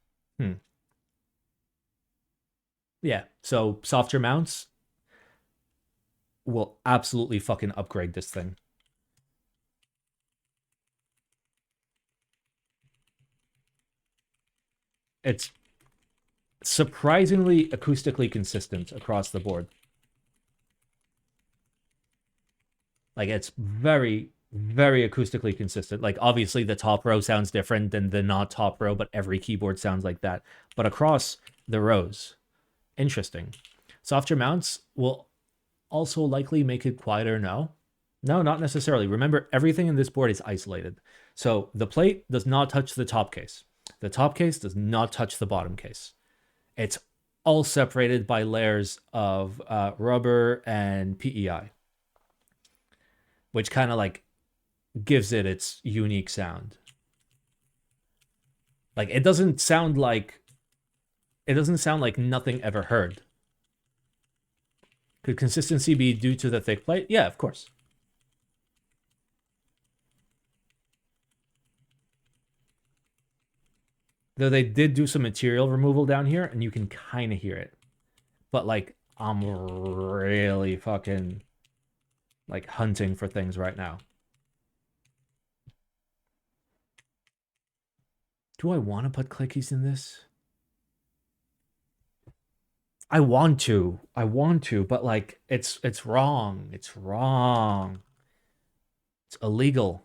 Yeah, so softer mounts will absolutely fucking upgrade this thing. It's surprisingly acoustically consistent across the board. Like, it's very, very acoustically consistent. Like, obviously the top row sounds different than the not top row, but every keyboard sounds like that. But across the rows, interesting. Softer mounts will also likely make it quieter. No, not necessarily. Remember, everything in this board is isolated. So the plate does not touch the top case. The top case does not touch the bottom case. It's all separated by layers of rubber and PEI, which kind of like gives it its unique sound. Like it doesn't sound like nothing ever heard. Could consistency be due to the thick plate? Yeah, of course. Though they did do some material removal down here, and you can kind of hear it. But, like, I'm really fucking, like, hunting for things right now. Do I want to put clickies in this? I want to, but, like, it's wrong. It's wrong. It's illegal.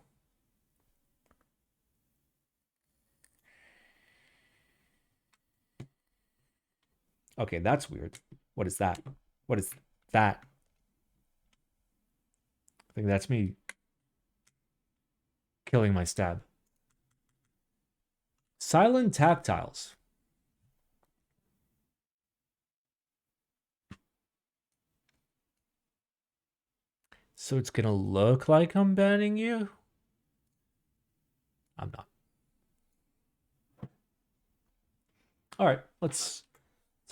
Okay, that's weird. What is that? What is that? I think that's me killing my stab. Silent tactiles. So it's gonna look like I'm banning you? I'm not. All right, let's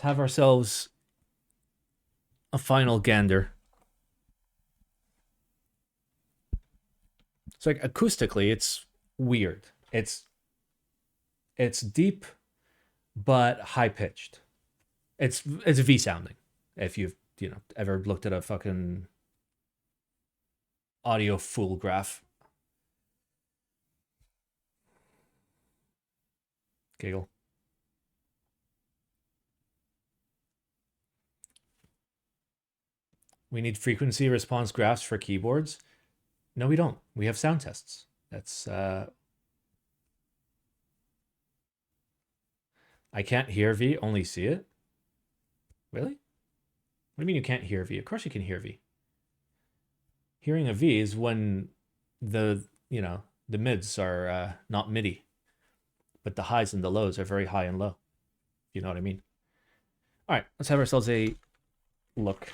have ourselves a final gander. So like acoustically, it's weird. It's deep, but high pitched. It's V sounding. If you've ever looked at a fucking audio full graph. Giggle. We need frequency response graphs for keyboards. No, we don't. We have sound tests. That's I can't hear V, only see it. Really? What do you mean you can't hear V? Of course you can hear V. Hearing a V is when the mids are not MIDI, but the highs and the lows are very high and low. You know what I mean? All right, let's have ourselves a look.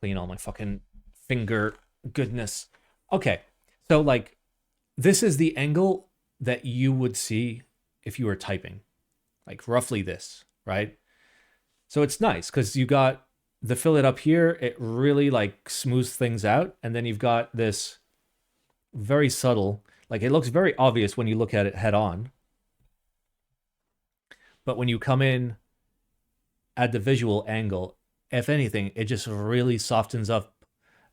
Clean all my fucking finger goodness. Okay, so like this is the angle that you would see if you were typing, like roughly this, right? So it's nice because you got the fillet up here. It really like smooths things out, and then you've got this very subtle, like it looks very obvious when you look at it head on, but when you come in at the visual angle, if anything, it just really softens up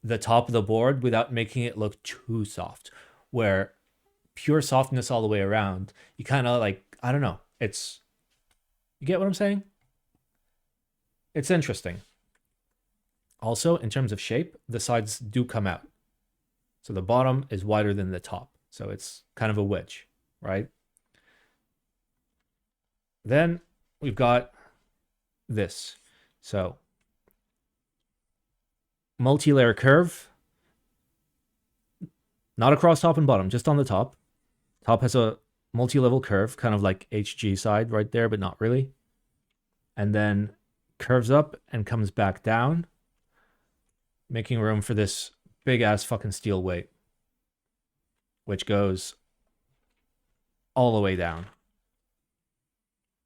the top of the board without making it look too soft, where pure softness all the way around, you kind of like, I don't know, it's, you get what I'm saying? It's interesting. Also, in terms of shape, the sides do come out. So the bottom is wider than the top. So it's kind of a wedge, right? Then we've got this. So multi-layer curve, not across top and bottom, just on the top. Top has a multi-level curve, kind of like HG side right there, but not really. And then curves up and comes back down, making room for this big ass fucking steel weight, which goes all the way down.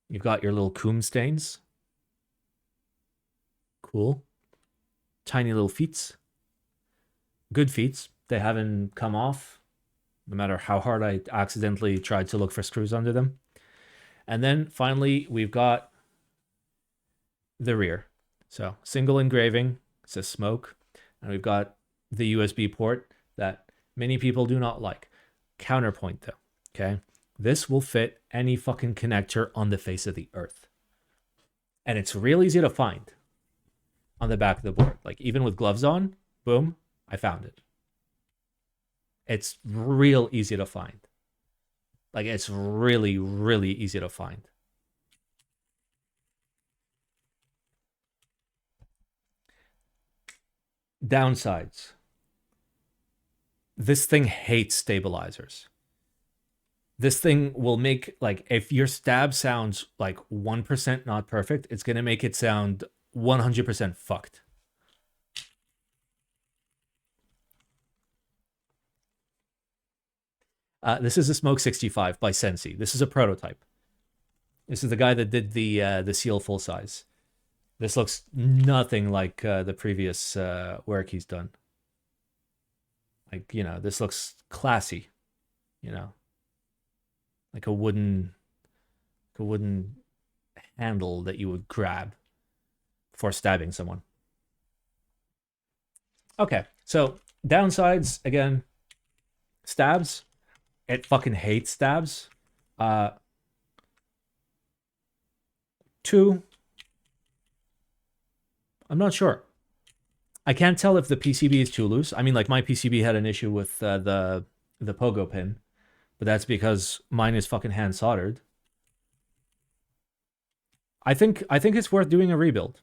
You've got your little coom stains. Cool. Tiny little feets. Good feets. They haven't come off, no matter how hard I accidentally tried to look for screws under them. And then finally, we've got the rear. So single engraving, it says smoke. And we've got the USB port that many people do not like. Counterpoint though, okay? This will fit any fucking connector on the face of the earth. And it's real easy to find on the back of the board. Like even with gloves on, boom, I found it. It's real easy to find. Like it's really, really easy to find. Downsides. This thing hates stabilizers. This thing will make, like, if your stab sounds like 1% not perfect, it's going to make it sound 100% fucked. This is a Smoke 65 by Sensi. This is a prototype. This is the guy that did the Seal full size. This looks nothing like the previous work he's done. Like, you know, this looks classy, you know, like a wooden handle that you would grab for stabbing someone. Okay, so downsides, again, stabs. It fucking hates stabs. Two, I'm not sure. I can't tell if the PCB is too loose. I mean, like, my PCB had an issue with the pogo pin, but that's because mine is fucking hand soldered. I think it's worth doing a rebuild.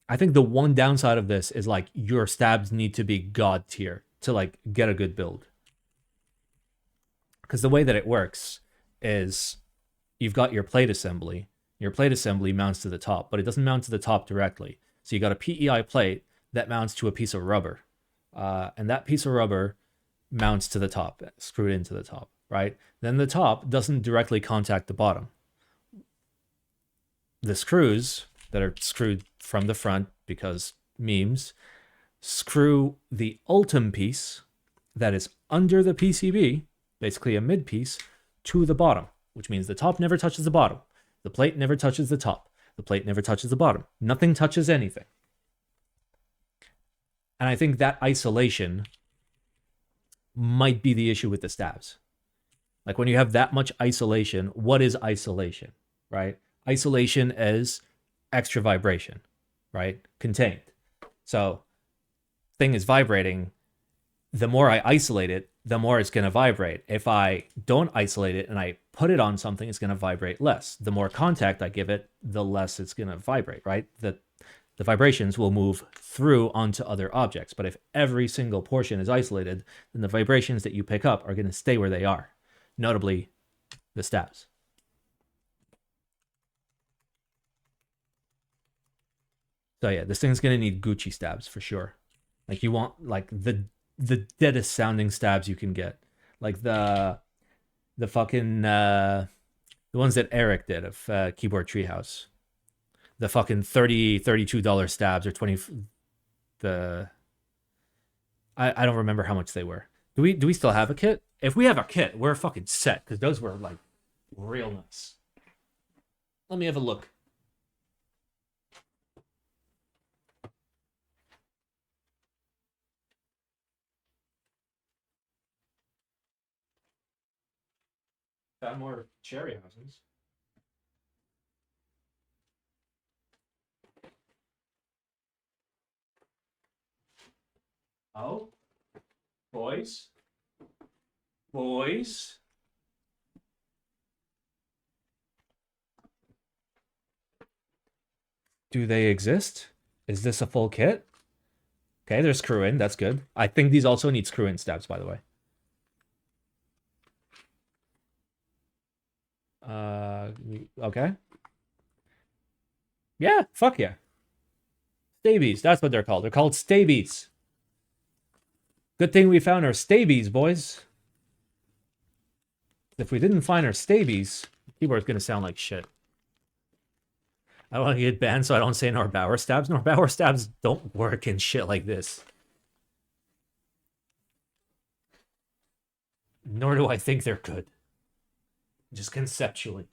I think the one downside of this is, like, your stabs need to be god tier to, like, get a good build. Because the way that it works is you've got your plate assembly. Your plate assembly mounts to the top, but it doesn't mount to the top directly. So you got a PEI plate that mounts to a piece of rubber. And that piece of rubber mounts to the top, screwed into the top, right? Then the top doesn't directly contact the bottom. The screws that are screwed from the front, because memes, screw the ultim piece that is under the PCB, basically a mid piece, to the bottom, which means the top never touches the bottom. The plate never touches the top. The plate never touches the bottom. Nothing touches anything. And I think that isolation might be the issue with the stabs. Like, when you have that much isolation, what is isolation, right? Isolation is extra vibration, right? Contained. So, thing is vibrating. The more I isolate it, the more it's going to vibrate. If I don't isolate it and I put it on something, it's going to vibrate less. The more contact I give it, the less it's going to vibrate, right? The vibrations will move through onto other objects. But if every single portion is isolated, then the vibrations that you pick up are going to stay where they are, notably the stabs. So yeah, this thing's going to need Gucci stabs for sure. Like, you want, like, the deadest sounding stabs you can get, like the fucking the ones that Eric did of Keyboard Treehouse, the fucking $32 stabs, or 20. I don't remember how much they were. Do we still have a kit? If we have a kit, we're fucking set, because those were, like, real nice. Let me have a look. Got more cherry houses. Oh, boys. Do they exist? Is this a full kit? Okay, there's screw in. That's good. I think these also need screw in stabs, by the way. Okay. Yeah, fuck yeah. Stabies, that's what they're called. They're called stabies. Good thing we found our stabies, boys. If we didn't find our stabies, the keyboard's gonna sound like shit. I don't want to get banned, so I don't say Norbauer stabs. Norbauer stabs don't work in shit like this. Nor do I think they're good. Just conceptually.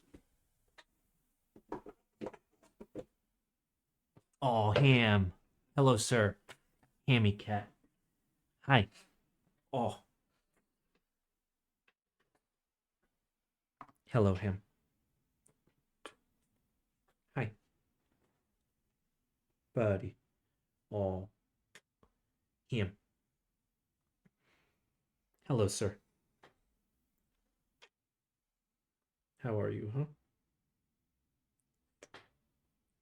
Oh, Ham. Hello, sir. Hammy cat. Hi. Oh. Hello, Ham. Hi. Buddy. Oh. Ham. Hello, sir. How are you, huh?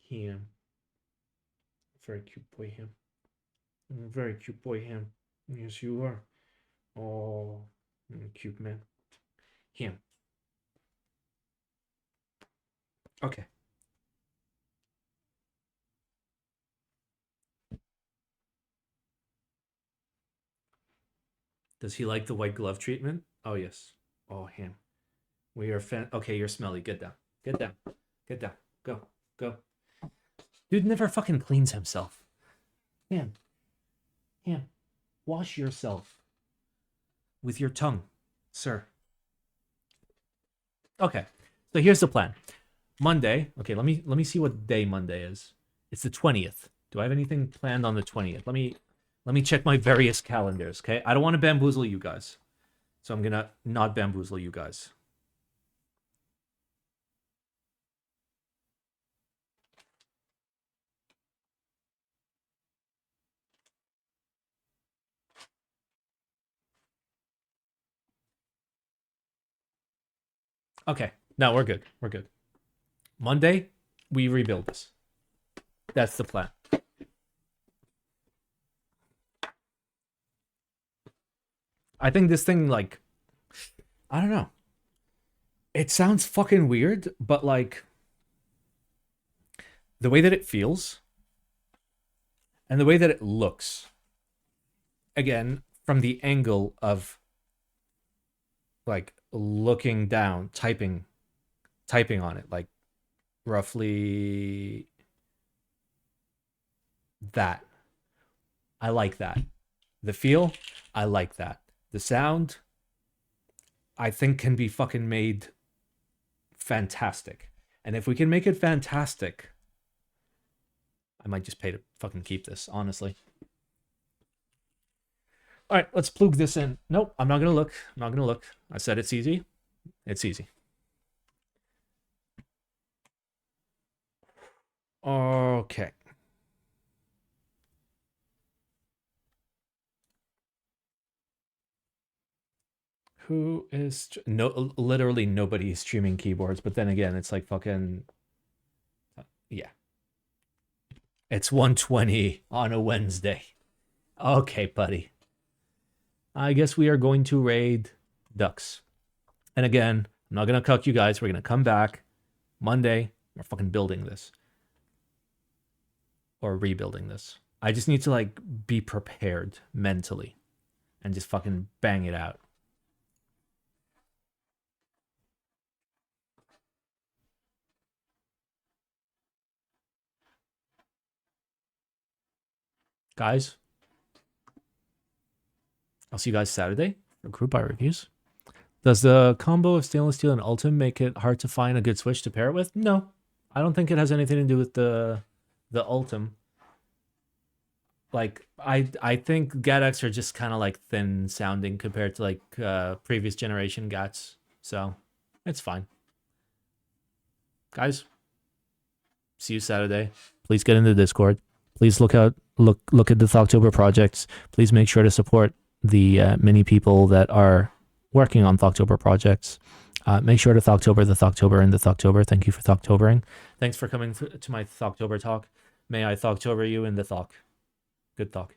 Ham. Very cute boy, Ham. Very cute boy, him. Yes, you are. Oh, cute man. Him. Okay. Does he like the white glove treatment? Oh, yes. Oh, him. We are fan. Okay, you're smelly. Get down. Get down. Get down. Go. Go. Dude never fucking cleans himself. Him. Him. Wash yourself with your tongue, sir. Okay. So here's the plan. Monday. Okay, let me see what day Monday is. It's the 20th. Do I have anything planned on the 20th? Let me check my various calendars, okay? I don't want to bamboozle you guys. So I'm going to not bamboozle you guys. Okay. No, we're good. We're good. Monday, we rebuild this. That's the plan. I think this thing, like, I don't know. It sounds fucking weird, but like the way that it feels and the way that it looks, again, from the angle of like looking down, typing on it, like roughly that. I like that. The feel, I like that. The sound, I think can be fucking made fantastic. And if we can make it fantastic, I might just pay to fucking keep this, honestly. All right, let's plug this in. Nope, I'm not gonna look. I'm not gonna look. I said it's easy. It's easy. Okay. Who is no? Literally nobody is streaming keyboards. But then again, it's like fucking yeah. It's 1:20 on a Wednesday. Okay, buddy. I guess we are going to raid ducks. And again, I'm not gonna cuck you guys. We're gonna come back Monday. We're fucking building this or rebuilding this. I just need to like be prepared mentally and just fucking bang it out. Guys, I'll see you guys Saturday for group buy reviews. Does the combo of stainless steel and Ultim make it hard to find a good switch to pair it with? No, I don't think it has anything to do with the Ultim. Like I think GATX are just kind of like thin sounding compared to like previous generation GATs, so it's fine. Guys, see you Saturday. Please get into Discord. Please look at the Thoctober projects. Please make sure to support the many people that are working on Thoctober projects. Make sure to Thoctober, the Thoctober, and the Thoctober. Thank you for Thoctobering. Thanks for coming to my Thoctober talk. May I Thoctober you in the Thoc. Good talk.